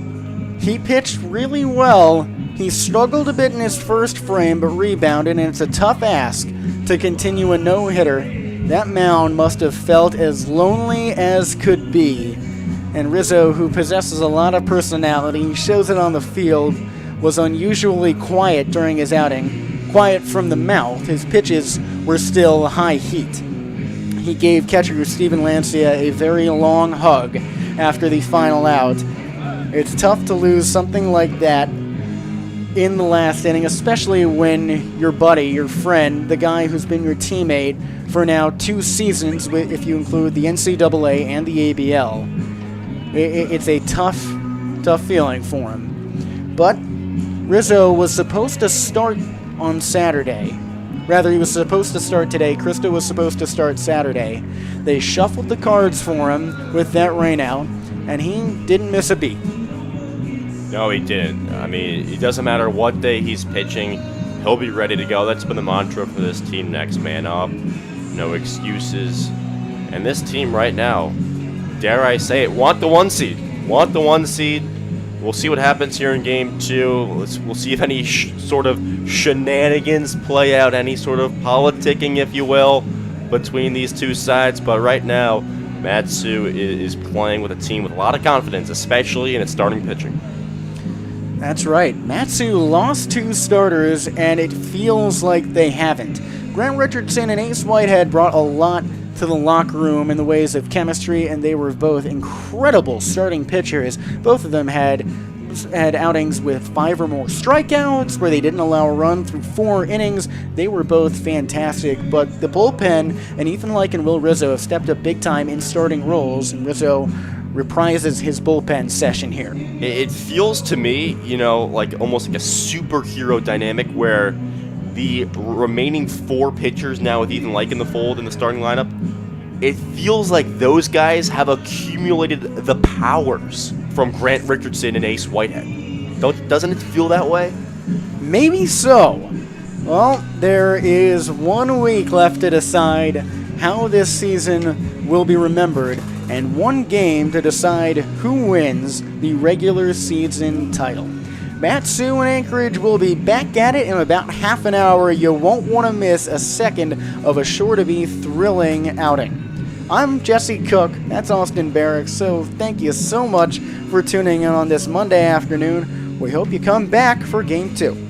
He pitched really well. He struggled a bit in his first frame, but rebounded, and it's a tough ask to continue a no-hitter. That mound must have felt as lonely as could be. And Rizzo, who possesses a lot of personality, shows it on the field, was unusually quiet during his outing. Quiet from the mouth. His pitches were still high heat. He gave catcher Steven Lancia a very long hug after the final out. It's tough to lose something like that in the last inning, especially when your buddy, your friend, the guy who's been your teammate for now 2 seasons, if you include the NCAA and the ABL. It's a tough feeling for him. But Rizzo was supposed to start on Saturday. Rather, he was supposed to start today. Cristo was supposed to start Saturday. They shuffled the cards for him with that rainout, and he didn't miss a beat. No, he didn't. I mean, it doesn't matter what day he's pitching, he'll be ready to go. That's been the mantra for this team: next man up, no excuses. And this team right now, dare I say it, want the 1 seed. Want the 1 seed. We'll see what happens here in Game 2. We'll see if any sort of shenanigans play out, any sort of politicking, if you will, between these two sides. But right now, Matsu is playing with a team with a lot of confidence, especially in its starting pitching. That's right. Matsu lost 2 starters, and it feels like they haven't. Grant Richardson and Ace Whitehead brought a lot to the locker room in the ways of chemistry, and they were both incredible starting pitchers. Both of them had outings with 5 or more strikeouts, where they didn't allow a run through 4 innings. They were both fantastic, but the bullpen and Ethan Like and Will Rizzo have stepped up big time in starting roles, and Rizzo reprises his bullpen session here. It feels to me, like almost like a superhero dynamic where the remaining 4 pitchers now with Ethan Like in the fold in the starting lineup, it feels like those guys have accumulated the powers from Grant Richardson and Ace Whitehead. Doesn't it feel that way? Maybe so. Well, there is 1 week left to decide how this season will be remembered, and 1 game to decide who wins the regular season title. Matsu and Anchorage will be back at it in about half an hour. You won't want to miss a second of a sure-to-be thrilling outing. I'm Jesse Cook, that's Austin Barach, so thank you so much for tuning in on this Monday afternoon. We hope you come back for Game 2.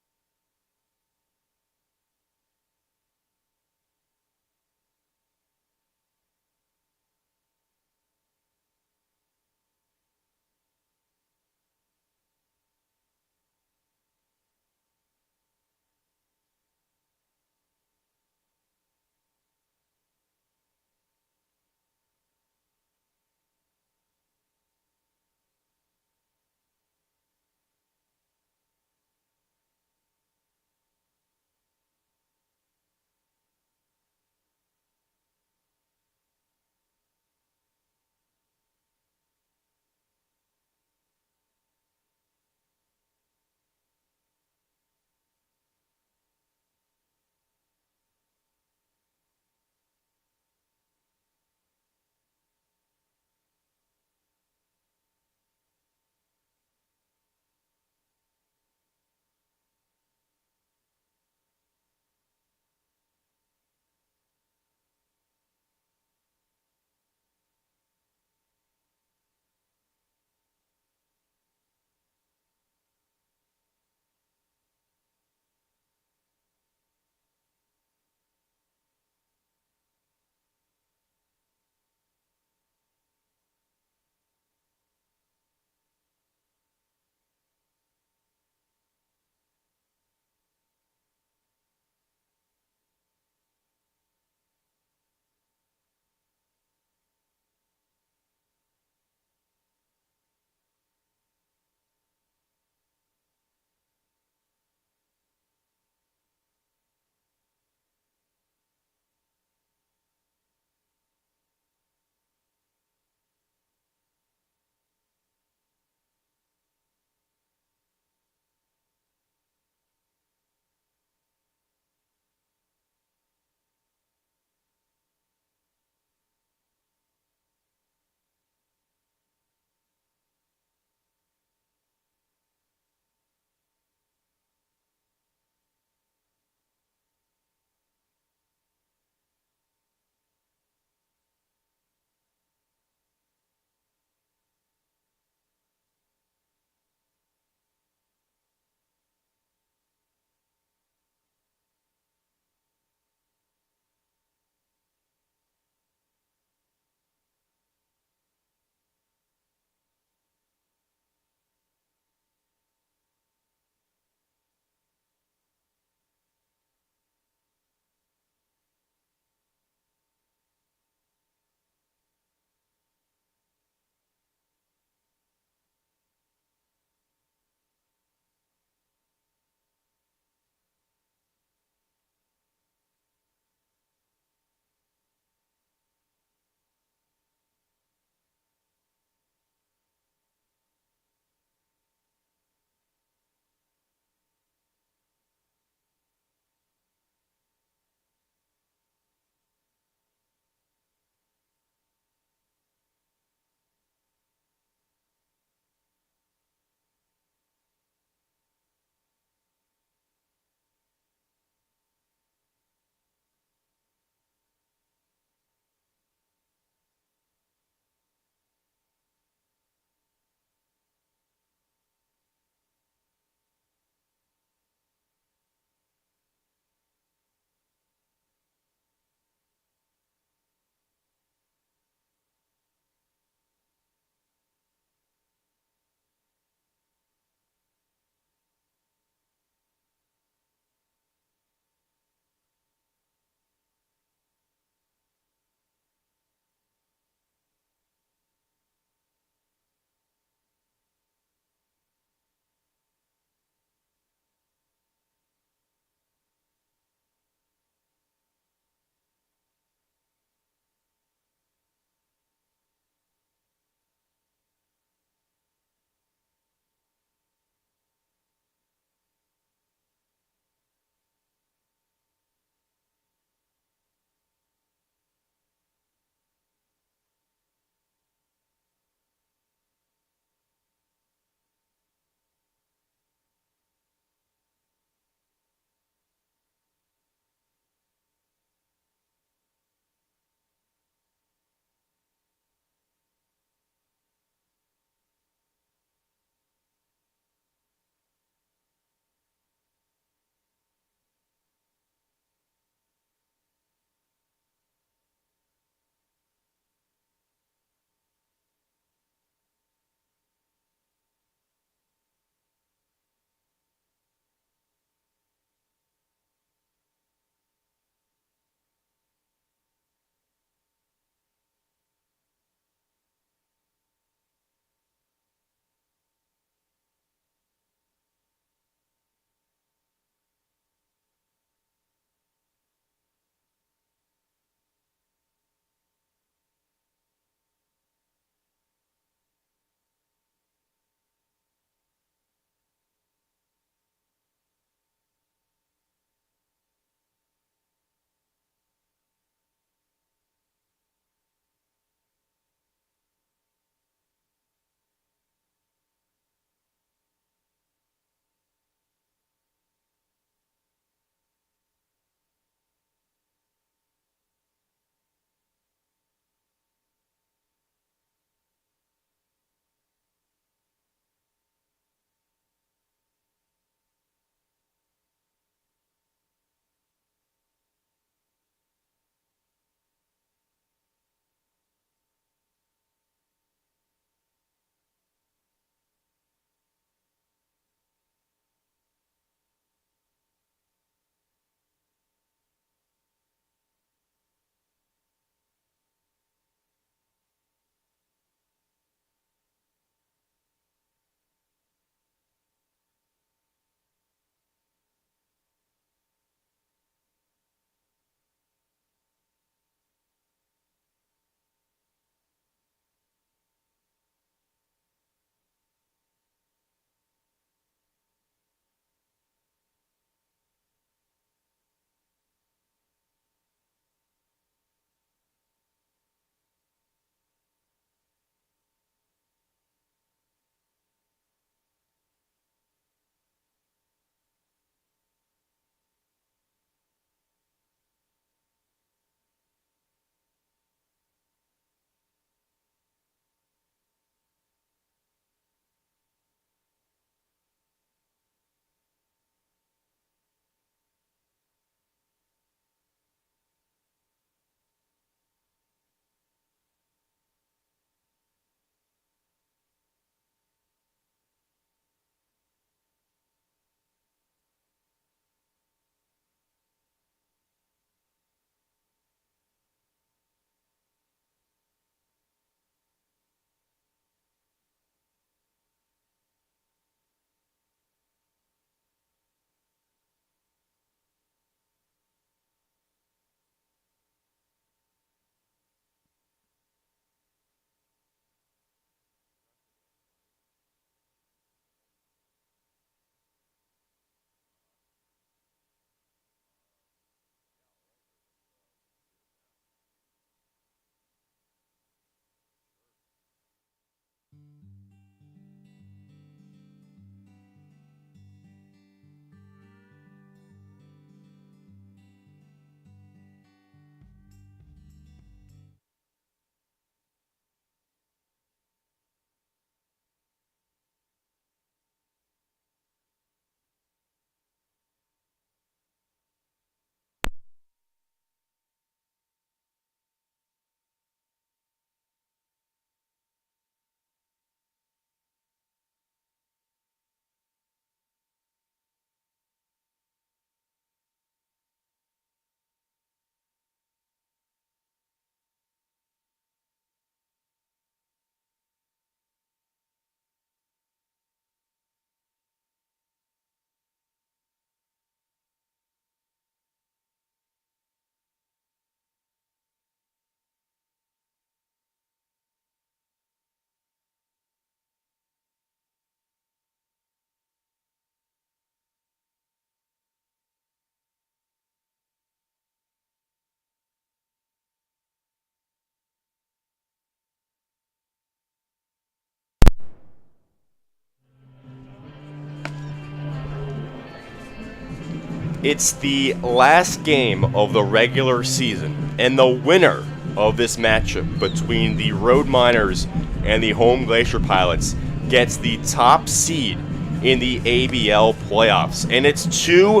It's the last game of the regular season, and the winner of this matchup between the Road Miners and the home Glacier Pilots gets the top seed in the ABL playoffs. And it's 2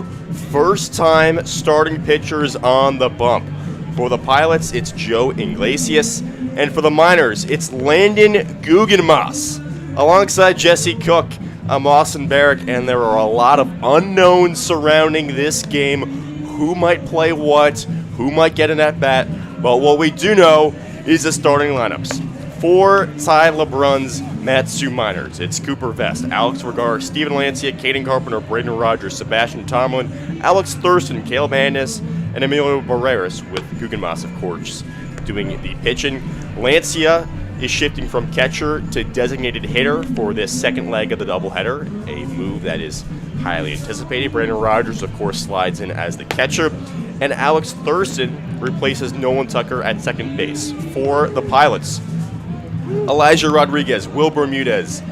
first-time starting pitchers on the bump. For the Pilots, it's Joe Iglesias, and for the Miners, it's Landon Guggenmoss. Alongside Jesse Cook, I'm Austin Barach, and there are a lot of unknowns surrounding this game. Who might play what, who might get an at-bat, but what we do know is the starting lineups. For Ty LeBrun's Matsu Miners, it's Cooper Vest, Alex Vergara, Steven Lancia, Caden Carpenter, Braden Rogers, Sebastian Tomlin, Alex Thurston, Caleb Handis, and Emilio Barreras, with Guggenmoss, of course, doing the pitching. Lancia is shifting from catcher to designated hitter for this second leg of the doubleheader, a move that is highly anticipated. Brandon Rogers, of course, slides in as the catcher, and Alex Thurston replaces Nolan Tucker at second base. For the Pilots, Elijah Rodriguez, Will Bermudez,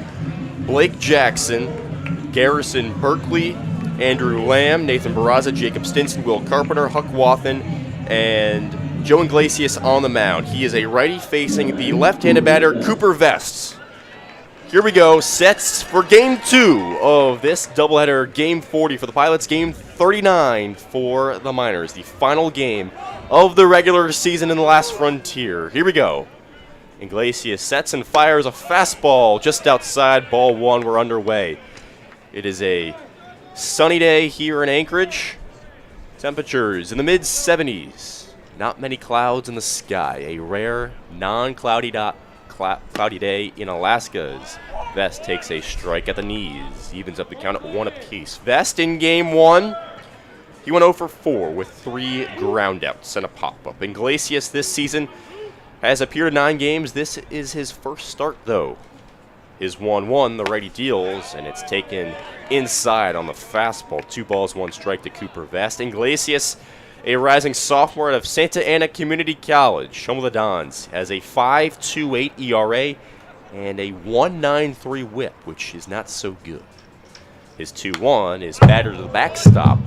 Blake Jackson, Garrison Berkeley, Andrew Lamb, Nathan Barraza, Jacob Stinson, Will Carpenter, Huck Wathen, and Joe Iglesias on the mound. He is a righty facing the left-handed batter, Cooper Vest. Here we go, sets for Game 2 of this doubleheader, Game 40 for the Pilots, Game 39 for the Miners, the final game of the regular season in the last frontier. Here we go. Iglesias sets and fires a fastball just outside, ball 1, we're underway. It is a sunny day here in Anchorage. Temperatures in the mid-70s. Not many clouds in the sky. A rare, non-cloudy cloudy day in Alaska's. Vest takes a strike at the knees. Evens up the count at 1 apiece. Vest in Game 1. He went 0 for 4 with 3 groundouts and a pop-up. Iglesias this season has appeared in 9 games. This is his first start, though. His 1-1, the righty deals, and it's taken inside on the fastball. 2 balls, 1 strike to Cooper Vest. Iglesias, a rising sophomore out of Santa Ana Community College, home of the Dons, has a 5.28 ERA and a 1.93 whip, which is not so good. His 2-1 is batted to the backstop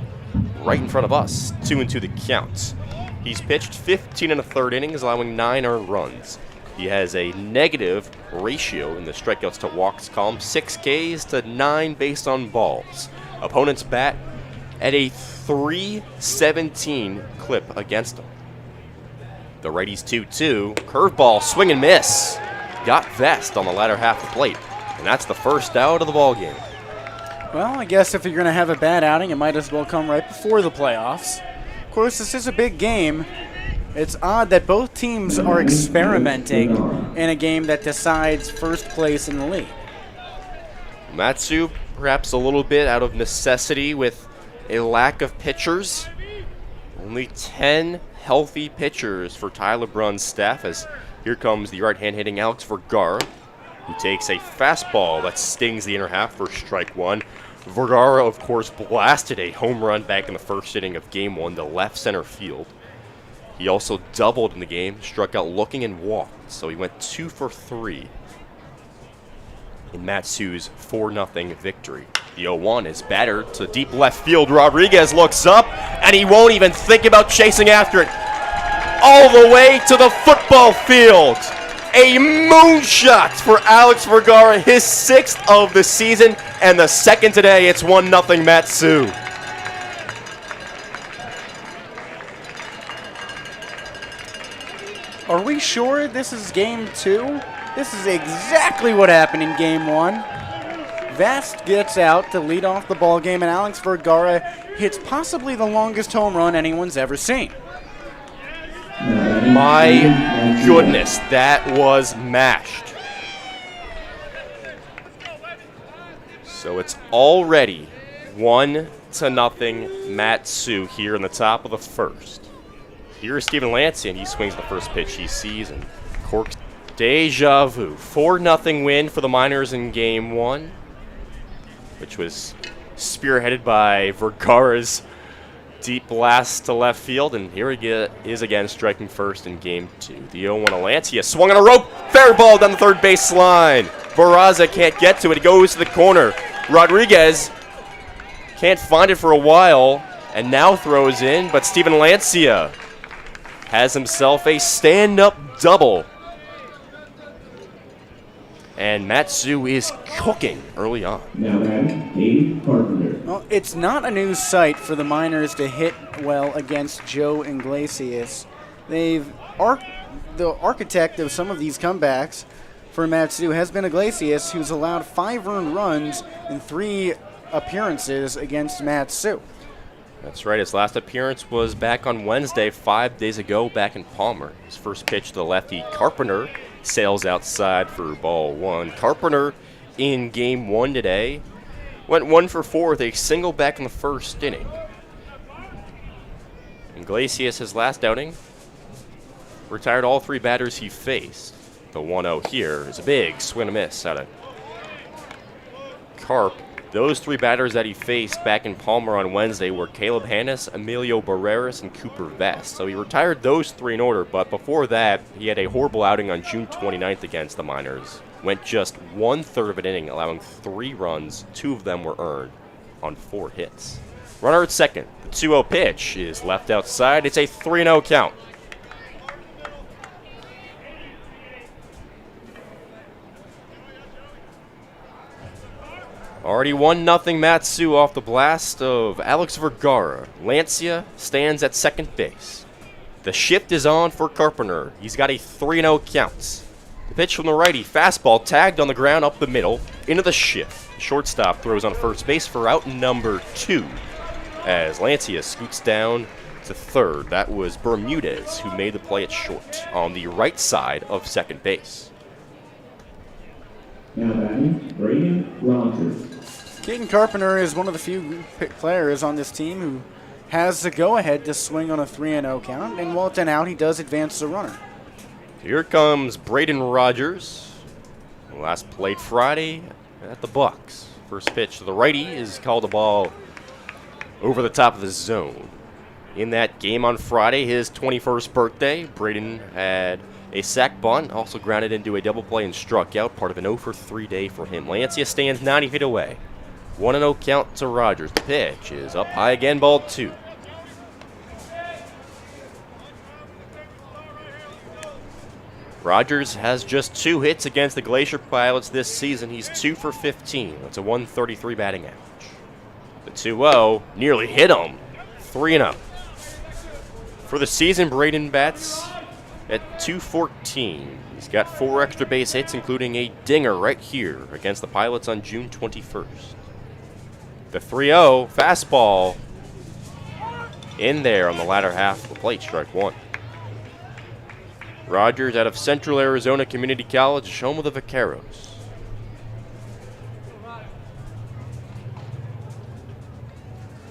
right in front of us, 2-2 the count. He's pitched 15 1/3 innings, allowing 9 earned runs. He has a negative ratio in the strikeouts to walks column, 6 Ks to 9 based on balls. Opponents bat at a 317 clip against him. The righty's 2-2. Curveball, swing and miss. Got Vest on the latter half of the plate. And that's the first out of the ball game. Well, I guess if you're going to have a bad outing, it might as well come right before the playoffs. Of course, this is a big game. It's odd that both teams are experimenting in a game that decides first place in the league. Matsu, perhaps a little bit out of necessity with a lack of pitchers. Only 10 healthy pitchers for Tyler Brunn's staff, as here comes the right-hand hitting Alex Vergara, who takes a fastball that stings the inner half for strike 1. Vergara, of course, blasted a home run back in the first inning of Game 1 to left center field. He also doubled in the game, struck out looking and walked, so he went 2 for 3 in Matsu's 4-0 victory. The 0-1 is battered to deep left field. Rodriguez looks up, and he won't even think about chasing after it. All the way to the football field. A moonshot for Alex Vergara, his 6th of the season, and the second today. It's 1-0 Matsu. Are we sure this is Game 2? This is exactly what happened in Game 1. Vest gets out to lead off the ball game, and Alex Vergara hits possibly the longest home run anyone's ever seen. My goodness, that was mashed. So it's already 1-0 Matsu here in the top of the first. Here's Steven Lancia, and he swings the first pitch he sees and corks. Deja vu. 4-0 win for the Miners in Game 1, which was spearheaded by Vergara's deep blast to left field, and here he is again striking first in Game 2. The 0-1 Lancia swung on a rope, fair ball down the third base line. Barraza can't get to it, it goes to the corner. Rodriguez can't find it for a while, and now throws in, but Steven Lancia has himself a stand-up double. And Matsu is cooking early on. Now batting, Dave Carpenter. Well, it's not a new sight for the Miners to hit well against Joe Iglesias. The architect of some of these comebacks for Matsu has been Iglesias, who's allowed 5 earned runs in 3 appearances against Matsu. That's right. His last appearance was back on Wednesday, 5 days ago, back in Palmer. His first pitch to the lefty Carpenter sails outside for ball 1. Carpenter in game 1 today went 1 for 4 with a single back in the first inning. Iglesias, his last outing, retired all 3 batters he faced. The 1-0 here is a big swing and a miss out of Carp. Those 3 batters that he faced back in Palmer on Wednesday were Caleb Hannes, Emilio Barreras, and Cooper Vest. So he retired those 3 in order, but before that, he had a horrible outing on June 29th against the Miners. Went just 1/3 of an inning, allowing 3 runs. 2 of them were earned on 4 hits. Runner at second. The 2-0 pitch is left outside. It's a 3-0 count. Already 1-0 Matsu off the blast of Alex Vergara. Lancia stands at second base. The shift is on for Carpenter. He's got a 3-0 count. The pitch from the righty, fastball tagged on the ground up the middle, into the shift. The shortstop throws on first base for out number 2 as Lancia scoots down to third. That was Bermudez who made the play at short on the right side of second base. Now batting, Braden Rogers. Caden Carpenter is one of the few players on this team who has the go-ahead to swing on a 3-0 count, and while it's an out, he does advance the runner. Here comes Braden Rogers. Last played Friday at the Bucks. First pitch to the righty is called a ball over the top of the zone. In that game on Friday, his 21st birthday, Braden had a sac bunt, also grounded into a double play and struck out, part of an 0 for 3 day for him. Lancia stands 90 feet away. 1-0 count to Rogers. The pitch is up high again, ball 2. Rogers has just 2 hits against the Glacier Pilots this season. He's 2 for 15. That's a 133 batting average. The 2-0 nearly hit him. 3-0. For the season, Braden bats at .214. He's got 4 extra base hits, including a dinger right here against the Pilots on June 21st. The 3-0 fastball in there on the latter half of the plate, strike 1. Rogers out of Central Arizona Community College, home of the Vaqueros.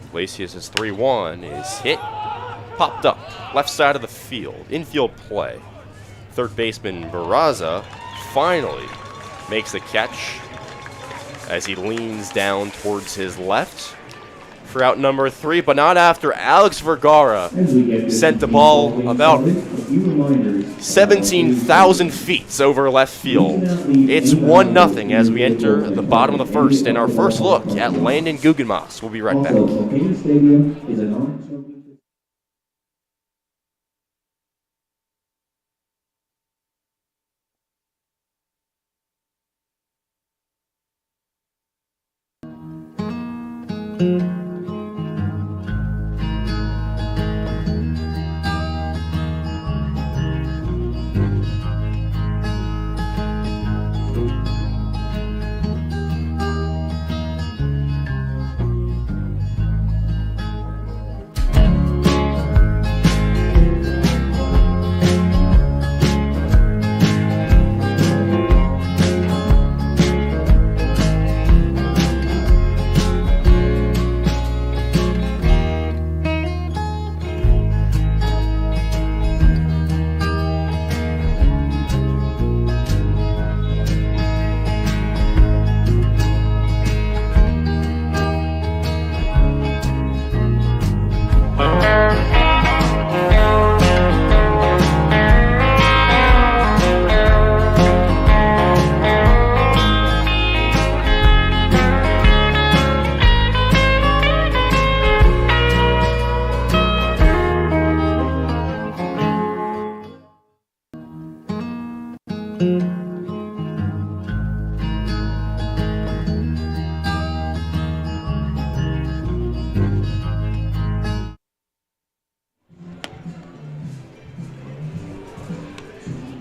Iglesias' 3-1 is hit, popped up, left side of the field, infield play. Third baseman Barraza finally makes the catch as he leans down towards his left for out number 3, but not after Alex Vergara sent the ball about 17,000 feet over left field. It's 1-0 as we enter the bottom of the first, and our first look at Landon Guggenmoss. We'll be right back.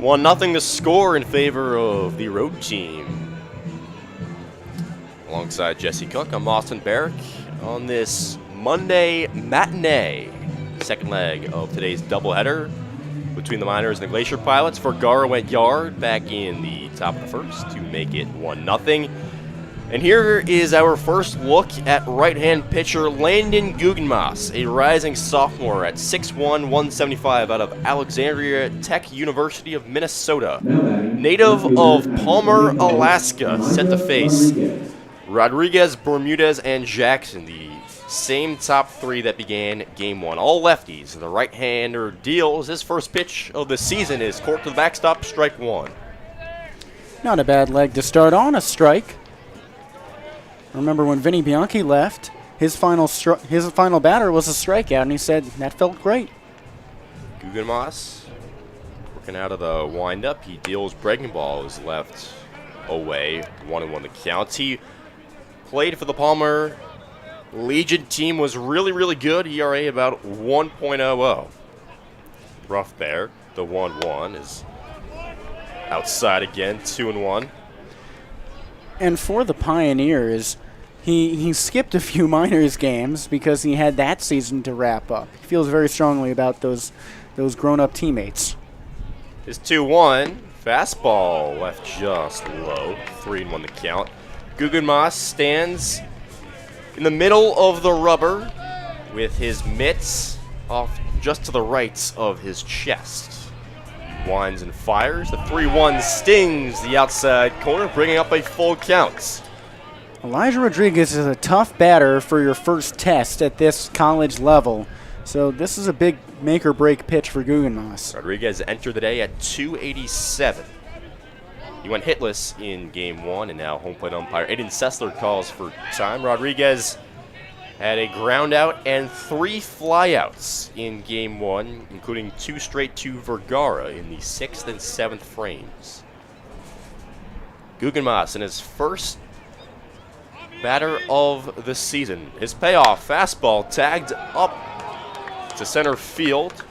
1-0 the score in favor of the road team. Alongside Jesse Cook, I'm Austin Barach on this Monday matinee, second leg of today's doubleheader between the Miners and the Glacier Pilots. Vergara went yard back in the top of the first to make it 1-0. And here is our first look at right-hand pitcher Landon Guggenmoss, a rising sophomore at 6'1", 175 out of Alexandria Tech University of Minnesota. Native of Palmer, Alaska, set to face Rodriguez, Bermudez, and Jackson, the same top three that began Game 1. All lefties. The right-hander deals his first pitch of the season is corked to the backstop, strike one. Not a bad leg to start on, a strike. Remember when Vinny Bianchi left, his final batter was a strikeout, and he said that felt great. Guggenmoss working out of the windup. He deals breaking ball, is left away. 1-1 the count. He played for the Palmer Legion team, was really good. ERA about 1.00. Rough there. The 1-1 is outside again, 2-1. And for the Pioneers, he skipped a few Miners games because he had that season to wrap up. He feels very strongly about those grown-up teammates. His 2-1 fastball left just low, 3-1 the count. Guggenmoss stands in the middle of the rubber with his mitts off just to the right of his chest. Winds and fires. The 3-1 stings the outside corner, bringing up a full count. Elijah Rodriguez is a tough batter for your first test at this college level, so this is a big make-or-break pitch for Guggenmoss. Rodriguez entered the day at 287. He went hitless in Game 1, and now home plate umpire Aiden Sessler calls for time. Rodriguez had a ground out and 3 flyouts in Game 1, including 2 straight to Vergara in the 6th and 7th frames. Guggenmoss in his first batter of the season. His payoff fastball tagged up to center field.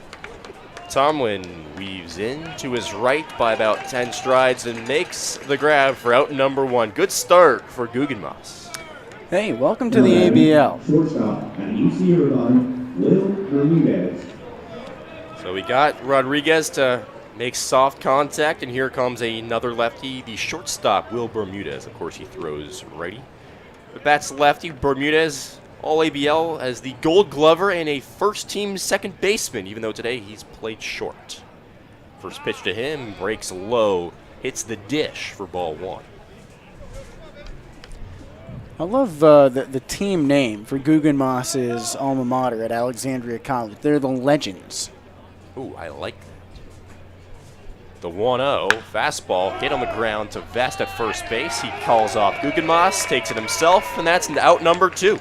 Tomlin weaves in to his right by about 10 strides and makes the grab for out number 1. Good start for Guggenmoss. Hey, welcome to the ABL. Shortstop at UC Irvine, Will Bermudez. So we got Rodriguez to make soft contact, and here comes another lefty, the shortstop, Will Bermudez. Of course, he throws righty. But bats lefty. Bermudez, all ABL, as the Gold Glover and a first-team second baseman, even though today he's played short. First pitch to him, breaks low, hits the dish for ball 1. I love the team name for Guggenmoss's alma mater at Alexandria College. They're the Legends. Ooh, I like that. The 1-0 fastball hit on the ground to Vest at first base. He calls off Guggenmoss, takes it himself, and that's out number 2.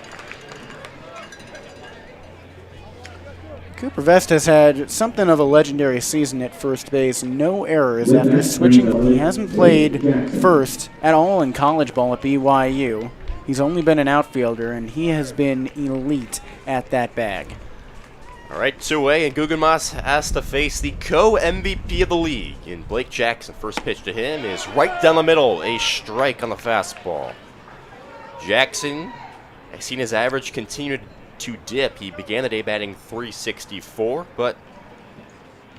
Cooper Vest has had something of a legendary season at first base. No errors after switching. He hasn't played first at all in college ball at BYU. He's only been an outfielder, and he has been elite at that bag. All right, 2-way, and Guggenmoss has to face the co-MVP of the league in Blake Jackson. First pitch to him is right down the middle, a strike on the fastball. Jackson has seen his average continue to dip. He began the day batting .364, but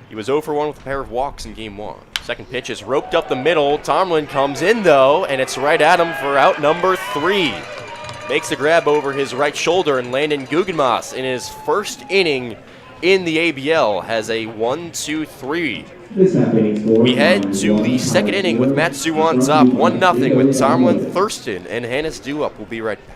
he was 0 for 1 with a pair of walks in Game 1. Second pitch is roped up the middle. Tomlin comes in, though, and it's right at him for out number 3. Makes the grab over his right shoulder, and Landon Guggenmoss in his first inning in the ABL has a 1-2-3. We head to the second inning with Matsu on top, 1-0 with Tomlin, Thurston, and Hannes Dewup. We'll be right back.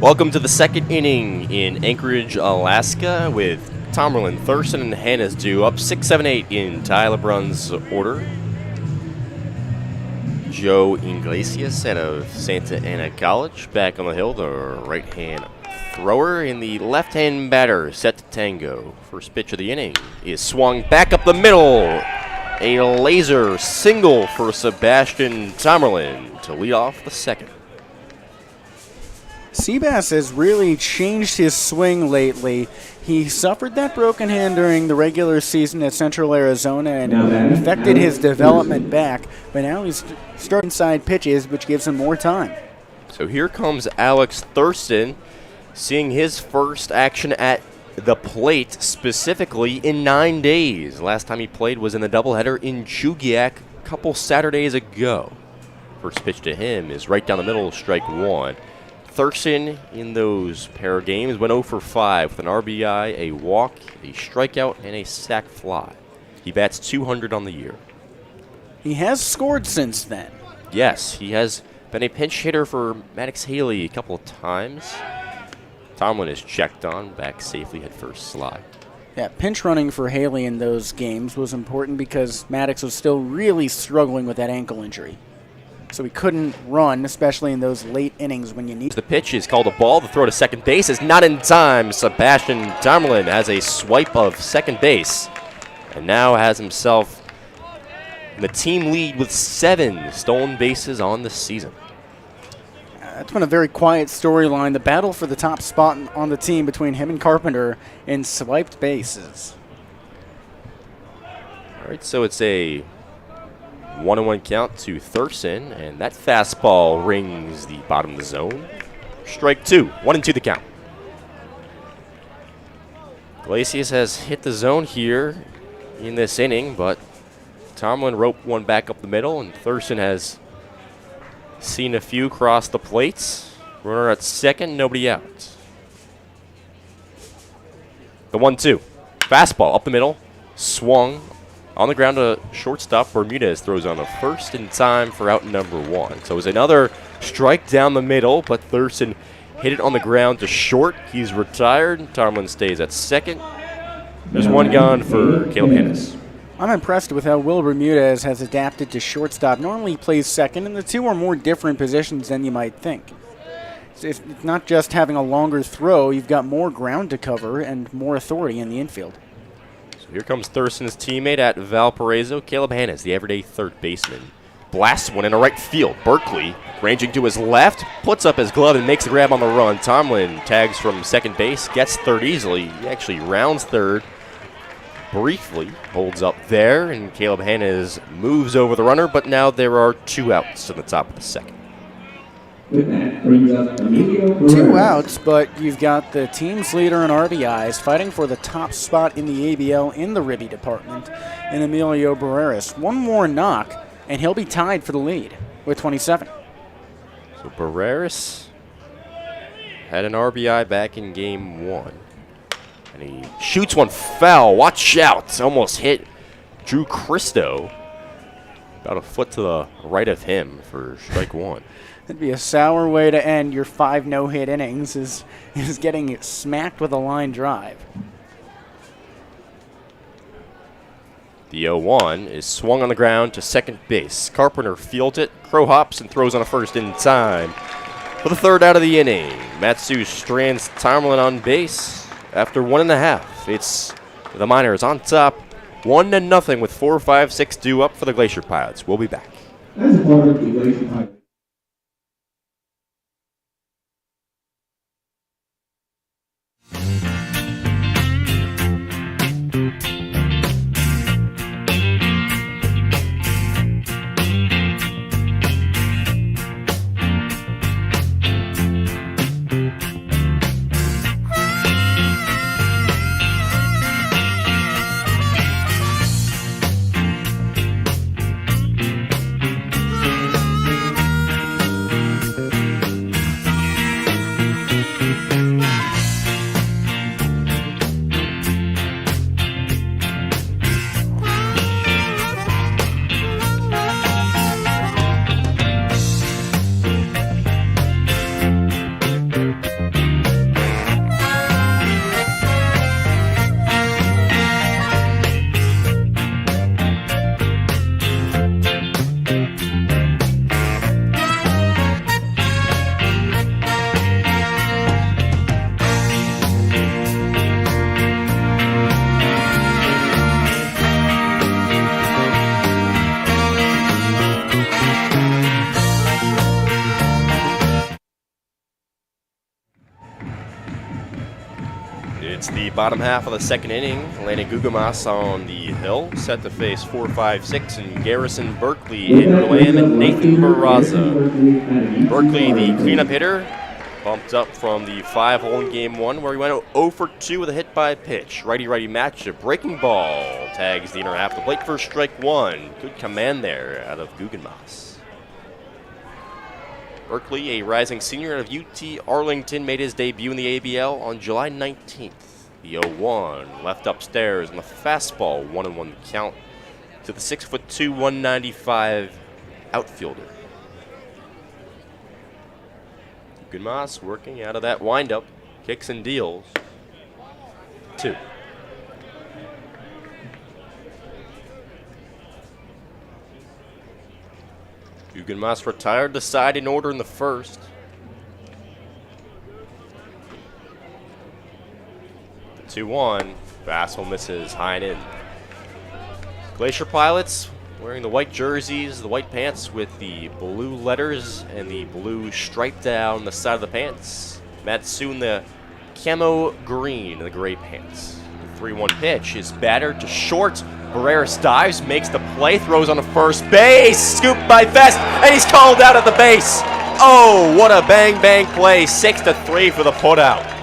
Welcome to the second inning in Anchorage, Alaska, with Tomerlin, Thurston, and Hannes due up 6-7-8 in Ty LeBrun's order. Joe Iglesias out of Santa Ana College back on the hill, the right-hand thrower, in the left-hand batter set to tango. First pitch of the inning is swung back up the middle. A laser single for Sebastian Tomerlin to lead off the second. Seabass has really changed his swing lately. He suffered that broken hand during the regular season at Central Arizona and affected his development back, but now he's starting inside pitches, which gives him more time. So here comes Alex Thurston, seeing his first action at the plate, specifically in 9 days. Last time he played was in the doubleheader in Chugiak a couple Saturdays ago. First pitch to him is right down the middle, strike one. Thurston in those pair of games went 0 for 5 with an RBI, a walk, a strikeout, and a sac fly. He bats .200 on the year. He has scored since then. Yes, he has been a pinch hitter for Maddox Haley a couple of times. Tomlin is checked on, back safely at first slide. Yeah, pinch running for Haley in those games was important because Maddox was still really struggling with that ankle injury. So he couldn't run, especially in those late innings when you need. The pitch is called a ball. The throw to second base is not in time. Sebastian Tomerlin has a swipe of second base and now has himself in the team lead with 7 stolen bases on the season. That's been a very quiet storyline. The battle for the top spot on the team between him and Carpenter in swiped bases. All right, so it's a 1-1 count to Thurston, and that fastball rings the bottom of the zone. Strike two, 1-2 the count. Iglesias has hit the zone here in this inning, but Tomlin roped one back up the middle, and Thurston has seen a few cross the plates. Runner at second, nobody out. The 1-2. Fastball up the middle, swung on the ground to shortstop. Bermudez throws on a first in time for out number 1. So it was another strike down the middle, but Thurston hit it on the ground to short. He's retired. Tomlin stays at second. There's one gone for Caleb Hannes. I'm impressed with how Will Bermudez has adapted to shortstop. Normally he plays second, and the two are more different positions than you might think. It's not just having a longer throw. You've got more ground to cover and more authority in the infield. So here comes Thurston's teammate at Valparaiso, Caleb Hannes, the everyday third baseman. Blasts one into right field. Berkeley, ranging to his left, puts up his glove and makes the grab on the run. Tomlin tags from second base, gets third easily. He actually rounds third. Briefly holds up there, and Caleb Hannes moves over the runner, but now there are 2 outs in the top of the second. With that brings up Emilio 2 Barach. outs, but you've got the team's leader in RBIs fighting for the top spot in the ABL in the Ribby department in Emilio Barreras. One more knock, and he'll be tied for the lead with 27. So Barreras had an RBI back in game 1. And he shoots one foul. Watch out. Almost hit Drew Christo. About a foot to the right of him for strike 1. That'd be a sour way to end your 5 no-hit innings is getting smacked with a line drive. The 0-1 is swung on the ground to second base. Carpenter fields it. Crow hops and throws on a first in time. For the third out of the inning, Matsu strands Tomlin on base. After 1.5, it's the Miners on top, 1-0 with 4, 5, 6 due up for the Glacier Pilots. We'll be back. As a part of the Glacier Pilots. It's the bottom half of the second inning. Landon Gugamas on the hill, set to face 4, 5, 6, and Garrison Berkeley, Andrew Lamb, and Nathan Barraza. Berkeley, the cleanup hitter, bumped up from the 5-hole in game 1, where he went 0 for 2 with a hit by pitch. Righty-righty matchup. Breaking ball tags the inner half of the plate for strike 1. Good command there out of Gugamas. Berkeley, a rising senior out of UT Arlington, made his debut in the ABL on July 19th. The 0-1 left upstairs on the fastball, 1-1 count to the 6'2", 195 outfielder. Gugamas working out of that windup, kicks and deals. 2. Gugamas retired the side in order in the first. The 2-1. Fastball misses high and in. Glacier Pilots wearing the white jerseys, the white pants with the blue letters and the blue stripe down the side of the pants. Matsoon the camo green and the gray pants. The 3-1 pitch is battered to short. Barach dives, makes the play, throws on the first base, scooped by Vest, and he's called out at the base. Oh, what a bang play, 6-3 for the putout.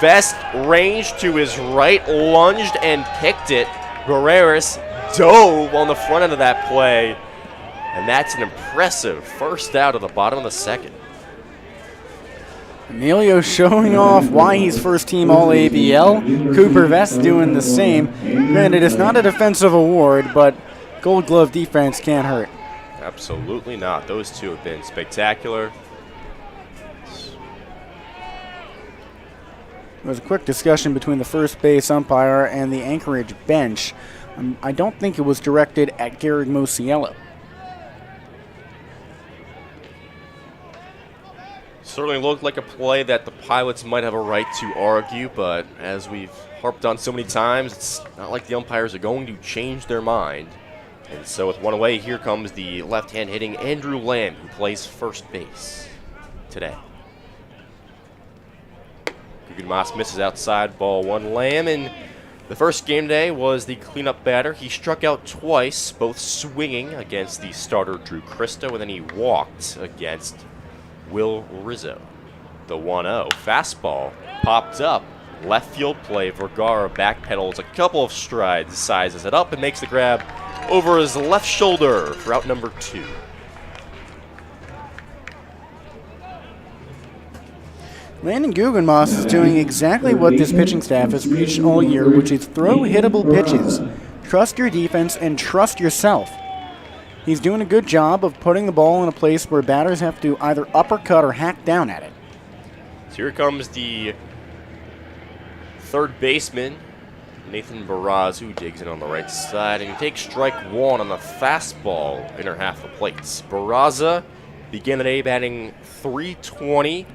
Vest ranged to his right, lunged and picked it. Barach dove on the front end of that play, and that's an impressive first out of the bottom of the second. Emilio showing off why he's first team All-ABL. Cooper Vest doing the same. Granted, it's not a defensive award, but Gold Glove defense can't hurt. Absolutely not. Those two have been spectacular. There was a quick discussion between the first base umpire and the Anchorage bench. I don't think it was directed at Garrett Mosiello. Certainly looked like a play that the Pilots might have a right to argue, but as we've harped on so many times, it's not like the umpires are going to change their mind. And so with one away, here comes the left-hand hitting Andrew Lamb, who plays first base today. Gugamas misses outside, ball 1. Lamb in the first game today was the cleanup batter. He struck out twice, both swinging against the starter Drew Christo, and then he walked against Will Rizzo. The 1-0 fastball popped up. Left field play. Vergara backpedals a couple of strides, sizes it up, and makes the grab over his left shoulder for out number 2. Landon Gugamas is doing exactly what this pitching staff has preached all year, which is throw hittable pitches. Trust your defense and trust yourself. He's doing a good job of putting the ball in a place where batters have to either uppercut or hack down at it. So here comes the third baseman, Nathan Barraza, who digs in on the right side, and he takes strike 1 on the fastball, inner half of the plates. Barraza began the day batting .320.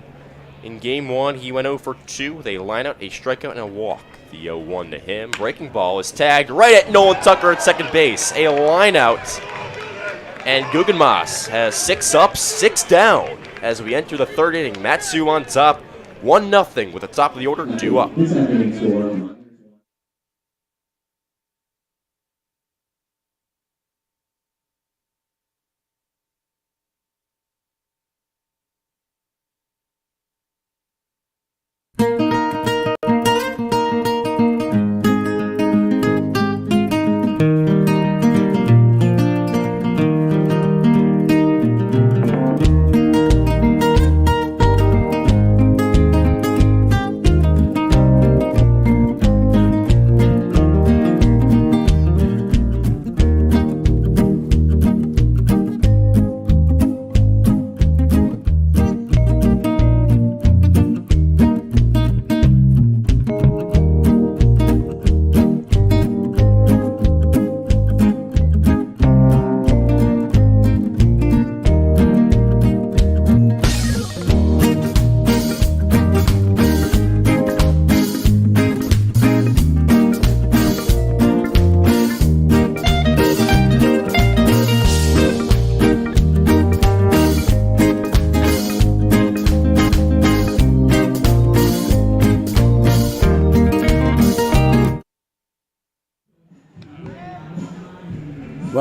In game 1, he went 0 for 2 with a lineout, a strikeout, and a walk. The 0-1 to him. Breaking ball is tagged right at Nolan Tucker at second base. A lineout. And Gugamas has 6 up, 6 down as we enter the third inning. Matsu on top, 1-0 with the top of the order, 2 up. This inning score.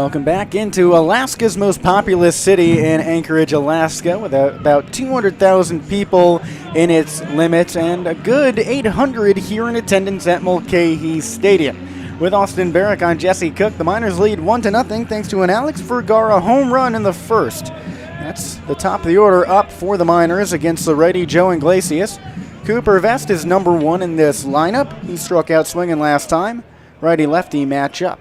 Welcome back into Alaska's most populous city in Anchorage, Alaska, with about 200,000 people in its limits and a good 800 here in attendance at Mulcahy Stadium. With Austin Barach on Jesse Cook, the Miners lead 1-0 thanks to an Alex Vergara home run in the first. That's the top of the order up for the Miners against the righty Joe Glacier. Cooper Vest is number one in this lineup. He struck out swinging last time. Righty-lefty matchup.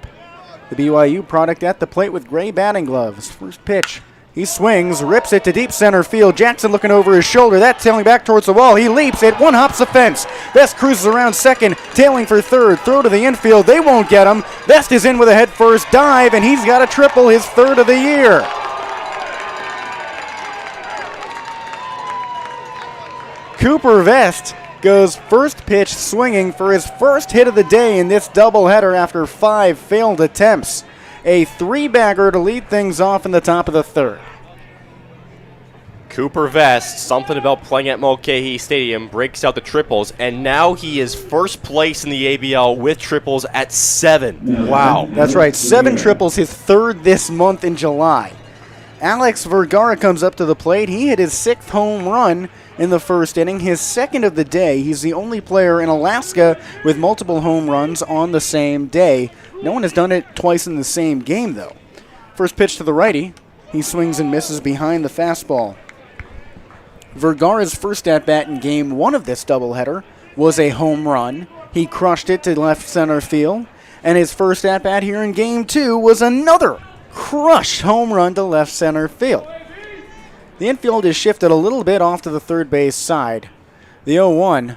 The BYU product at the plate with gray batting gloves. First pitch. He swings, rips it to deep center field. Jackson looking over his shoulder. That's tailing back towards the wall. He leaps it. One hops the fence. Vest cruises around second, tailing for third. Throw to the infield. They won't get him. Vest is in with a head-first dive, and he's got a triple, his third of the year. Cooper Vest goes first pitch swinging for his first hit of the day in this doubleheader after 5 failed attempts. A 3-bagger to lead things off in the top of the third. Cooper Vest, something about playing at Mulcahy Stadium, breaks out the triples, and now he is first place in the ABL with triples at 7. Wow. That's right, 7 triples, his third this month in July. Alex Vergara comes up to the plate. He hit his 6th home run in the first inning, his second of the day. He's the only player in Alaska with multiple home runs on the same day. No one has done it twice in the same game, though. First pitch to the righty. He swings and misses behind the fastball. Vergara's first at-bat in Game 1 of this doubleheader was a home run. He crushed it to left center field. And his first at-bat here in Game 2 was another crushed home run to left center field. The infield is shifted a little bit off to the third base side. The 0-1.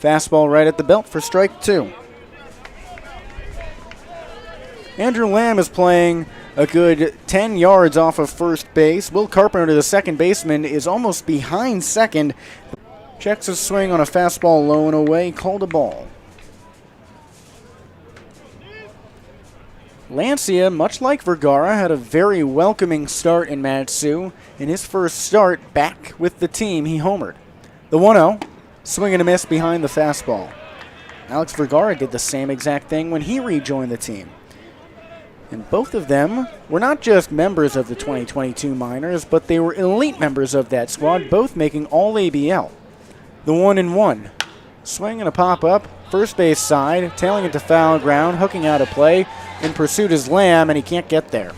Fastball right at the belt for strike 2. Andrew Lamb is playing a good 10 yards off of first base. Will Carpenter, the second baseman, is almost behind second. Checks his swing on a fastball low and away. Called a ball. Lancia, much like Vergara, had a very welcoming start in Matsu. In his first start back with the team, he homered. The 1-0, swing and a miss behind the fastball. Alex Vergara did the same exact thing when he rejoined the team. And both of them were not just members of the 2022 Miners, but they were elite members of that squad, both making all ABL. The 1-1, swing and a pop-up, first base side, tailing it to foul ground, hooking out a play. In pursuit is Lamb, and he can't get there.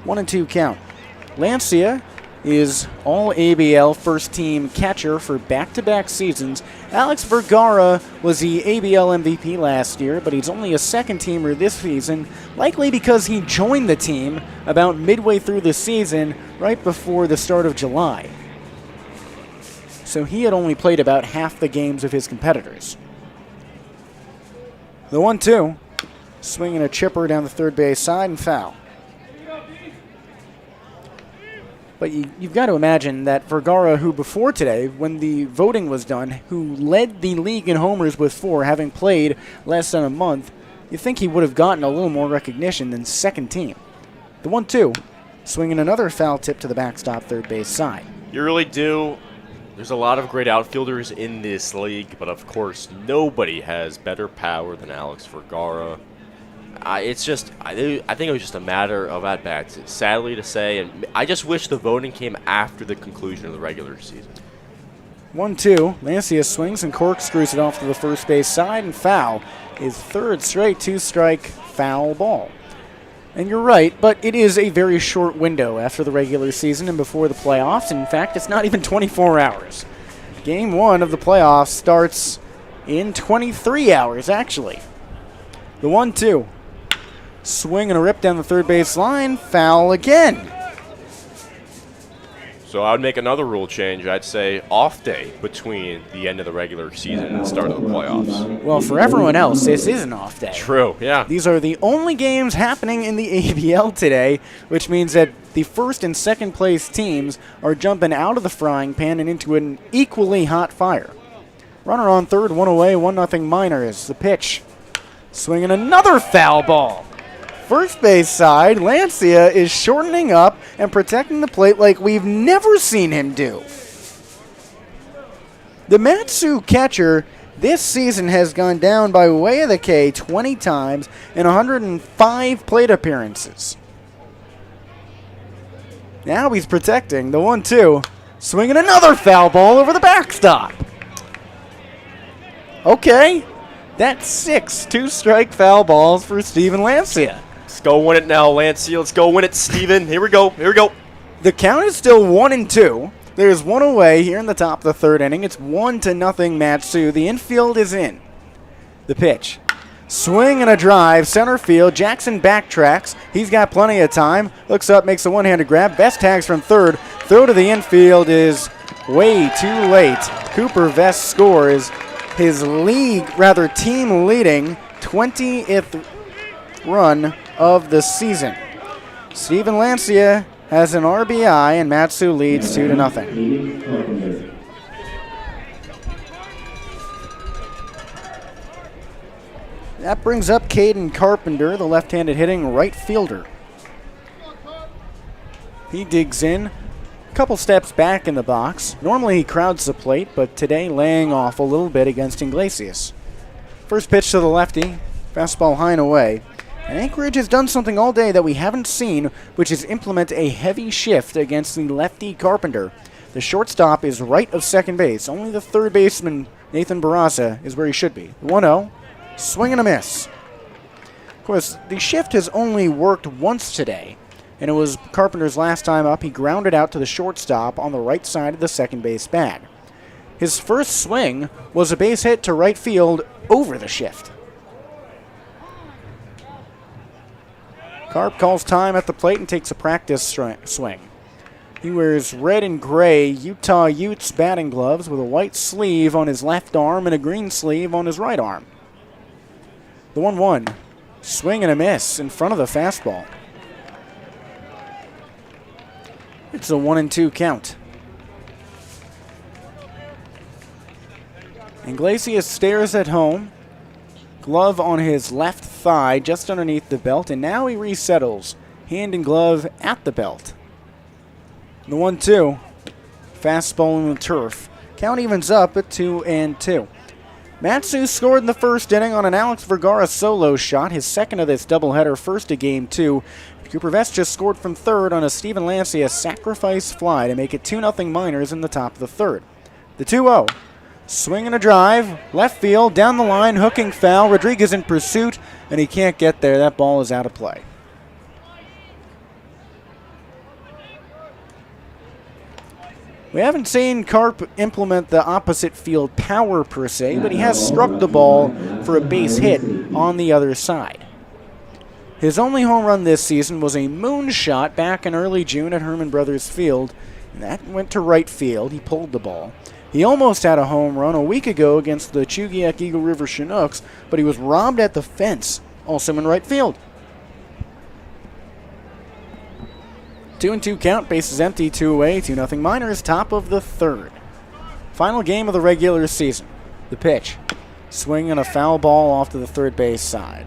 1-2 count. Lancia is all ABL first-team catcher for back-to-back seasons. Alex Vergara was the ABL MVP last year, but he's only a second-teamer this season, likely because he joined the team about midway through the season, right before the start of July. So he had only played about half the games of his competitors. The 1-2. Swinging a chipper down the third base side and foul. But you've got to imagine that Vergara, who before today, when the voting was done, who led the league in homers with 4, having played less than a month, you think he would have gotten a little more recognition than second team. The 1-2, swinging another foul tip to the backstop third base side. You really do. There's a lot of great outfielders in this league, but of course, nobody has better power than Alex Vergara. It's just, I think it was just a matter of at-bats, sadly to say, and I just wish the voting came after the conclusion of the regular season. 1-2, Lancia swings and corkscrews it off to the first base side and foul. His third straight 2-strike foul ball. And you're right, but it is a very short window after the regular season and before the playoffs. In fact, it's not even 24 hours. Game 1 of the playoffs starts in 23 hours, actually. The 1-2. Swing and a rip down the third base line. Foul again. So I would make another rule change. I'd say off day between the end of the regular season and the start of the playoffs. Well, for everyone else, this is an off day. True, yeah. These are the only games happening in the ABL today, which means that the first and second place teams are jumping out of the frying pan and into an equally hot fire. Runner on third, 1 away, 1-0 Miners. The pitch. Swinging another foul ball. First base side, Lancia is shortening up and protecting the plate like we've never seen him do. The Matsu catcher this season has gone down by way of the K 20 times in 105 plate appearances. Now he's protecting the 1-2, swinging another foul ball over the backstop. Okay, that's 6 two-strike foul balls for Steven Lancia. Let's go win it now, Lancia. Let's go win it, Steven. Here we go. Here we go. The count is still 1-2. There's one away here in the top of the third inning. It's 1-0 Matsu. The infield is in. The pitch. Swing and a drive, center field. Jackson backtracks. He's got plenty of time. Looks up, makes a one-handed grab. Vest tags from third. Throw to the infield is way too late. Cooper Vest scores his team leading 20th run of the season. Steven Lancia has an RBI and Matsu leads 2-0. That brings up Caden Carpenter, the left-handed hitting right fielder. He digs in, a couple steps back in the box. Normally he crowds the plate, but today laying off a little bit against Iglesias. First pitch to the lefty, fastball high and away. And Anchorage has done something all day that we haven't seen, which is implement a heavy shift against the lefty Carpenter. The shortstop is right of second base. Only the third baseman, Nathan Barraza, is where he should be. 1-0. Swing and a miss. Of course, the shift has only worked once today, and it was Carpenter's last time up. He grounded out to the shortstop on the right side of the second base bag. His first swing was a base hit to right field over the shift. Carp calls time at the plate and takes a practice swing. He wears red and gray Utah Utes batting gloves with a white sleeve on his left arm and a green sleeve on his right arm. The 1-1. Swing and a miss in front of the fastball. It's a 1-2 count. Iglesias stares at home. Glove on his left thigh just underneath the belt, and now he resettles. Hand and glove at the belt. The 1-2. Fastball in the turf. Count evens up at 2-2. Matsu scored in the first inning on an Alex Vergara solo shot, his second of this doubleheader, first of Game 2. Cooper Vest just scored from third on a Steven Lancia sacrifice fly to make it 2-0 Miners in the top of the third. The 2-0. Swing and a drive, left field, down the line, hooking foul. Rodriguez in pursuit, and he can't get there. That ball is out of play. We haven't seen Carp implement the opposite field power per se, but he has struck the ball for a base hit on the other side. His only home run this season was a moonshot back in early June at Herman Brothers Field, and that went to right field. He pulled the ball. He almost had a home run a week ago against the Chugiak Eagle River Chinooks, but he was robbed at the fence, also in right field. 2-2 count, bases empty, 2 away, 2-0 Miners, top of the third. Final game of the regular season. The pitch. Swing and a foul ball off to the third base side.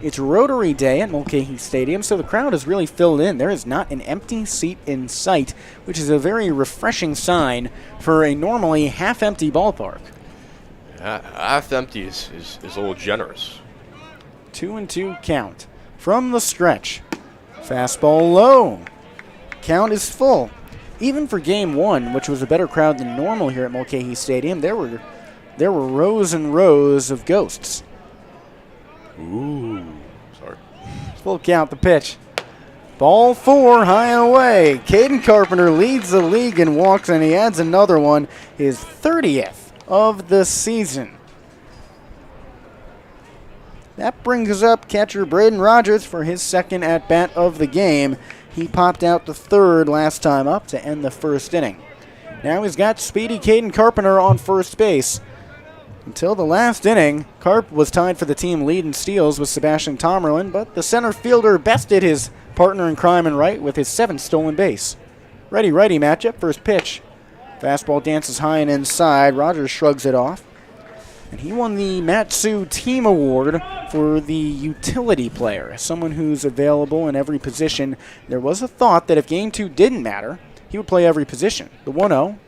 It's Rotary Day at Mulcahy Stadium, so the crowd is really filled in. There is not an empty seat in sight, which is a very refreshing sign for a normally half-empty ballpark. Half empty is a little generous. 2-2 count. From the stretch. Fastball low. Count is full. Even for Game 1, which was a better crowd than normal here at Mulcahy Stadium, there were rows and rows of ghosts. Ooh, sorry. Full count, the pitch. Ball 4, high and away. Caden Carpenter leads the league in walks, and he adds another one, his 30th of the season. That brings up catcher Braden Rogers for his second at-bat of the game. He popped out the third last time up to end the first inning. Now he's got speedy Caden Carpenter on first base. Until the last inning, Carp was tied for the team lead in steals with Sebastian Tomerlin, but the center fielder bested his partner in crime and right with his 7th stolen base. Righty-righty matchup, first pitch. Fastball dances high and inside. Rogers shrugs it off. And he won the Matsu Team Award for the utility player, someone who's available in every position. There was a thought that if Game 2 didn't matter, he would play every position. The 1-0,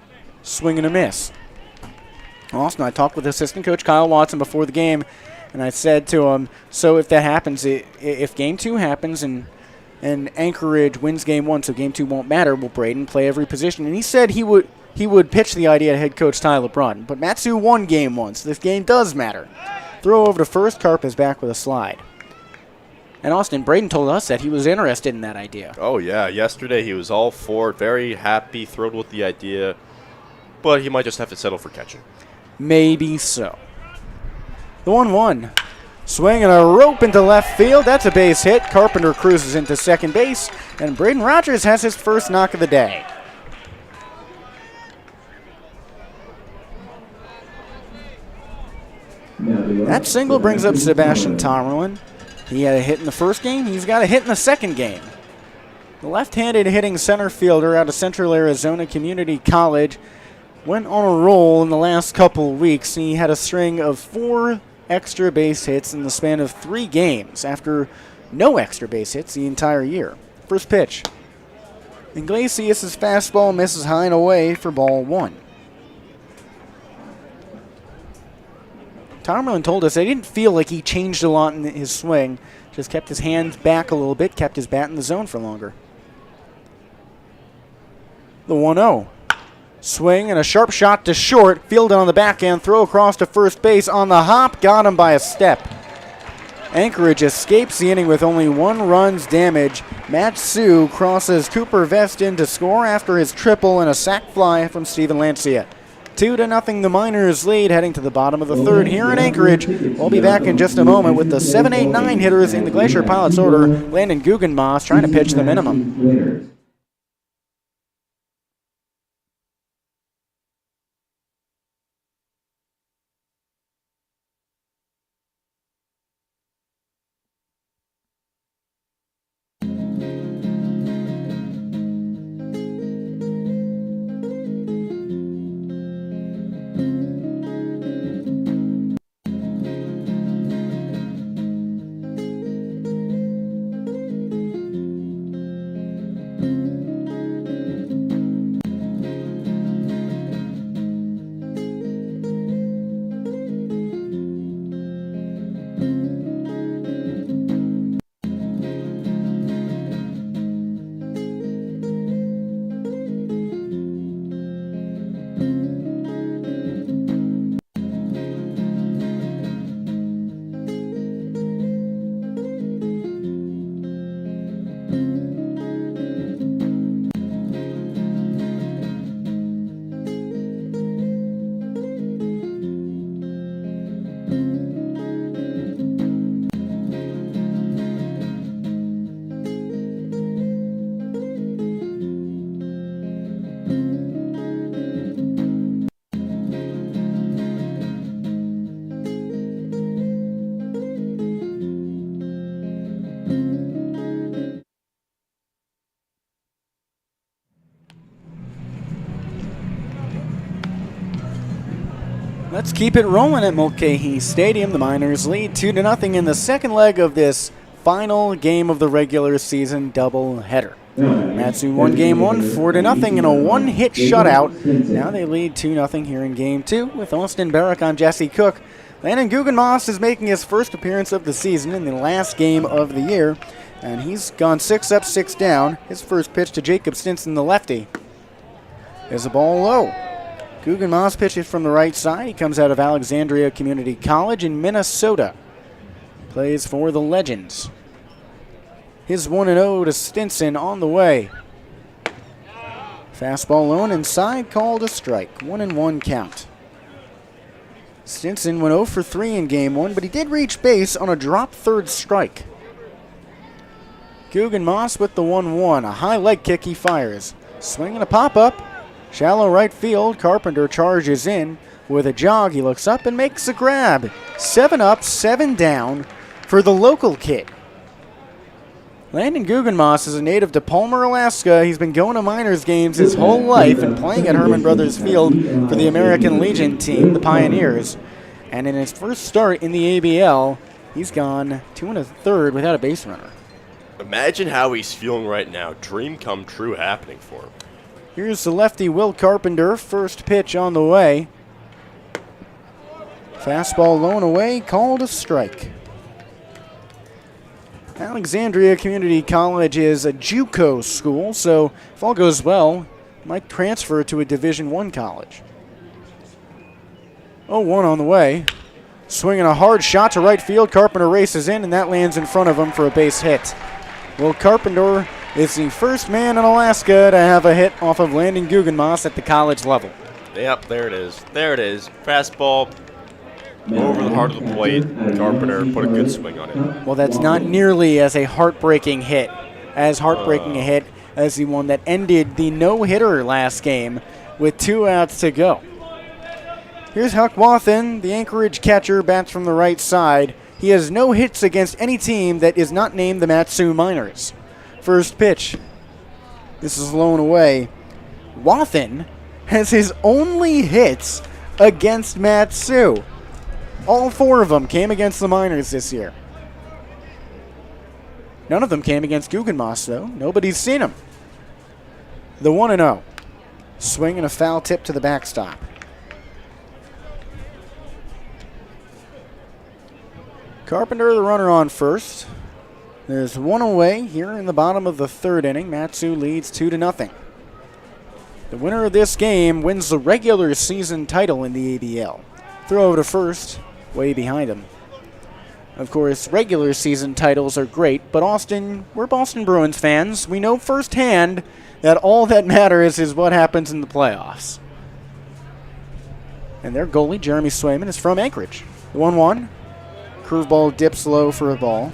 swing and a miss. Austin, I talked with assistant coach Kyle Watson before the game, and I said to him, so if that happens, if Game 2 happens and Anchorage wins Game 1, so Game 2 won't matter, will Braden play every position? And he said he would pitch the idea to head coach Tyler Brunton. But Matsu won Game 1, so this game does matter. Throw over to first, Karp is back with a slide. And Austin, Braden told us that he was interested in that idea. Oh, yeah. Yesterday he was all for it, very happy, thrilled with the idea. But he might just have to settle for catching. Maybe so. The 1-1. Swing and a rope into left field. That's a base hit. Carpenter cruises into second base. And Braden Rogers has his first knock of the day. That single brings up Sebastian Tomerlin. He had a hit in the first game. He's got a hit in the second game. The left-handed hitting center fielder out of Central Arizona Community College went on a roll in the last couple of weeks. He had a string of 4 extra base hits in the span of 3 games after no extra base hits the entire year. First pitch. Iglesias' fastball misses high and away for ball 1. Tomerlin told us that he didn't feel like he changed a lot in his swing, just kept his hands back a little bit, kept his bat in the zone for longer. The 1-0. Swing and a sharp shot to short. Fielded on the backhand. Throw across to first base on the hop. Got him by a step. Anchorage escapes the inning with only 1 run's damage. Matsu crosses Cooper Veston to score after his triple and a sac fly from Steven Lancia. 2-0 the Miners lead heading to the bottom of the third here in Anchorage. We'll be back in just a moment with the 7, 8, 9 hitters in the Glacier Pilots order. Landon Guggenmoss trying to pitch the minimum. Let's keep it rolling at Mulcahy Stadium. The Miners lead 2-0 in the second leg of this final game of the regular season doubleheader. Matsu won Game 1 4-0 in a 1-hit shutout. Now they lead 2-0 here in Game 2 with Austin Barach on Jesse Cook. Landon Guggenmoss is making his first appearance of the season in the last game of the year, and he's gone 6 up, 6 down. His first pitch to Jacob Stinson, the lefty, is a ball low. Guggenmoss pitches from the right side. He comes out of Alexandria Community College in Minnesota. Plays for the Legends. His 1-0 to Stinson on the way. Fastball low and inside, called a strike. 1-1 count. Stinson went 0 for 3 in Game 1, but he did reach base on a drop third strike. Guggenmoss with the 1-1. A high leg kick he fires. Swing and a pop-up. Shallow right field. Carpenter charges in. With a jog, he looks up and makes a grab. 7 up, 7 down for the local kid. Landon Guggenmoss is a native to Palmer, Alaska. He's been going to Miners games his whole life and playing at Herman Brothers Field for the American Legion team, the Pioneers. And in his first start in the ABL, he's gone 2 1/3 without a base runner. Imagine how he's feeling right now. Dream come true happening for him. Here's the lefty Will Carpenter, first pitch on the way. Fastball low and away, called a strike. Alexandria Community College is a JUCO school, so if all goes well, might transfer to a Division I college. 0-1 on the way. Swinging a hard shot to right field. Carpenter races in, and that lands in front of him for a base hit. Will Carpenter is the first man in Alaska to have a hit off of Landon Guggenmoss at the college level. Yep, there it is. There it is. Fastball over the heart of the plate. Carpenter put a good swing on it. Well, that's not nearly as heartbreaking a hit as the one that ended the no-hitter last game with 2 outs to go. Here's Huck Wathen, the Anchorage catcher, bats from the right side. He has no hits against any team that is not named the Matsu Miners. First pitch. This is low and away. Wathen has his only hits against Matsu. All 4 of them came against the Miners this year. None of them came against Guggenmoss, though. Nobody's seen him. The 1-0. Swing and a foul tip to the backstop. Carpenter, the runner on first. There's 1 away here in the bottom of the 3rd inning. Matsu leads 2-0. The winner of this game wins the regular season title in the ABL. Throw over to first, way behind him. Of course, regular season titles are great, but we're Boston Bruins fans. We know firsthand that all that matters is what happens in the playoffs. And their goalie, Jeremy Swayman, is from Anchorage. The 1-1. Curveball dips low for a ball.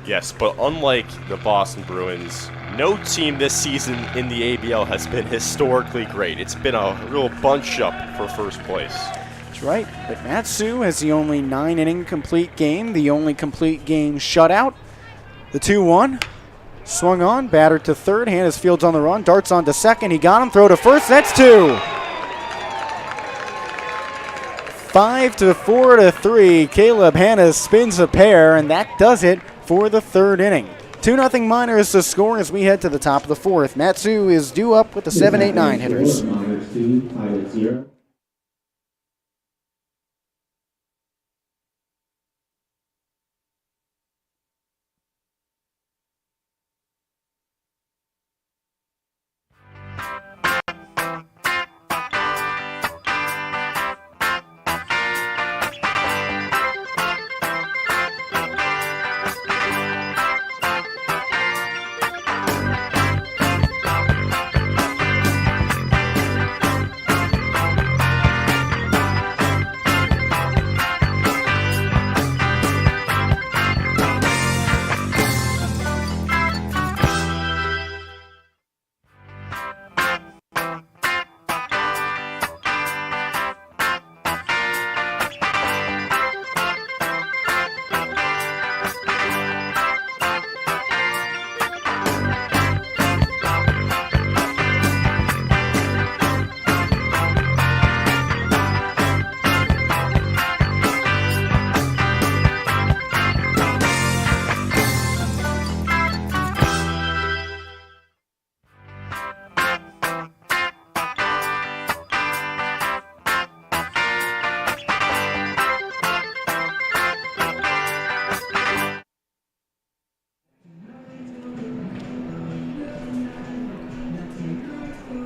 Yes, but unlike the Boston Bruins, no team this season in the ABL has been historically great. It's been a real bunch-up for first place. That's right, but Matsu has the only 9-inning complete game, the only complete game shutout. The 2-1, swung on, batter to third, Hannes Fields on the run, darts on to second, he got him, throw to first, that's 2. 5-4-3, Caleb Hannes spins a pair, and that does it for the 3rd inning. 2-0 Miners to score as we head to the top of the 4th. Matsu is due up with the 7-8-9 hitters. Miners 2, Pilots 0.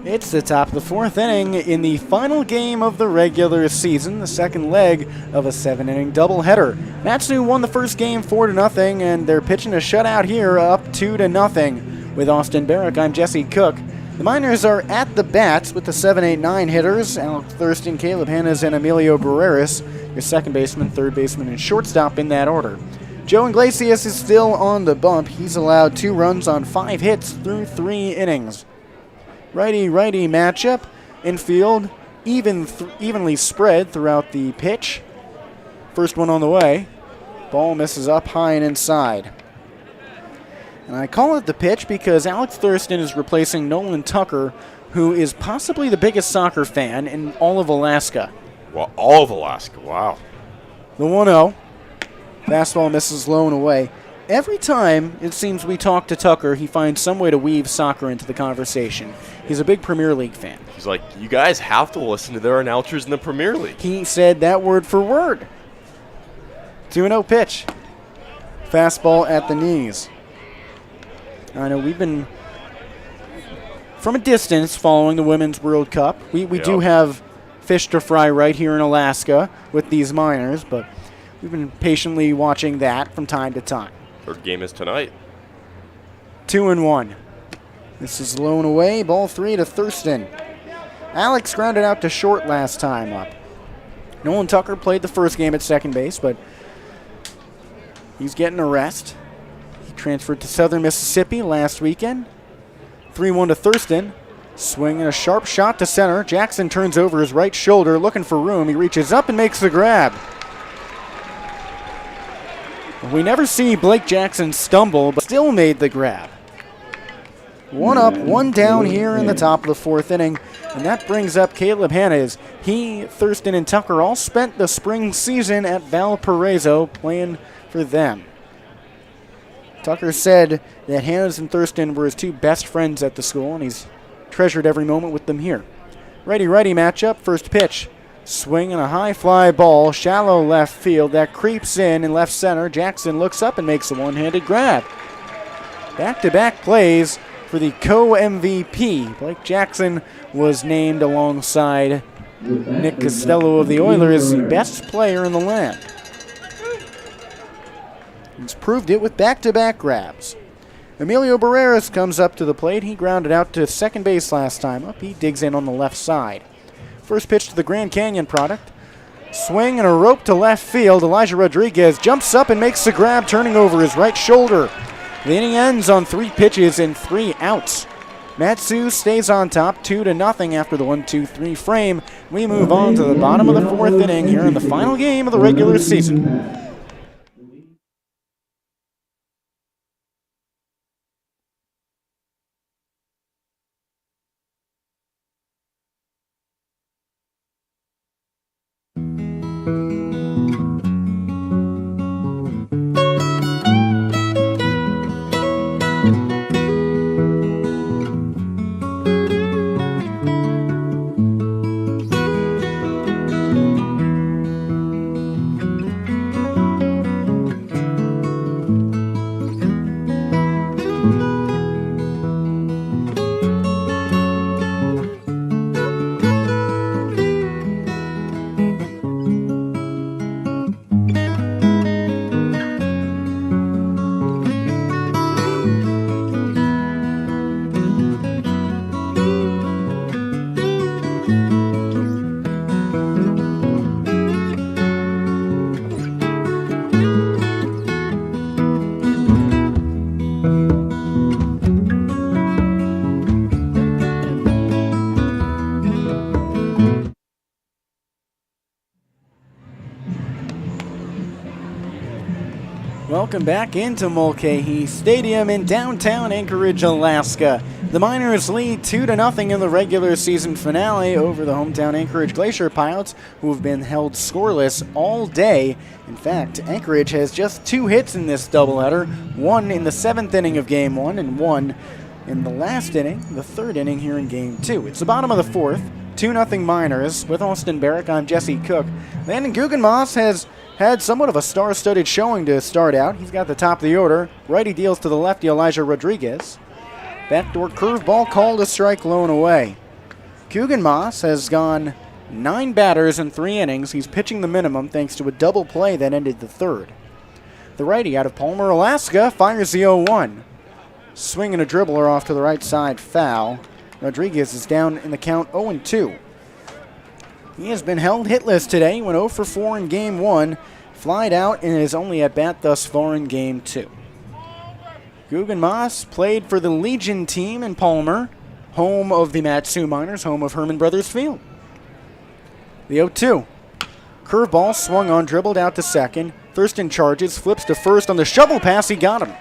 It's the top of the 4th inning in the final game of the regular season, the second leg of a 7-inning doubleheader. Matsu won the first game 4-0, and they're pitching a shutout here up 2-0. With Austin Barach, I'm Jesse Cook. The Miners are at the bats with the 7-8-9 hitters, Alex Thurston, Caleb Hannes, and Emilio Barreras, your second baseman, third baseman, and shortstop in that order. Joe Iglesias is still on the bump. He's allowed 2 runs on 5 hits through 3 innings. Righty-righty matchup. Infield evenly spread throughout the pitch. First one on the way. Ball misses up high and inside. And I call it the pitch because Alex Thurston is replacing Nolan Tucker, who is possibly the biggest soccer fan in all of Alaska. Well, all of Alaska, wow. The 1-0. Fastball misses low and away. Every time, it seems, we talk to Tucker, he finds some way to weave soccer into the conversation. He's a big Premier League fan. He's like, you guys have to listen to their announcers in the Premier League. He said that word for word. 2-0 pitch. Fastball at the knees. I know we've been, from a distance, following the Women's World Cup. We do have fish to fry right here in Alaska with these minors, but we've been patiently watching that from time to time. Third game is tonight. 2-1. This is low and away. Ball 3 to Thurston. Alex grounded out to short last time up. Nolan Tucker played the first game at second base, but he's getting a rest. He transferred to Southern Mississippi last weekend. 3-1 to Thurston. Swing and a sharp shot to center. Jackson turns over his right shoulder, looking for room. He reaches up and makes the grab. We never see Blake Jackson stumble, but still made the grab. 1 up, 1 down here in the top of the fourth inning, and that brings up Caleb Hannes. He, Thurston, and Tucker all spent the spring season at Valparaiso playing for them. Tucker said that Hannes and Thurston were his 2 best friends at the school, and he's treasured every moment with them here. Righty-righty matchup, first pitch. Swing and a high fly ball, shallow left field. That creeps in left center. Jackson looks up and makes a one-handed grab. Back-to-back plays for the co-MVP. Blake Jackson was named alongside Nick Costello of the Oilers the best player in the land. He's proved it with back-to-back grabs. Emilio Barreras comes up to the plate. He grounded out to second base last time up. He digs in on the left side. First pitch to the Grand Canyon product. Swing and a rope to left field. Elijah Rodriguez jumps up and makes the grab, turning over his right shoulder. The inning ends on 3 pitches and 3 outs. Matsu stays on top 2-0 after the 1-2-3 frame. We move on to the bottom of the fourth inning here in the final game of the regular season. Welcome back into Mulcahy Stadium in downtown Anchorage, Alaska. The Miners lead 2-0 in the regular season finale over the hometown Anchorage Glacier Pilots, who have been held scoreless all day. In fact, Anchorage has just 2 hits in this doubleheader, 1 in the 7th inning of Game 1 and 1 in the last inning, the 3rd inning here in Game 2. It's the bottom of the 4th, 2-0 Miners. With Austin Barach, I'm Jesse Cook. Landon Guggenmoss has had somewhat of a star-studded showing to start out. He's got the top of the order. Righty deals to the lefty, Elijah Rodriguez. Backdoor curveball called a strike, low and away. Guggenmoss has gone 9 batters in 3 innings. He's pitching the minimum thanks to a double play that ended the 3rd. The righty out of Palmer, Alaska, fires the 0-1. Swing and a dribbler off to the right side, foul. Rodriguez is down in the count 0-2. He has been held hitless today. He went 0 for 4 in Game 1, flied out in his only at-bat thus far in Game 2. Guggenmoss played for the Legion team in Palmer, home of the Matsu Miners, home of Herman Brothers Field. The 0-2. Curveball swung on, dribbled out to second. Thurston charges, flips to first on the shovel pass. He got him.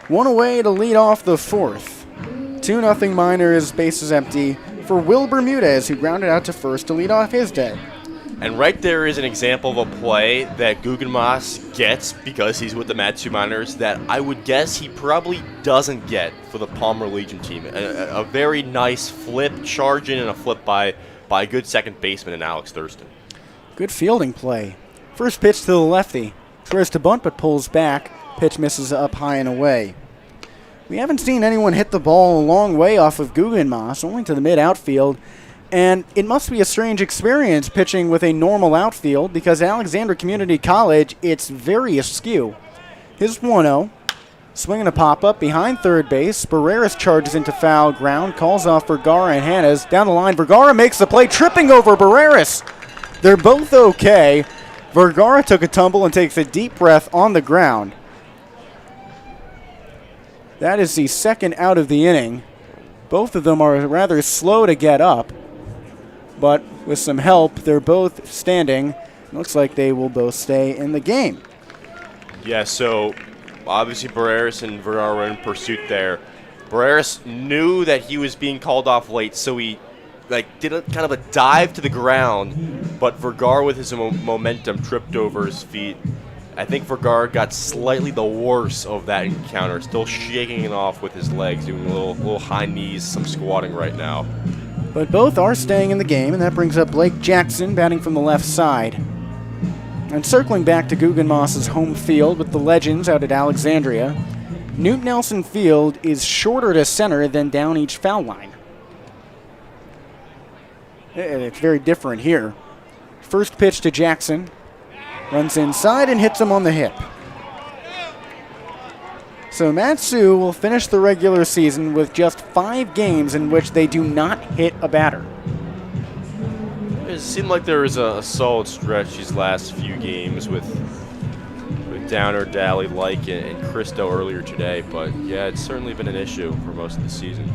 1 away to lead off the 4th. 2-0 Miners, bases empty for Will Bermudez, who grounded out to first to lead off his day. And right there is an example of a play that Guggenmoss gets because he's with the Matsu Miners that I would guess he probably doesn't get for the Palmer Legion team. A very nice flip, charge in, and a flip by a good second baseman in Alex Thurston. Good fielding play. First pitch to the lefty. Tries to bunt but pulls back. Pitch misses up high and away. We haven't seen anyone hit the ball a long way off of Guggenmoss, only to the mid-outfield. And it must be a strange experience pitching with a normal outfield because Alexandria Community College, it's very askew. Here's 1-0. Swinging a pop-up behind third base. Barreras charges into foul ground, calls off Vergara and Hannes. Down the line, Vergara makes the play, tripping over Barreras. They're both okay. Vergara took a tumble and takes a deep breath on the ground. That is the second out of the inning. Both of them are rather slow to get up. But with some help, they're both standing. Looks like they will both stay in the game. Yeah, so obviously Barreras and Vergara were in pursuit there. Barreras knew that he was being called off late, so he did a kind of a dive to the ground, but Vergara with his momentum tripped over his feet. I think Vergara got slightly the worst of that encounter, still shaking it off with his legs, doing a little high knees, some squatting right now. But both are staying in the game, and that brings up Blake Jackson batting from the left side. And circling back to Guggenmoss's home field with the Legends out at Alexandria, Newt Nelson Field is shorter to center than down each foul line. It's very different here. First pitch to Jackson. Runs inside and hits him on the hip. So Matsu will finish the regular season with just 5 games in which they do not hit a batter. It seemed like there was a solid stretch these last few games with Downer, Daly, Like, and Christo earlier today, but yeah, it's certainly been an issue for most of the season.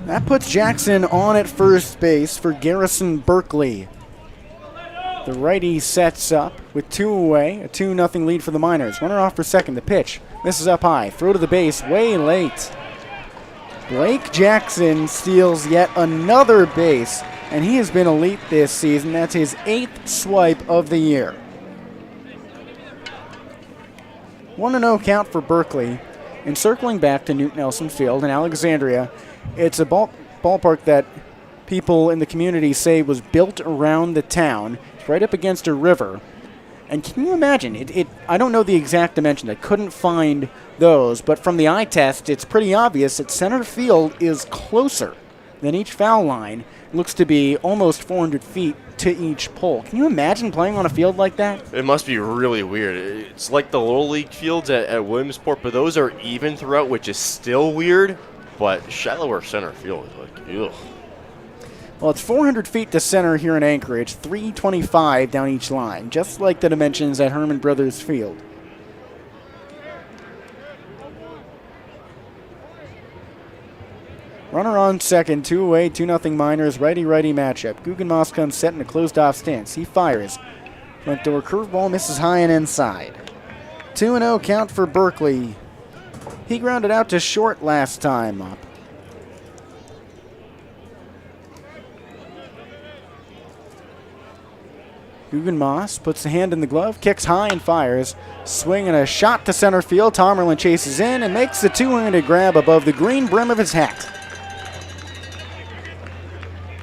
That puts Jackson on at first base for Garrison Berkeley. The righty sets up with 2 away, a 2-0 lead for the Miners. Runner off for second, the pitch. Misses up high, throw to the base, way late. Blake Jackson steals yet another base, and he has been elite this season. That's his 8th swipe of the year. 1-0 count for Berkeley. And circling back to Newt Nelson Field in Alexandria, it's a ballpark that people in the community say was built around the town. It's right up against a river. And can you imagine, I don't know the exact dimensions, I couldn't find those, but from the eye test, it's pretty obvious that center field is closer than each foul line. It looks to be almost 400 feet to each pole. Can you imagine playing on a field like that? It must be really weird. It's like the Little League fields at Williamsport, but those are even throughout, which is still weird, but shallower center field is like, ugh. Well, it's 400 feet to center here in Anchorage, 325 down each line, just like the dimensions at Herman Brothers Field. Runner on second, 2 away, 2-0 Miners, righty-righty matchup. Guggenmoss comes set in a closed-off stance. He fires. Front door curveball misses high and inside. 2-0 count for Berkeley. He grounded out to short last time up. Guggenmoss puts the hand in the glove, kicks high and fires. Swing and a shot to center field. Tomerlin chases in and makes the two-handed grab above the green brim of his hat.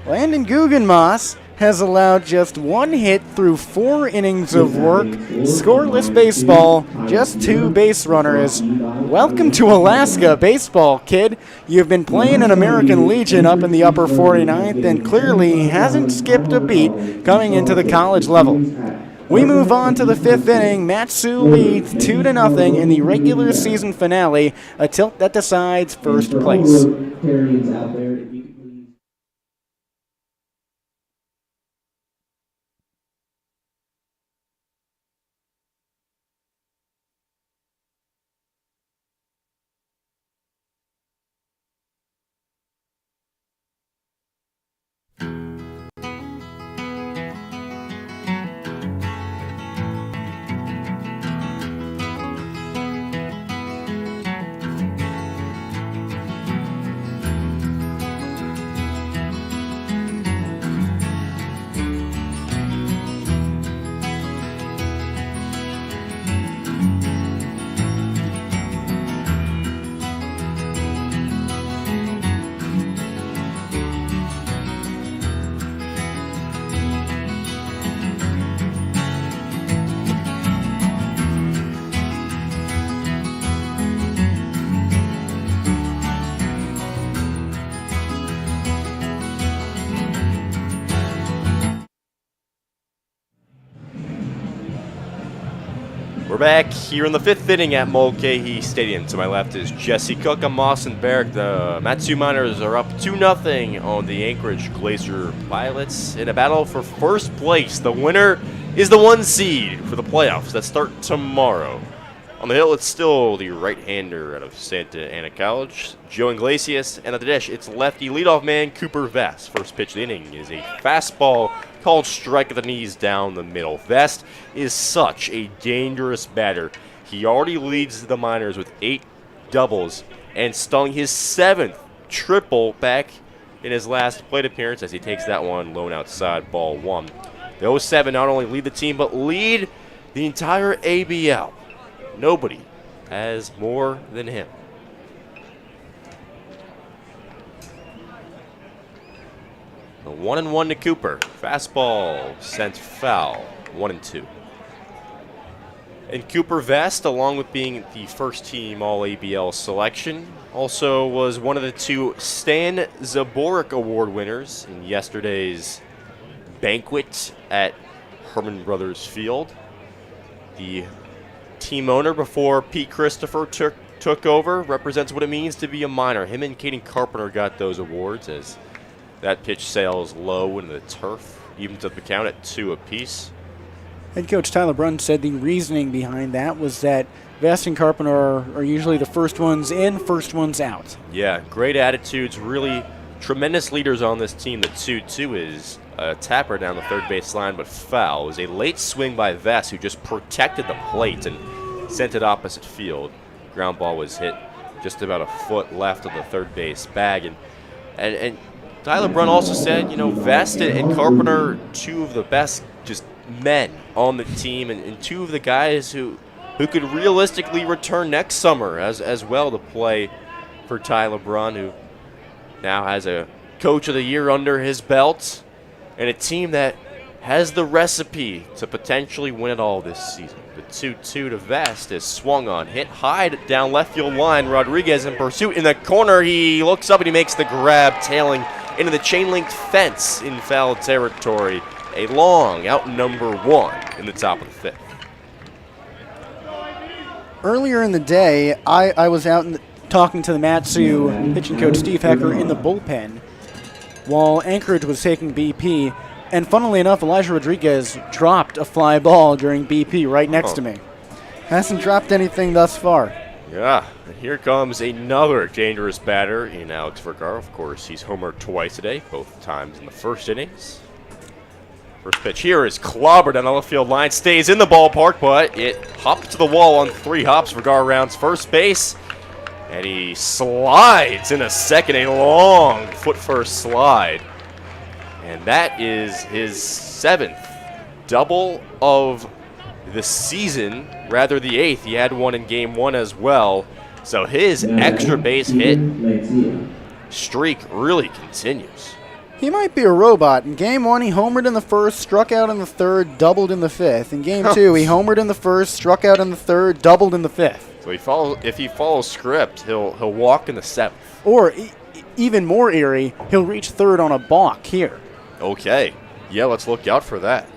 Landon Guggenmoss has allowed just 1 hit through 4 innings of work. Scoreless baseball, just 2 base runners. Welcome to Alaska, baseball kid. You've been playing in American Legion up in the upper 49th and clearly hasn't skipped a beat coming into the college level. We move on to the 5th inning. Matsu leads 2-0 in the regular season finale, a tilt that decides first place. We're back here in the 5th inning at Mulcahy Stadium. To my left is Jesse Cook. I'm Austin Barach. The Matsu Miners are up 2-0 on the Anchorage Glacier Pilots in a battle for first place. The winner is the 1 seed for the playoffs that start tomorrow. On the hill, it's still the right-hander out of Santa Ana College, Joe Iglesias, and at the dish, it's lefty leadoff man Cooper Vest. First pitch of the inning is a fastball called strike at the knees down the middle. Vest is such a dangerous batter. He already leads the Miners with 8 doubles and stung his 7th triple back in his last plate appearance as he takes that one lone outside, ball 1. The 07 not only lead the team, but lead the entire ABL. Nobody has more than him. The 1-1 to Cooper. Fastball sent foul. 1-2. And Cooper Vest, along with being the first team All-ABL selection, also was one of the 2 Stan Zaborik Award winners in yesterday's banquet at Herman Brothers Field. The team owner before Pete Christopher took over represents what it means to be a Miner. Him and Caden Carpenter got those awards as that pitch sails low into the turf, evens up the count at 2 apiece. Head coach Tyler Brunn said the reasoning behind that was that Vest and Carpenter are usually the first ones in, first ones out. Yeah, great attitudes, really tremendous leaders on this team. The 2-2 is a tapper down the third base line, but foul. It was a late swing by Vest, who just protected the plate and sent it opposite field. Ground ball was hit just about a foot left of the third base bag. And Tyler Brunn also said, you know, Vest and Carpenter, 2 of the best just men on the team, and 2 of the guys who could realistically return next summer as well to play for Tyler Brunn, who now has a Coach of the Year under his belt, and a team that has the recipe to potentially win it all this season. The 2-2 to Vest is swung on, hit high down left field line. Rodriguez in pursuit in the corner. He looks up and he makes the grab, tailing into the chain-linked fence in foul territory. A long out number 1 in the top of the 5th. Earlier in the day, I was out talking to the Matsu pitching coach Steve Hecker in the bullpen while Anchorage was taking BP. And funnily enough, Elijah Rodriguez dropped a fly ball during BP right next to me. Hasn't dropped anything thus far. Yeah, and here comes another dangerous batter in Alex Vergara. Of course, he's homered twice today, both times in the first innings. First pitch here is clobbered down the left field line, stays in the ballpark, but it hopped to the wall on 3 hops. Vergara rounds first base, and he slides in a second, a long foot-first slide. And that is his 7th double of the season, rather the 8th. He had one in game 1 as well. So his extra base hit streak really continues. He might be a robot. In game 1, he homered in the first, struck out in the third, doubled in the 5th. In game 2, he homered in the first, struck out in the third, doubled in the 5th. So if he follows script, he'll walk in the 7th. Or even more eerie, he'll reach third on a balk here. Okay. Yeah, let's look out for that.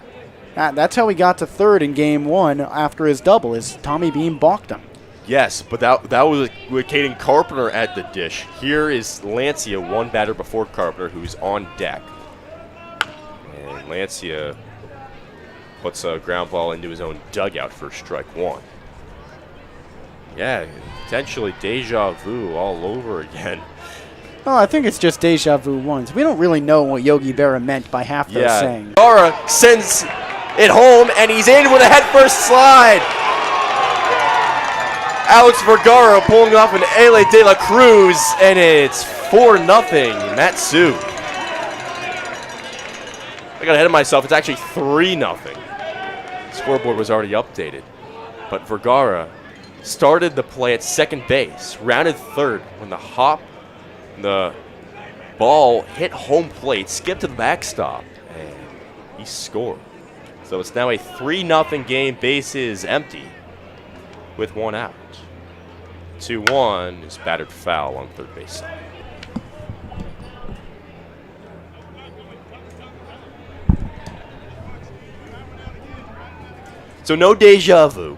That's how he got to third in game 1 after his double, is Tommy Beam balked him. Yes, but that was with Caden Carpenter at the dish. Here is Lancia, 1 batter before Carpenter, who's on deck. And Lancia puts a ground ball into his own dugout for strike 1. Yeah, potentially deja vu all over again. Oh, I think it's just deja vu once. We don't really know what Yogi Berra meant by half those sayings. Vergara sends it home, and he's in with a head-first slide. Alex Vergara pulling off an Ele de la Cruz, and it's 4-0 Matsu. I got ahead of myself. It's actually 3-0. The scoreboard was already updated. But Vergara started the play at second base, rounded third when the ball hit home plate, skipped to the backstop, and he scored. So it's now a 3-0 game, bases empty with 1 out. 2-1 is battered foul on third base side. So no deja vu.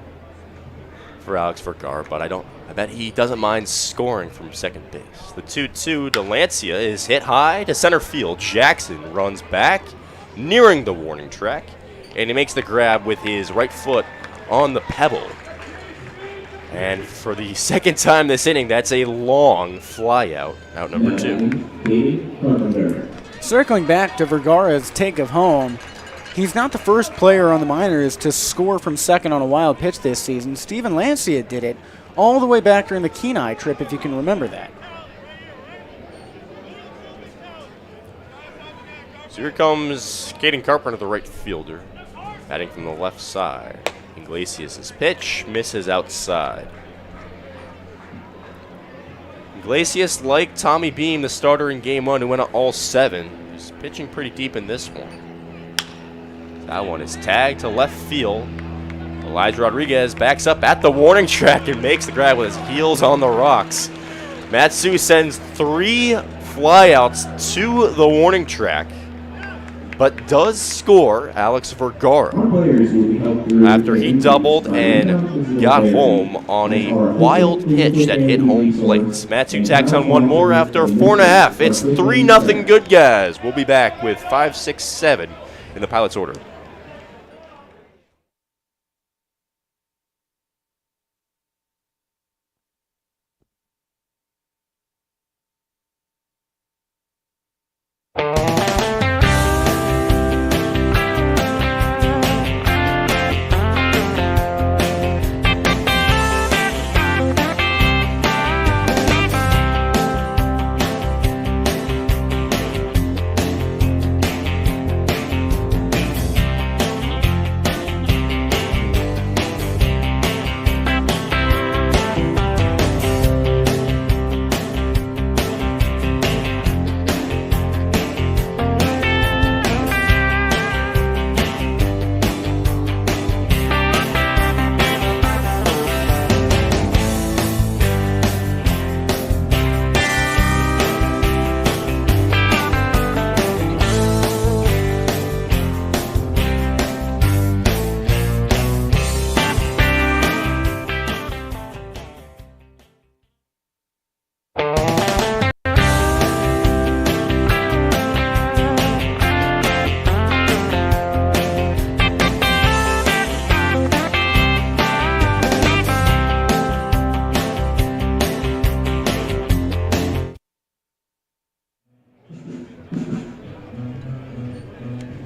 for Alex Vergara, but I bet he doesn't mind scoring from second base. The 2-2 to Lancia is hit high to center field. Jackson runs back, nearing the warning track, and he makes the grab with his right foot on the pebble. And for the second time this inning, that's a long fly out number 2. Circling back to Vergara's take of home, he's not the first player on the minors to score from second on a wild pitch this season. Steven Lancia did it all the way back during the Kenai trip, if you can remember that. So here comes Caden Carpenter, the right fielder, batting from the left side. Iglesias' pitch misses outside. Iglesias, like Tommy Beam, the starter in Game 1, who went all 7, is pitching pretty deep in this one. That one is tagged to left field. Elijah Rodriguez backs up at the warning track and makes the grab with his heels on the rocks. Matsu sends 3 flyouts to the warning track, but does score Alex Vergara after he doubled and got home on a wild pitch that hit home plate. Matsu tacks on one more after 4.5. It's 3-0 good guys. We'll be back with 5, 6, 7 in the Pilots order.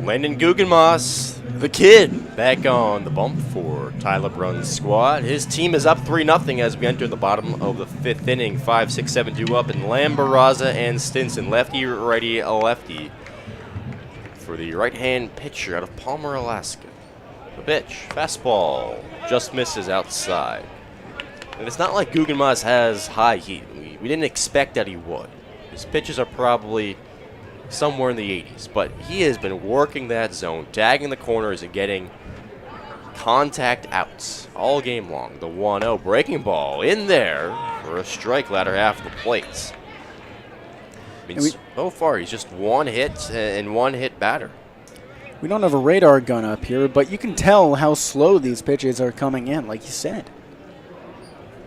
Landon Guggenmoss, the kid, back on the bump for Tyler Brunn's squad. His team is up 3-0 as we enter the bottom of the 5th inning. 5, 6, 7, 2 up in Lamb, Barraza, and Stinson. Lefty, righty, lefty for the right-hand pitcher out of Palmer, Alaska. The pitch, fastball, just misses outside. And it's not like Guggenmoss has high heat. We didn't expect that he would. His pitches are probably somewhere in the 80s, but he has been working that zone, tagging the corners and getting contact outs all game long. The 1-0 breaking ball in there for a strike, latter half of the plate. I mean, so far he's just one hit and one hit batter. We don't have a radar gun up here, but you can tell how slow these pitches are coming in, like you said.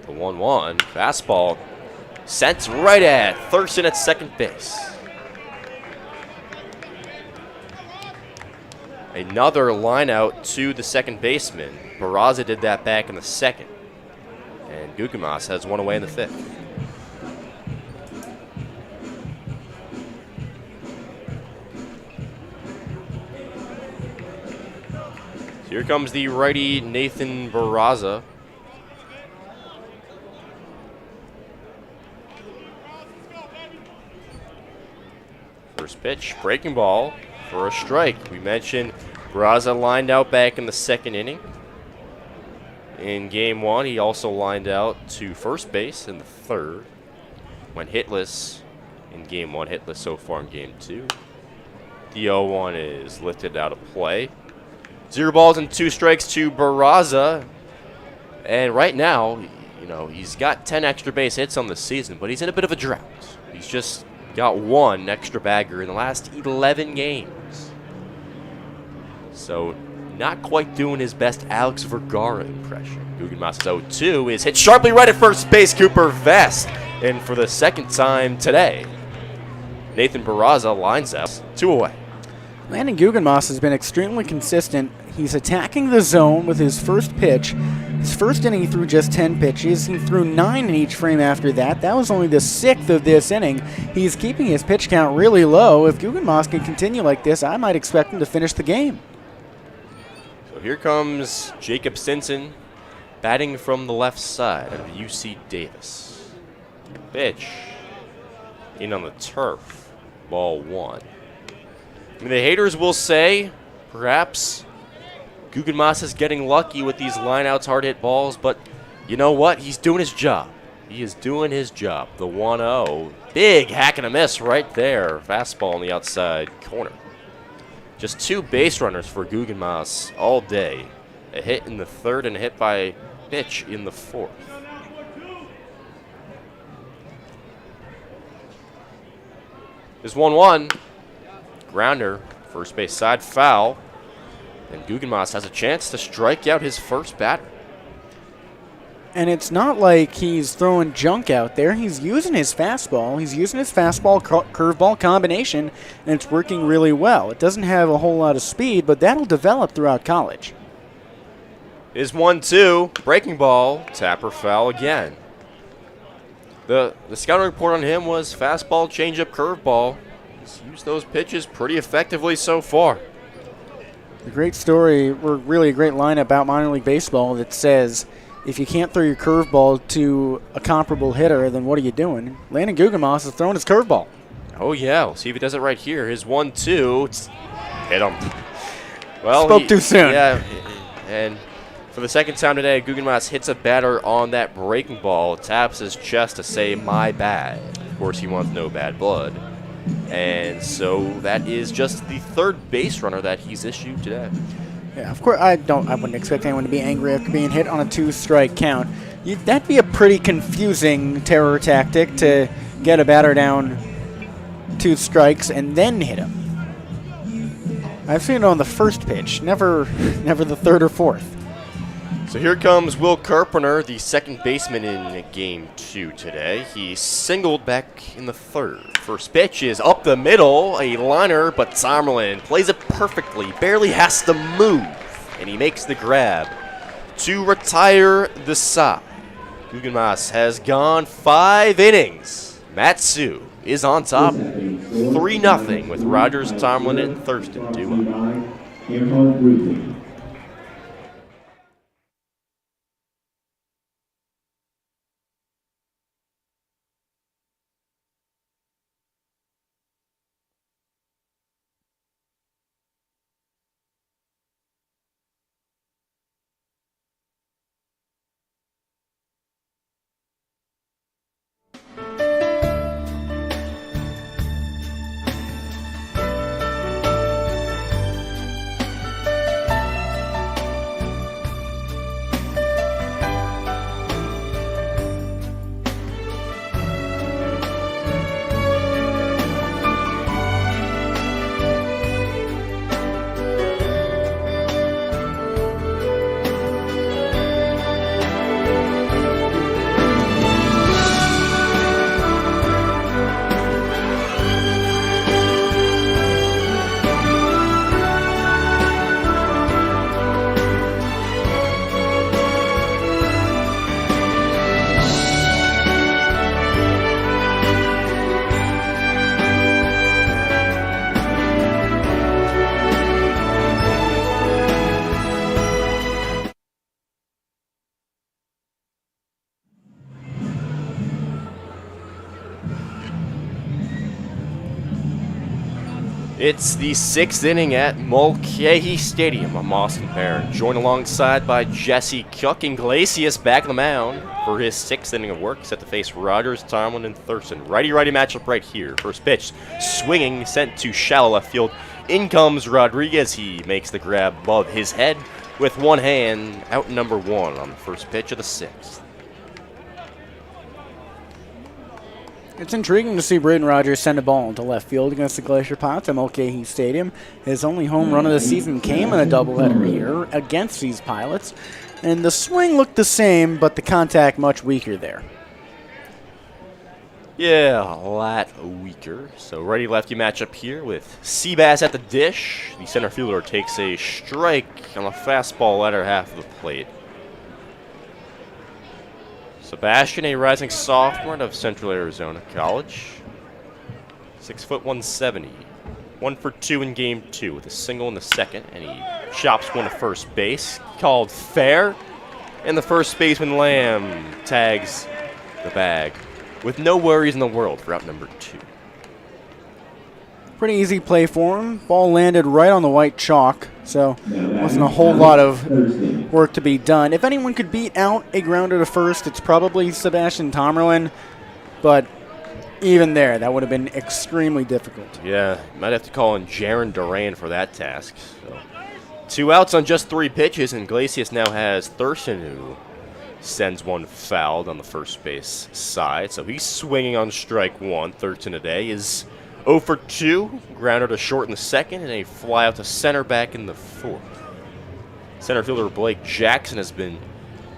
The 1-1 fastball sent right at Thurston at second base. Another line out to the second baseman. Barraza did that back in the 2nd. And Guggenmoss has one away in the 5th. So here comes the righty Nathan Barraza. First pitch, breaking ball for a strike. We mentioned Barraza lined out back in the 2nd inning. In Game 1, he also lined out to first base in the 3rd. Went hitless in Game 1, hitless so far in Game 2. The 0-1 is lifted out of play. 0 balls and 2 strikes to Barraza. And right now, you know, he's got 10 extra base hits on the season, but he's in a bit of a drought. He's just got 1 extra bagger in the last 11 games. So not quite doing his best Alex Vergara impression. Guggenmoss's 0-2 is hit sharply right at first base. Cooper Vest. And for the second time today, Nathan Barraza lines up 2 away. Landon Guggenmoss has been extremely consistent. He's attacking the zone with his first pitch. His first inning, he threw just 10 pitches. He threw 9 in each frame after that. That was only the 6th of this inning. He's keeping his pitch count really low. If Guggenmoss can continue like this, I might expect him to finish the game. So here comes Jacob Stinson batting from the left side of UC Davis. Pitch in on the turf. Ball 1. I mean, the haters will say perhaps Guggenmoss is getting lucky with these lineouts, hard hit balls, but you know what? He's doing his job. He is doing his job. The 1-0. Big hack and a miss right there. Fastball on the outside corner. Just 2 base runners for Guggenmoss all day. A hit in the 3rd and a hit by pitch in the 4th. There's 1-1. Grounder, first base side foul. And Guggenmoss has a chance to strike out his first batter. And it's not like he's throwing junk out there. He's using his fastball. He's using his fastball curveball combination, and it's working really well. It doesn't have a whole lot of speed, but that'll develop throughout college. Is 1-2. Breaking ball. Tapper foul again. The scouting report on him was fastball, changeup, curveball. He's used those pitches pretty effectively so far. A great story, or really a great line about minor league baseball that says, if you can't throw your curveball to a comparable hitter, then what are you doing? Landon Guggenmoss is throwing his curveball. Oh, yeah. We'll see if he does it right here. His 1-2. Hit him. Well, Spoke too soon. Yeah, and for the second time today, Guggenmoss hits a batter on that breaking ball, taps his chest to say, my bad. Of course, he wants no bad blood. And so that is just the 3rd base runner that he's issued today. Yeah, of course, I wouldn't expect anyone to be angry after being hit on a 2-strike count. That'd be a pretty confusing terror tactic to get a batter down 2 strikes and then hit him. I've seen it on the first pitch, never the 3rd or 4th. So here comes Will Carpenter, the second baseman in Game 2 today. He singled back in the 3rd. First pitch is up the middle, a liner, but Sommerlin plays it perfectly, barely has to move, and he makes the grab to retire the side. Guggenmoss has gone 5 innings. Matsu is on top, 3-0 with Rogers, Tomlin, and Thurston 2-0. It's the 6th inning at Mulcahy Stadium. I'm Austin Barron, joined alongside by Jesse Cook and Glacier back on the mound for his 6th inning of work. Set to face Rogers, Tomlin, and Thurston. Righty-righty matchup right here. First pitch, swinging, sent to shallow left field. In comes Rodriguez. He makes the grab above his head with one hand. Out number 1 on the first pitch of the 6th. It's intriguing to see Braden Rogers send a ball into left field against the Glacier Pilots at Mulcahy Stadium. His only home run of the season came in a doubleheader here against these Pilots. And the swing looked the same, but the contact much weaker there. Yeah, a lot weaker. So righty-lefty matchup here with Seabass at the dish. The center fielder takes a strike on the fastball latter half of the plate. Sebastian, a rising sophomore out of Central Arizona College. 6', 170. 1 for 2 in game 2 with a single in the second, and he chops one to first base. Called fair, and the first baseman Lamb tags the bag with no worries in the world for out number 2. Pretty easy play for him. Ball landed right on the white chalk, so wasn't a whole lot of work to be done. If anyone could beat out a grounder to first, it's probably Sebastian Tomerlin, but even there, that would have been extremely difficult. Yeah, might have to call in Jaron Duran for that task. So, 2 outs on just 3 pitches, and Glacius now has Thurston, who sends one fouled on the first base side. So he's swinging on strike 1. Thurston today is 0 for 2, grounder to short in the second, and a fly out to center back in the 4th. Center fielder Blake Jackson has been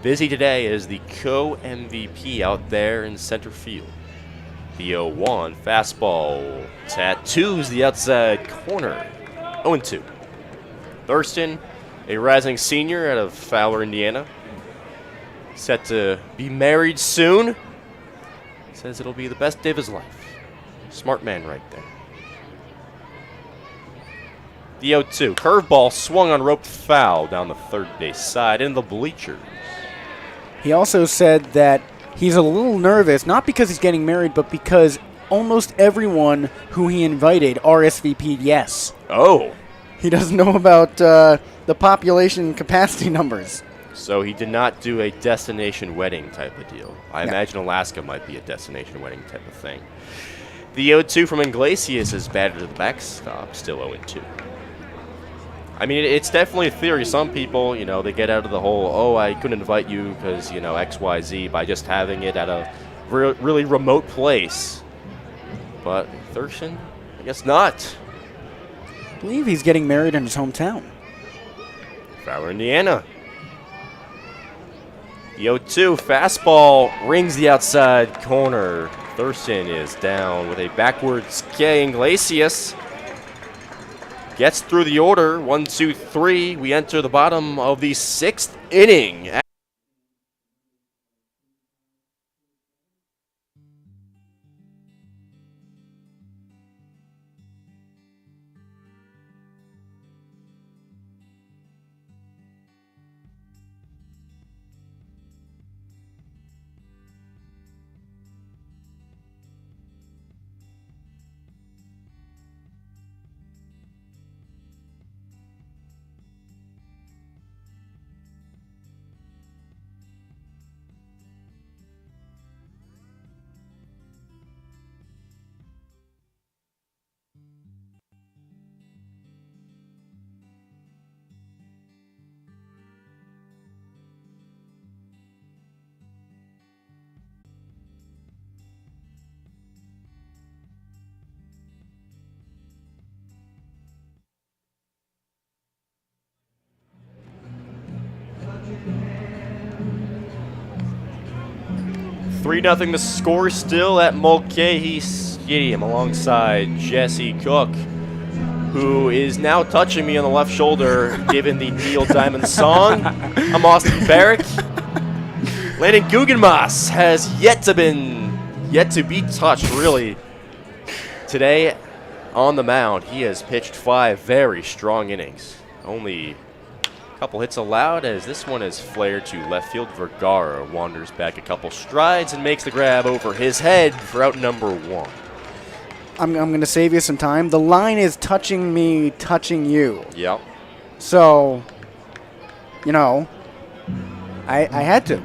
busy today as the co-MVP out there in center field. The 0-1 fastball tattoos the outside corner. 0-2. Thurston, a rising senior out of Fowler, Indiana, set to be married soon. Says it'll be the best day of his life. Smart man right there. The 0-2 curveball swung on roped foul down the third base side in the bleachers. He also said that he's a little nervous, not because he's getting married, but because almost everyone who he invited RSVP'd yes. Oh. He doesn't know about the population capacity numbers. So he did not do a destination wedding type of deal. I No. imagine Alaska might be a destination wedding type of thing. The 0-2 from Iglesias is batted to the backstop, still 0-2. I mean, it's definitely a theory. Some people, they get out of the whole, oh, I couldn't invite you because, XYZ by just having it at a really remote place. But Thurston, I guess not. I believe he's getting married in his hometown. Fowler, Indiana. The 0-2 fastball rings the outside corner. Thurston is down with a backwards K. Iglesias gets through the order. 1, 2, 3. We enter the bottom of the 6th inning. Three 0 the score still at Mulcahy Stadium alongside Jesse Cook, who is now touching me on the left shoulder given the Neil Diamond song. I'm Austin Barach. Landon Guggenmoss has yet to be touched really today on the mound. He has pitched 5 very strong innings. Only couple hits allowed as this one is flared to left field. Vergara wanders back a couple strides and makes the grab over his head for out number 1. I'm going to save you some time. The line is touching me, touching you. Yep. So, I had to.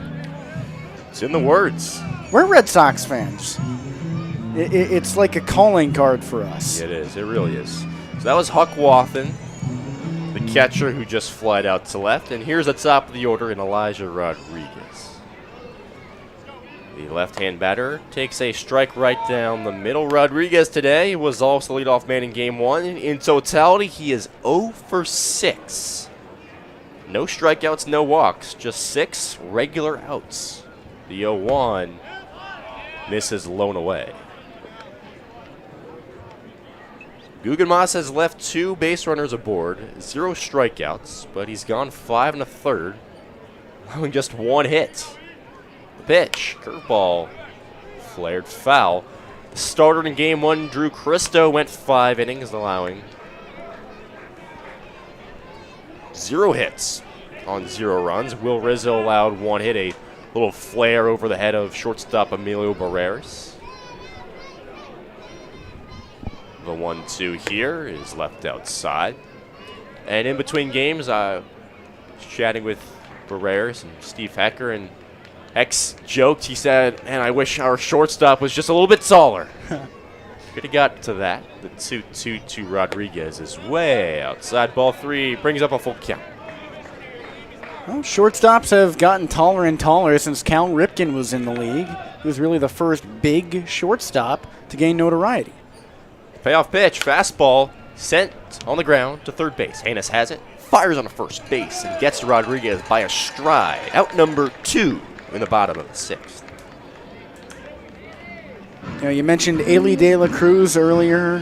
It's in the words. We're Red Sox fans. It's like a calling card for us. It is. It really is. So that was Huck Wathen, the catcher who just flied out to left. And here's the top of the order in Elijah Rodriguez. The left-hand batter takes a strike right down the middle. Rodriguez today was also the leadoff man in Game 1. In totality, he is 0 for 6. No strikeouts, no walks, just 6 regular outs. The 0-1 misses lone away. Guggenmoss has left 2 base runners aboard, 0 strikeouts, but he's gone 5 1/3, allowing just 1 hit. The pitch, curveball, flared foul. The starter in Game 1, Drew Christo, went 5 innings, allowing 0 hits on 0 runs. Will Rizzo allowed 1 hit, a little flare over the head of shortstop Emilio Barreras. The 1-2 here is left outside. And in between games, I was chatting with Barreras and Steve Hecker, and Hex joked, he said, man, I wish our shortstop was just a little bit taller. Could have got to that. The 2-2 to Rodriguez is way outside. Ball 3 brings up a full count. Well, shortstops have gotten taller and taller since Cal Ripken was in the league. He was really the first big shortstop to gain notoriety. Payoff pitch, fastball, sent on the ground to third base. Hannes has it, fires on the first base, and gets to Rodriguez by a stride. Out number 2 in the bottom of the 6th. You mentioned Ailey De La Cruz earlier.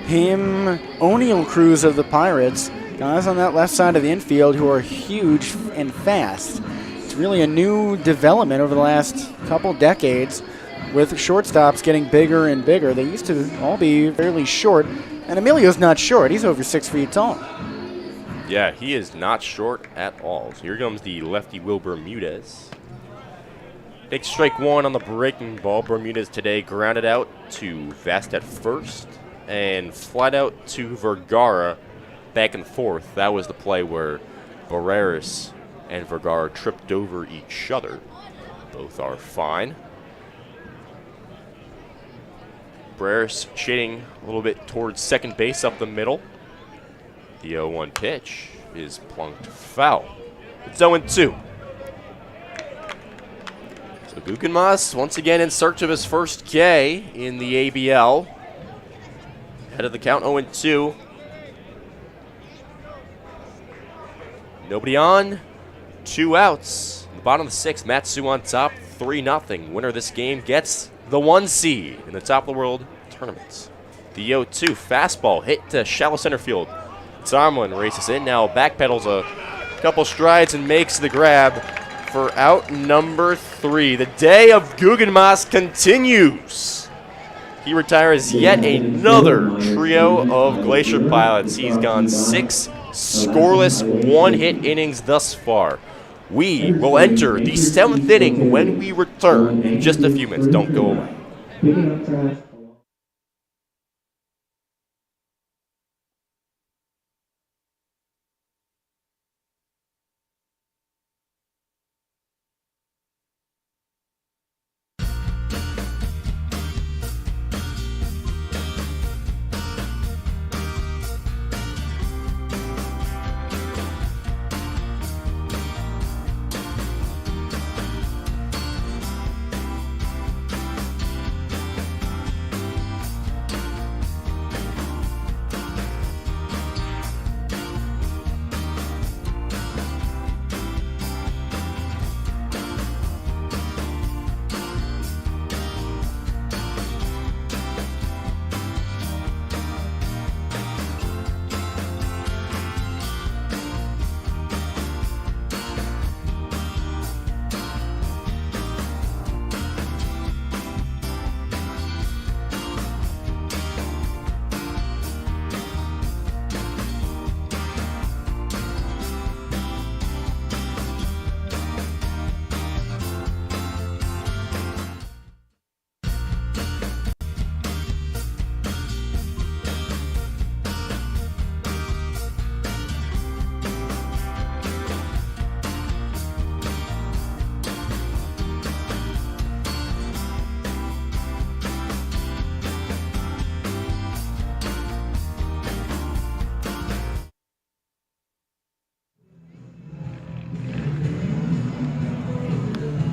Him, O'Neal Cruz of the Pirates, guys on that left side of the infield who are huge and fast. It's really a new development over the last couple decades, with shortstops getting bigger and bigger. They used to all be fairly short, and Emilio's not short. He's over 6 feet tall. Yeah, he is not short at all. So here comes the lefty Will Bermudez. Takes strike 1 on the breaking ball. Bermudez today grounded out to Vast at first and flied out to Vergara back and forth. That was the play where Barreras and Vergara tripped over each other. Both are fine. Barreras shading a little bit towards second base up the middle. The 0-1 pitch is plunked foul. It's 0-2. So Guggenmoss once again in search of his first K in the ABL. Head of the count, 0-2. Nobody on, 2 outs. In the bottom of the 6th, Matsu on top, 3-0. Winner of this game gets the 1 seed in the top of the world tournaments. The 0-2 fastball hit to shallow center field. Tomlin races in, now backpedals a couple strides and makes the grab for out number 3. The day of Guggenmoss continues. He retires yet another trio of Glacier Pilots. He's gone 6 scoreless, 1-hit innings thus far. We will enter the 7th inning when we return in just a few minutes. Don't go away.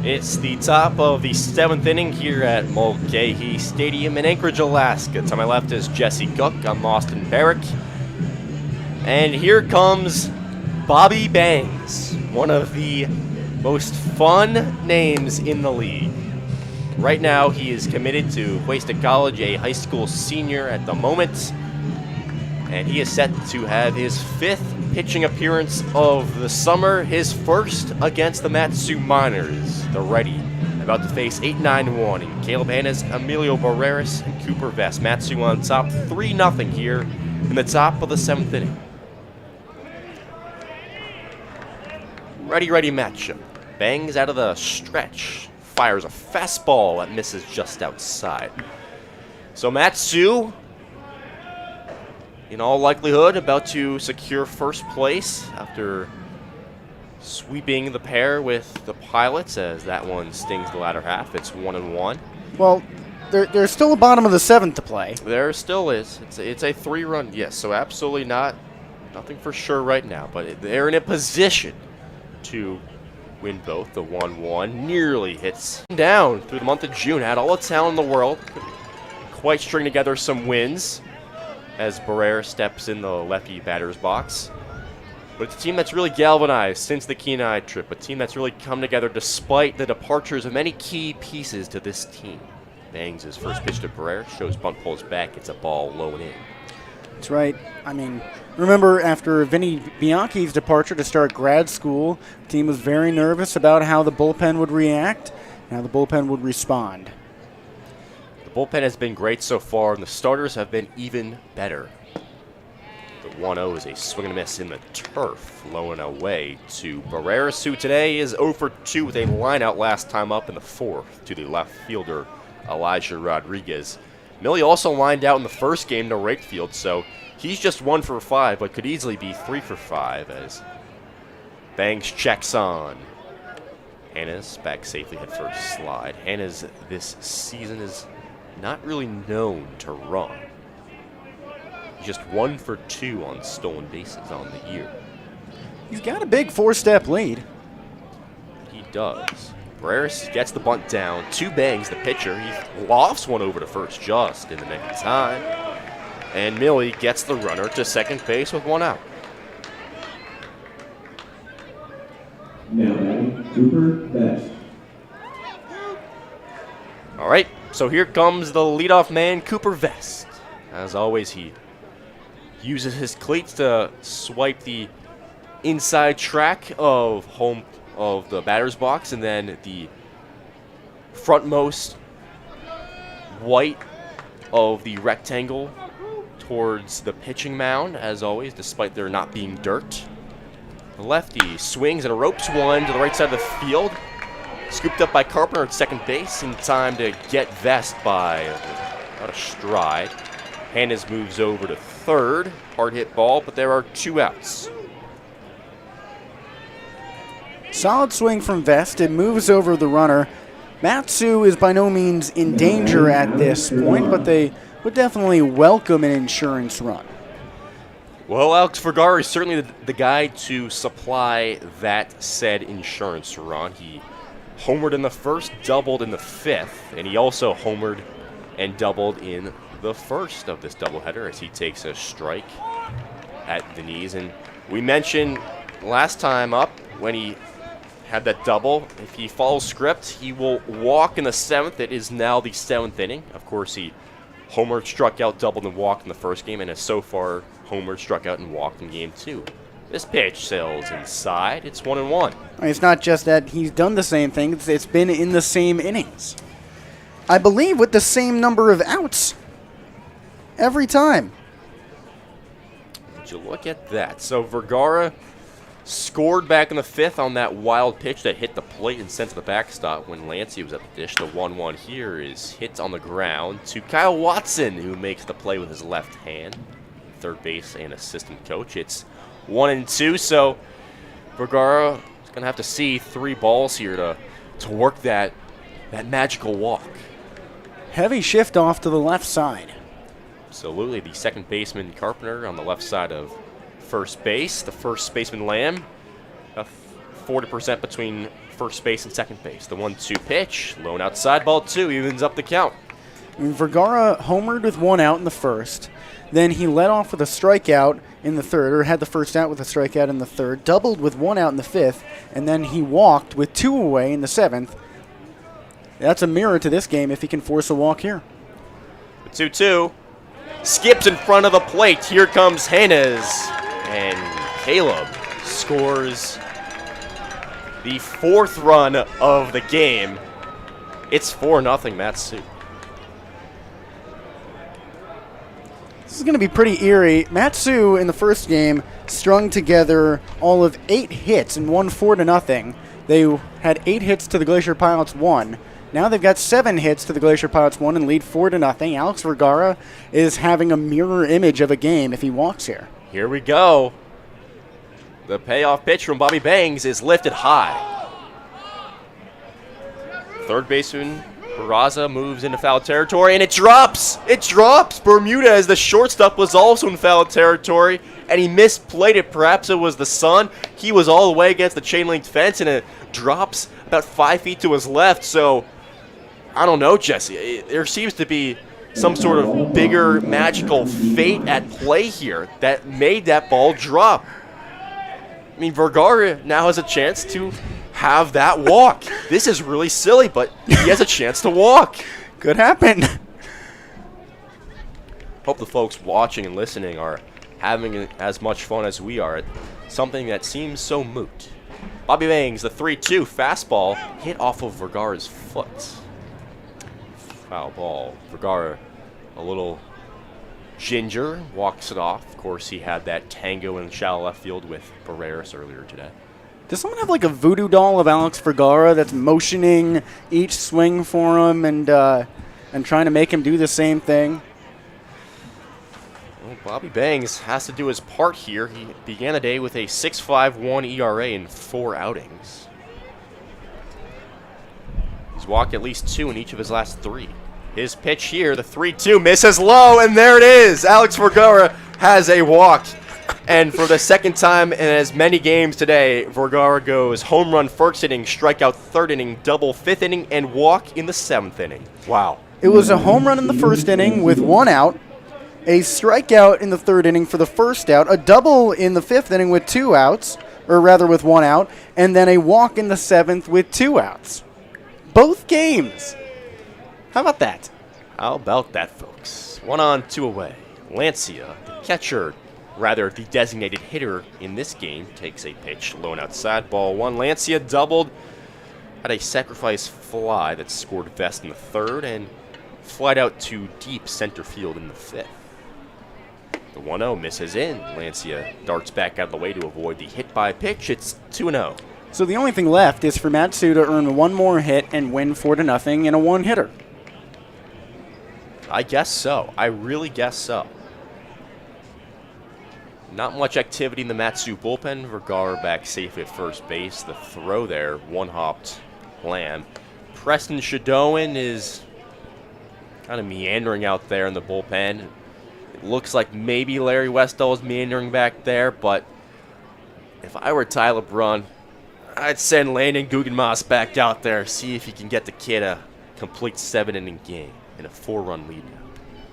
It's the top of the 7th inning here at Mulcahy Stadium in Anchorage, Alaska. To my left is Jesse Cook. I'm Austin Barach. And here comes Bobby Bangs, one of the most fun names in the league. Right now, he is committed to Wasted College, a high school senior at the moment. And he is set to have his 5th pitching appearance of the summer, his first against the Matsu Miners. The righty about to face 8-9-1 in Caleb Hannes, Emilio Barreras, and Cooper Vest. Matsu on top 3-0 here in the top of the 7th inning. Ready matchup. Bangs out of the stretch. Fires a fastball that misses just outside. So Matsu, in all likelihood, about to secure first place after sweeping the pair with the Pilots, as that one stings the latter half. It's 1-1. Well, there's still a bottom of the 7th to play. There still is. It's a 3-run, yes, so absolutely nothing for sure right now, but they're in a position to win both. The 1-1 nearly hits down through the month of June. Had all the talent in the world. Quite string together some wins as Barrera steps in the lefty batter's box. But it's a team that's really galvanized since the Kenai trip. A team that's really come together despite the departures of many key pieces to this team. Bangs his first pitch to Barrera. Shows bunt pulls back. It's a ball low and in. That's right. I mean, remember after Vinny Bianchi's departure to start grad school, the team was very nervous about how the bullpen would react and how the bullpen would respond. The bullpen has been great so far, and the starters have been even better. The 1-0 is a swing and a miss in the turf, low and away to Barreras, who today is 0 for 2 with a line out last time up in the 4th to the left fielder, Elijah Rodriguez. Millie also lined out in the first game to right field, so he's just 1 for 5, but could easily be 3 for 5 as Bangs checks on. Hannes back safely head first slide. Hannes this season is not really known to run. He's just 1 for 2 on stolen bases on the year. He's got a big 4-step lead. He does. Barreras gets the bunt down to Bangs, the pitcher. He lofts one over to first just in the nick of time. And Millie gets the runner to second base with 1 out. Now batting, Cooper Vest. All right, so here comes the leadoff man, Cooper Vest. As always, he uses his cleats to swipe the inside track of the batter's box, and then the frontmost white of the rectangle towards the pitching mound, as always, despite there not being dirt. The lefty swings and ropes one to the right side of the field. Scooped up by Carpenter at second base in time to get Vest by about a stride. Hannes moves over to third. Hard hit ball, but there are 2 outs. Solid swing from Vest. It moves over the runner. Matsu is by no means in danger at this point, but they would definitely welcome an insurance run. Well, Alex Vergara is certainly the guy to supply that said insurance run. He homered in the first, doubled in the 5th, and he also homered and doubled in the first of this doubleheader as he takes a strike at the knees. And we mentioned last time up when he had that double, if he follows script, he will walk in the 7th. It is now the 7th inning. Of course, he homered, struck out, doubled, and walked in the first game, and has so far homered, struck out, and walked in game 2. This pitch sails inside. It's 1-1. It's not just that he's done the same thing. It's been in the same innings. I believe with the same number of outs every time. Would you look at that? So Vergara scored back in the 5th on that wild pitch that hit the plate and sent to the backstop when Lancey was at the dish. The 1-1 here is hit on the ground to Kyle Watson, who makes the play with his left hand. Third base and assistant coach. It's 1-2, so Vergara is going to have to see 3 balls here to work that magical walk. Heavy shift off to the left side. Absolutely. The second baseman, Carpenter, on the left side of first base. The first baseman, Lamb, 40% between first base and second base. The 1-2 pitch, lone outside, ball 2, evens up the count. Vergara homered with 1 out in the first. Then he led off with a strikeout in the third, or had the first out with a strikeout in the third, doubled with 1 out in the fifth, and then he walked with 2 away in the seventh. That's a mirror to this game if he can force a walk here. The 2-2 skips in front of the plate. Here comes Hannes, and Caleb scores the 4th run of the game. It's 4-0 Matsu. This is going to be pretty eerie. Matsu in the first game strung together all of 8 hits and won 4-0. They had 8 hits to the Glacier Pilots 1. Now they've got 7 hits to the Glacier Pilots 1 and lead 4-0. Alex Vergara is having a mirror image of a game if he walks here. Here we go. The payoff pitch from Bobby Bangs is lifted high. Third baseman Barraza moves into foul territory, and it drops! It drops! Bermudez, the shortstop, was also in foul territory, and he misplayed it. Perhaps it was the sun. He was all the way against the chain-link fence, and it drops about 5 feet to his left. So, I don't know, Jesse. There seems to be some sort of bigger magical fate at play here that made that ball drop. I mean, Vergara now has a chance to have that walk. This is really silly, but he has a chance to walk. Could happen. Hope the folks watching and listening are having as much fun as we are at something that seems so moot. Bobby Bangs, the 3-2 fastball, hit off of Vergara's foot. Foul ball. Vergara, a little ginger, walks it off. Of course, he had that tango in shallow left field with Barreras earlier today. Does someone have like a voodoo doll of Alex Vergara that's motioning each swing for him and trying to make him do the same thing? Well, Bobby Bangs has to do his part here. He began the day with a 6.51 ERA in 4 outings. He's walked at least 2 in each of his last 3. His pitch here, the 3-2, misses low, and there it is. Alex Vergara has a walk. And for the second time in as many games today, Vergara goes home run first inning, strikeout third inning, double fifth inning, and walk in the 7th inning. Wow. It was a home run in the first inning with 1 out, a strikeout in the third inning for the first out, a double in the 5th inning with 2 outs, or rather with 1 out, and then a walk in the 7th with 2 outs. Both games. How about that? How about that, folks? 1 on, 2 away. Lancia, the catcher, rather the designated hitter in this game, takes a pitch, lone outside, ball 1. Lancia doubled, had a sacrifice fly that scored Vest in the 3rd, and flied out to deep center field in the 5th. The 1-0 misses in. Lancia darts back out of the way to avoid the hit by pitch. It's 2-0. So the only thing left is for Matsu to earn 1 more hit and win 4-0 in a 1-hitter. I guess so. I really guess so. Not much activity in the Matsu bullpen. Vergara back safe at first base. The throw there, 1-hopped Lamb. Preston Shadowan is kind of meandering out there in the bullpen. It looks like maybe Larry Westall is meandering back there, but if I were Tyler Brunn, I'd send Landon Guggenmoss back out there, see if he can get the kid a complete 7-inning game and a 4-run lead now.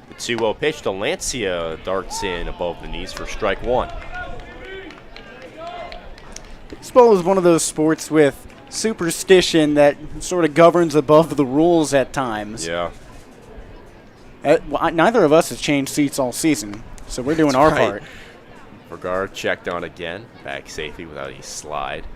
The 2-0 pitch to Lancia darts in above the knees for strike 1. Baseball is one of those sports with superstition that sort of governs above the rules at times. Yeah. Neither of us has changed seats all season, so we're doing our part. Vergara checked on again, back safely without a slide.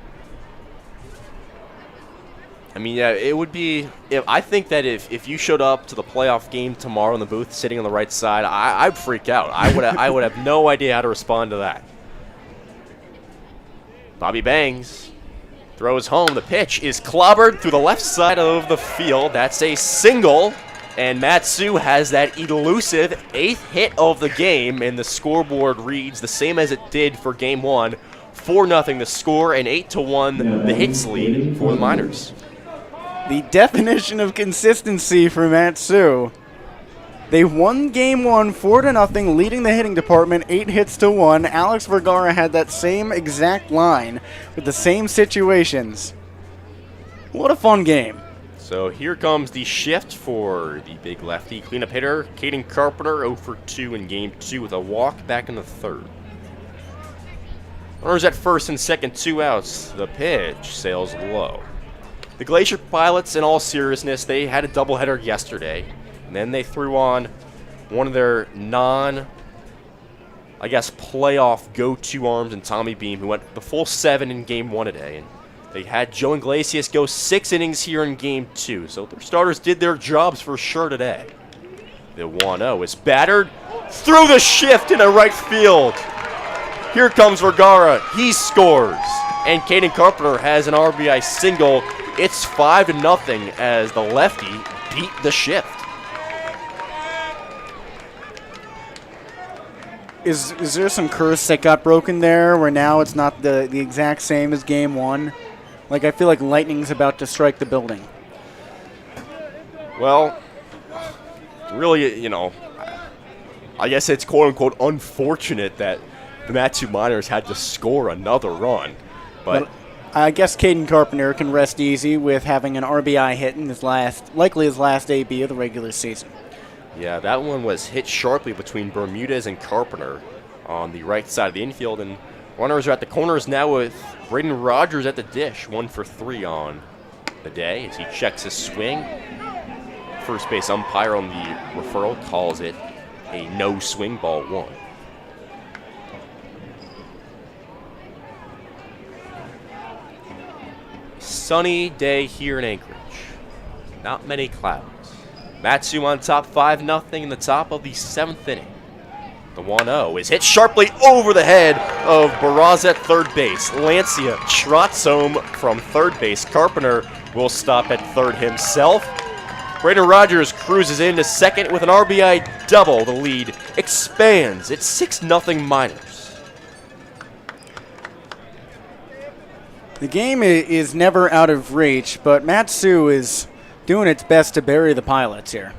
I mean, yeah, it would be. I think that if you showed up to the playoff game tomorrow in the booth, sitting on the right side, I'd freak out. I would have no idea how to respond to that. Bobby Bangs throws home. The pitch is clobbered through the left side of the field. That's a single, and Matsu has that elusive 8th hit of the game, and the scoreboard reads the same as it did for Game 1. 4-0 the score, and 8-1 the hits lead for the Miners. The definition of consistency for Matsu. They won Game 1 4-0, leading the hitting department 8 hits to 1. Alex Vergara had that same exact line with the same situations. What a fun game. So here comes the shift for the big lefty cleanup hitter, Caden Carpenter, 0 for 2 in game 2 with a walk back in the third. Runners at first and second, 2 outs. The pitch sails low. The Glacier Pilots, in all seriousness, they had a doubleheader yesterday, and then they threw on one of their playoff go-to arms in Tommy Beam, who went the full 7 in game 1 today. And they had Joe Iglesias go 6 innings here in game 2, so their starters did their jobs for sure today. The 1-0 is battered through the shift into right field. Here comes Vergara. He scores. And Caden Carpenter has an RBI single. It's 5-0 as the lefty beat the shift. Is there some curse that got broken there where now it's not the exact same as game 1? Like, I feel like lightning's about to strike the building. Well, really, I guess it's quote-unquote unfortunate that the Matsu Miners had to score another run. But I guess Caden Carpenter can rest easy with having an RBI hit in likely his last AB of the regular season. yeah, that one was hit sharply between Bermudez and Carpenter on the right side of the infield, and runners are at the corners now with Braden Rogers at the dish, 1 for 3 on the day as he checks his swing. First base umpire on the referral calls it a no swing, ball 1. Sunny day here in Anchorage. Not many clouds. Matsu on top 5-0 in the top of the 7th inning. The 1-0 is hit sharply over the head of Barach at third base. Lancia trots home from third base. Carpenter will stop at third himself. Braden Rogers cruises into second with an RBI double. The lead expands. It's 6-0 Miners. The game is never out of reach, but Matsu is doing its best to bury the Pilots here.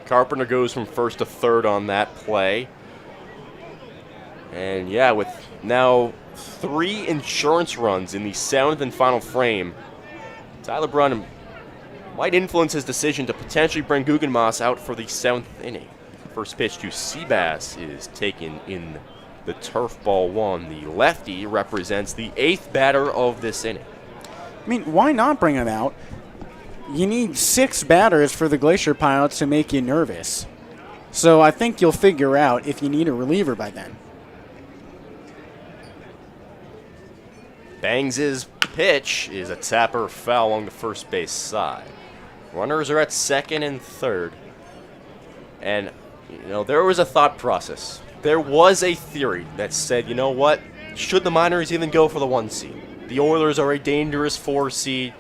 Carpenter goes from first to third on that play. And yeah, with now 3 insurance runs in the 7th and final frame, Tyler Brunham might influence his decision to potentially bring Guggenmoss out for the 7th inning. First pitch to Seabass is taken in the turf, ball 1. The lefty represents the 8th batter of this inning. I mean, why not bring him out? You need 6 batters for the Glacier Pilots to make you nervous. So I think you'll figure out if you need a reliever by then. Bangs' pitch is a tapper foul along the first base side. Runners are at second and third. And, there was a thought process. There was a theory that said, you know what? Should the Miners even go for the 1 seed? The Oilers are a dangerous 4 seed.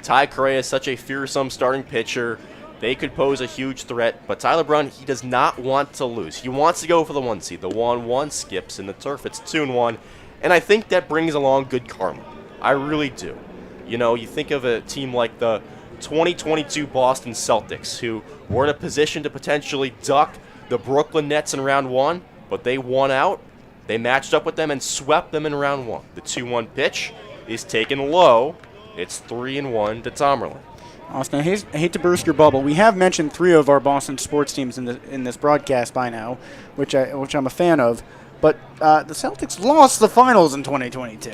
Ty Correa is such a fearsome starting pitcher. They could pose a huge threat, but Tyler Brown, he does not want to lose. He wants to go for the 1 seed. The 1-1 skips in the turf. It's 2-1, and I think that brings along good karma. I really do. You think of a team like the 2022 Boston Celtics, who were in a position to potentially duck the Brooklyn Nets in round 1, but they won out. They matched up with them and swept them in round 1. The 2-1 pitch is taken low. It's 3-1 to Tomerlin. Austin, I hate to burst your bubble. We have mentioned 3 of our Boston sports teams in this broadcast by now, which I'm a fan of. But the Celtics lost the finals in 2022.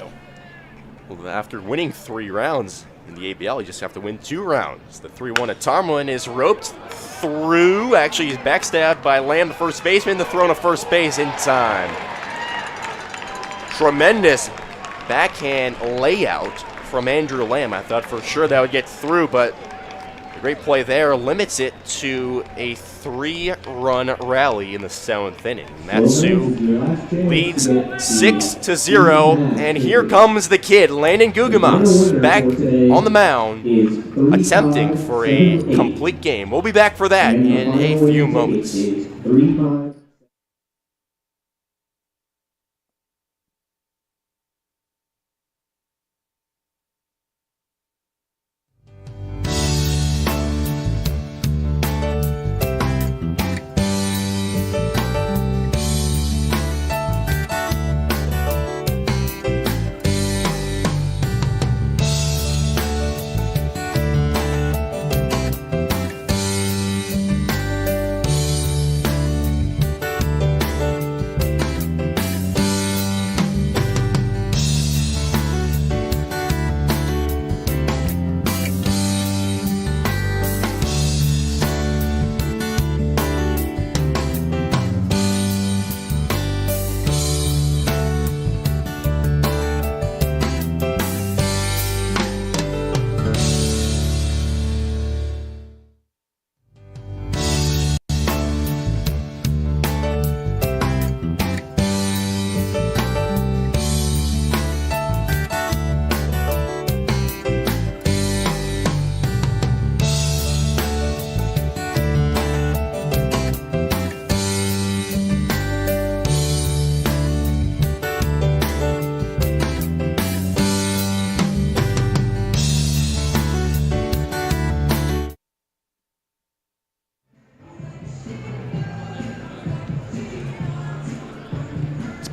Well, after winning 3 rounds in the ABL, you just have to win 2 rounds. The 3-1 to Tomerlin is roped through. Actually, he's backstabbed by Lamb, the first baseman. The throw to first base in time. Tremendous backhand layout from Andrew Lamb. I thought for sure that would get through, but a great play there limits it to a 3-run rally in the 7th inning. Matsu leads 6-0, and here comes the kid, Landon Guggenmoss, back on the mound, attempting for a complete game. We'll be back for that in a few moments.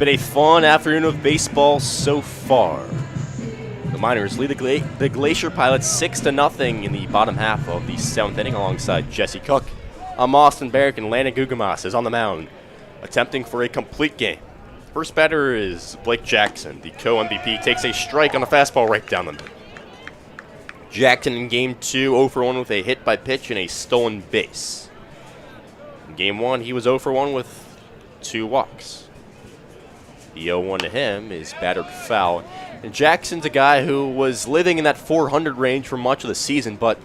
been a fun afternoon of baseball so far. The Miners lead the Glacier Pilots 6-0 in the bottom half of the 7th inning alongside Jesse Cook. Austin Barach and Landon Gugamas is on the mound, attempting for a complete game. First batter is Blake Jackson. The co-MVP takes a strike on a fastball right down the middle. Jackson in Game 2, 0 for 1 with a hit by pitch and a stolen base. In Game 1, he was 0 for 1 with 2 walks. The 0-1 to him is battered foul. And Jackson's a guy who was living in that 400 range for much of the season, but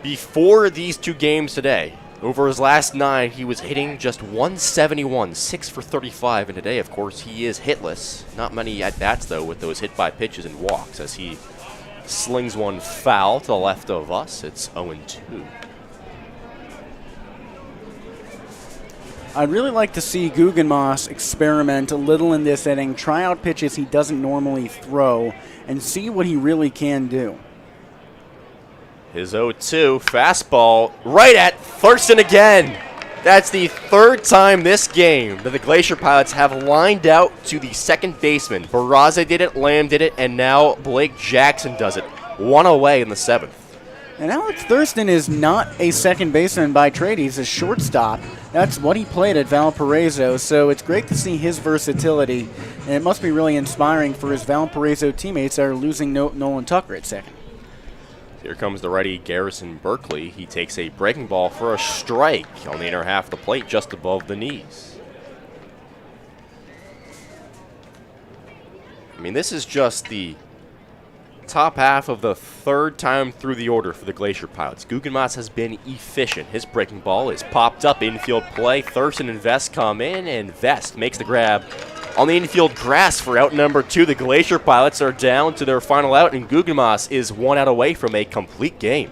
before these 2 games today, over his last 9, he was hitting just 171, 6 for 35, and today, of course, he is hitless. Not many at-bats, though, with those hit by pitches and walks, as he slings one foul to the left of us. It's 0-2. I'd really like to see Guggenmoss experiment a little in this inning, try out pitches he doesn't normally throw, and see what he really can do. His 0-2 fastball right at Thurston again. That's the 3rd time this game that the Glacier Pilots have lined out to the second baseman. Barraza did it, Lamb did it, and now Blake Jackson does it. 1 away in the 7th. And Alex Thurston is not a second baseman by trade. He's a shortstop. That's what he played at Valparaiso, so it's great to see his versatility, and it must be really inspiring for his Valparaiso teammates that are losing Nolan Tucker at second. Here comes the righty Garrison Berkeley. He takes a breaking ball for a strike on the inner half of the plate just above the knees. I mean, this is just the top half of the 3rd time through the order for the Glacier Pilots. Guggenmoss has been efficient. His breaking ball is popped up, infield play. Thurston and Vest come in, and Vest makes the grab on the infield grass for out number 2. The Glacier Pilots are down to their final out, and Guggenmoss is 1 out away from a complete game.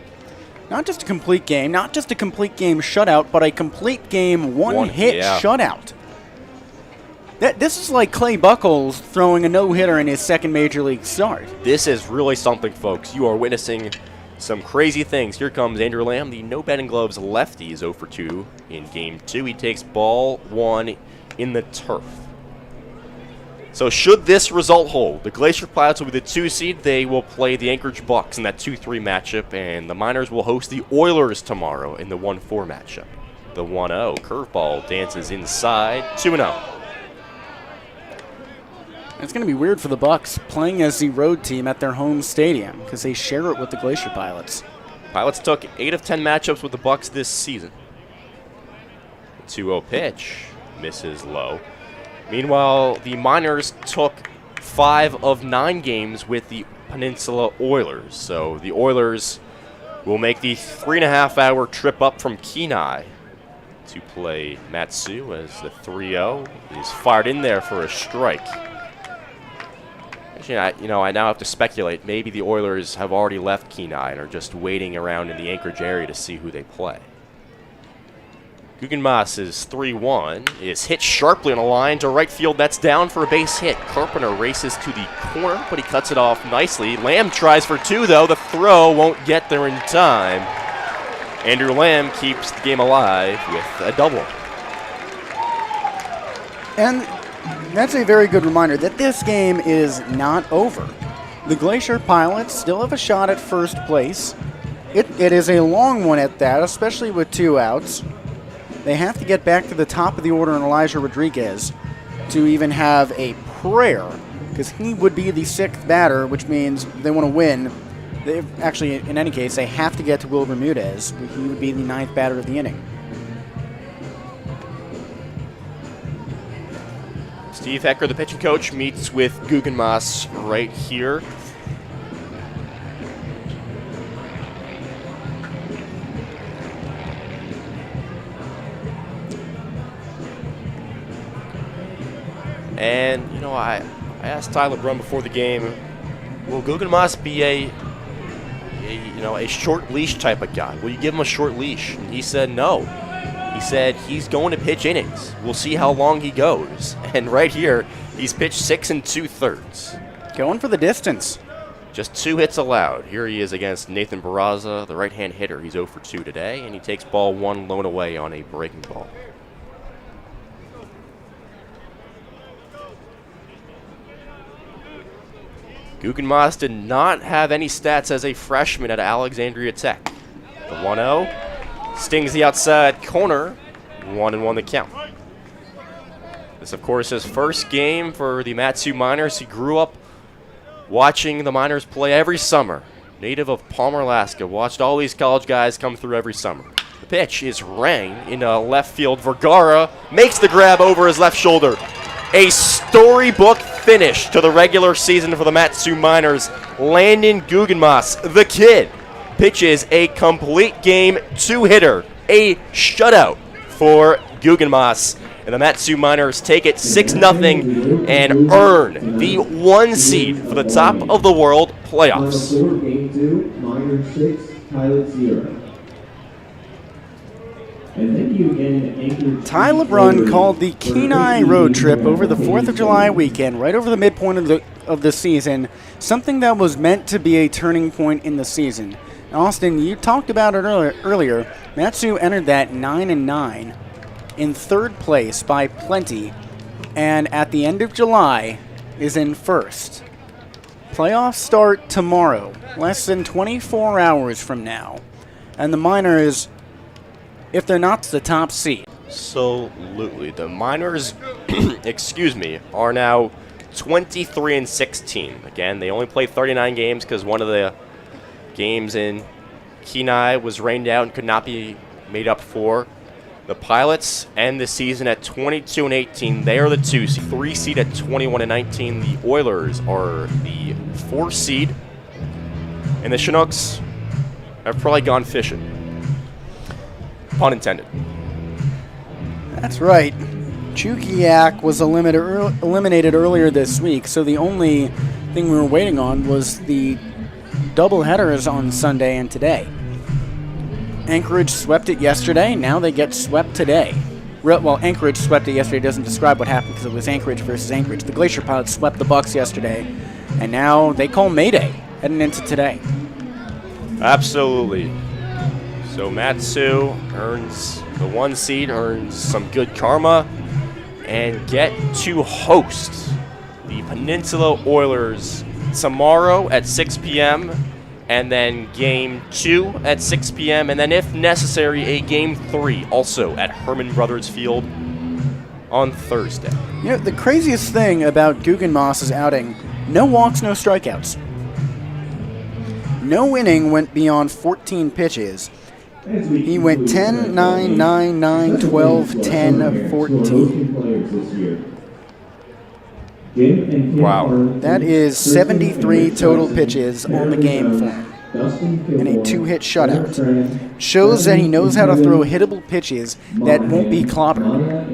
Not just a complete game, not just a complete game shutout, but a complete game one-hit shutout. This is like Clay Buchholz throwing a no-hitter in his second Major League start. This is really something, folks. You are witnessing some crazy things. Here comes Andrew Lamb, the no batting gloves lefty, is 0 for 2 in Game 2. He takes ball 1 in the turf. So should this result hold, the Glacier Pilots will be the 2 seed. They will play the Anchorage Bucks in that 2-3 matchup, and the Miners will host the Oilers tomorrow in the 1-4 matchup. The 1-0 curveball dances inside, 2-0. It's going to be weird for the Bucks playing as the road team at their home stadium because they share it with the Glacier Pilots. Pilots took 8 of 10 matchups with the Bucks this season. The 2-0 pitch misses low. Meanwhile, the Miners took 5 of 9 games with the Peninsula Oilers. So the Oilers will make the 3.5-hour trip up from Kenai to play Matsu as the 3-0 is fired in there for a strike. Actually, I now have to speculate. Maybe the Oilers have already left Kenai and are just waiting around in the Anchorage area to see who they play. Guggenmoss's 3-1 is hit sharply on a line to right field. That's down for a base hit. Carpenter races to the corner, but he cuts it off nicely. Lamb tries for 2, though. The throw won't get there in time. Andrew Lamb keeps the game alive with a double. And that's a very good reminder that this game is not over. The Glacier Pilots still have a shot at first place. It is a long one at that, especially with 2 outs. They have to get back to the top of the order in Elijah Rodriguez to even have a prayer, because he would be the 6th batter, which means they want to win. Actually, in any case, they have to get to Will Bermudez. He would be the 9th batter of the inning. Steve Hecker, the pitching coach, meets with Guggenmoss right here. And, I asked Tyler Brun before the game, will Guggenmoss be a short leash type of guy? Will you give him a short leash? And he said no. He said he's going to pitch innings. We'll see how long he goes. And right here, he's pitched 6 2/3. Going for the distance. Just 2 hits allowed. Here he is against Nathan Barraza, the right-hand hitter. He's 0 for 2 today, and he takes ball 1 low and away on a breaking ball. Guggenmoss did not have any stats as a freshman at Alexandria Tech. The 1-0 stings the outside corner, 1-1 the count. This, of course, his first game for the Mat-Su Miners. He grew up watching the Miners play every summer. Native of Palmer, Alaska, watched all these college guys come through every summer. The pitch is rang into left field. Vergara makes the grab over his left shoulder. A storybook finish to the regular season for the Mat-Su Miners. Landon Guggenmoss, the kid, pitches a complete game two-hitter, a shutout for Guggenmoss. And the Mat-Su Miners take it 6-0 and earn the 1 seed for the top of the world playoffs. Game 2, Miners 6, Pilots 0. And thank you again, Anchorage. Ty LeBrun called the Kenai road trip over the 4th of July weekend, right over the midpoint of the season, something that was meant to be a turning point in the season. Austin, you talked about it earlier. Mat-Su entered that 9-9 in 3rd place by plenty, and at the end of July is in 1st. Playoffs start tomorrow, less than 24 hours from now, and the Miners, if they're not the top seed. Absolutely. The Miners, excuse me, are now 23-16. Again, they only play 39 games because one of the games in Kenai was rained out and could not be made up for. The Pilots end the season at 22-18. They are the 2 seed. 3 seed at 21-19. The Oilers are the 4 seed. And the Chinooks have probably gone fishing. Pun intended. That's right. Chukiak was eliminated earlier this week, so the only thing we were waiting on was the double headers on Sunday and today. Anchorage swept it yesterday. Now they get swept today. Well, Anchorage swept it yesterday. Doesn't describe what happened because it was Anchorage versus Anchorage. The Glacier Pilots swept the Bucks yesterday, and now they call Mayday heading into today. Absolutely. So Mat-Su earns the 1 seed, earns some good karma, and get to host the Peninsula Oilers tomorrow at 6 p.m., and then Game 2 at 6 p.m., and then, if necessary, a Game 3 also at Herman Brothers Field on Thursday. You know, the craziest thing about Guggenmoss's outing, no walks, no strikeouts. No inning went beyond 14 pitches. He went 10, 9, 9, 9, 12, 10, 14. Wow. That is 73 total pitches on the game for him, and a 2-hit shutout. Shows that he knows how to throw hittable pitches that won't be clobbered.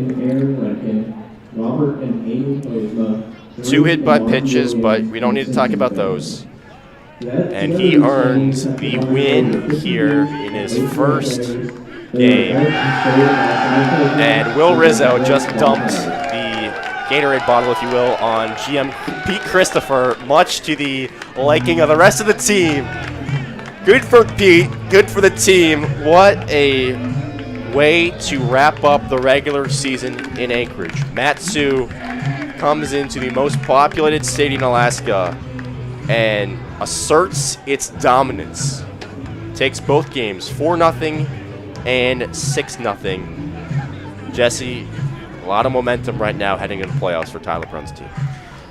2 hit by pitches, but we don't need to talk about those. And he earns the win here in his first game. And Will Rizzo just dumped the Gatorade bottle, if you will, on GM Pete Christopher, much to the liking of the rest of the team. Good for Pete, good for the team. What a way to wrap up the regular season in Anchorage. Mat-Su comes into the most populated state in Alaska and asserts its dominance. Takes both games, 4-0 and 6-0. Jesse, a lot of momentum right now heading into playoffs for Tyler Brun's team.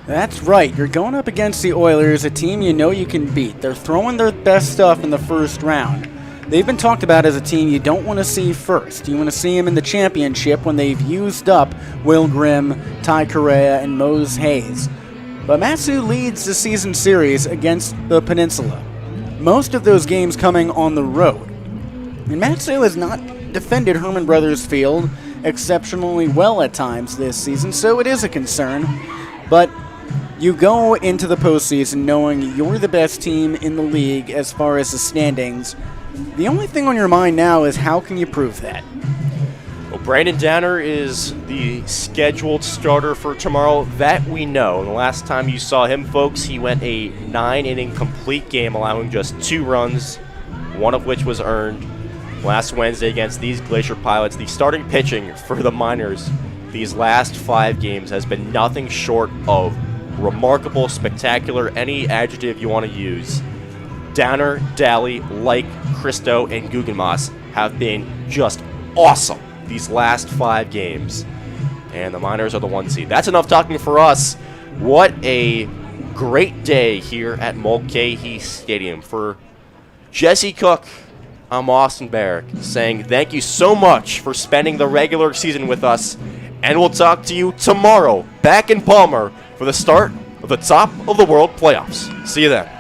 That's right. You're going up against the Oilers, a team you know you can beat. They're throwing their best stuff in the first round. They've been talked about as a team you don't want to see first. You want to see them in the championship when they've used up Will Grimm, Ty Correa, and Mose Hayes. But Mat-Su leads the season series against the Peninsula. Most of those games coming on the road. And Mat-Su has not defended Herman Brothers Field exceptionally well at times this season, so it is a concern. But you go into the postseason knowing you're the best team in the league as far as the standings. The only thing on your mind now is how can you prove that? Well, Brandon Downer is the scheduled starter for tomorrow. That we know. And the last time you saw him, folks, he went a 9-inning complete game, allowing just 2 runs, one of which was earned last Wednesday against these Glacier Pilots. The starting pitching for the Miners these last 5 games has been nothing short of remarkable, spectacular, any adjective you want to use. Downer, Daly, Like, Christo, and Guggenmoss have been just awesome these last 5 games. And the Miners are the 1 seed. That's enough talking for us. What a great day here at Mulcahy Stadium. For Jesse Cook, I'm Austin Barach, saying thank you so much for spending the regular season with us. And we'll talk to you tomorrow back in Palmer for the start of the Top of the World playoffs. See you then.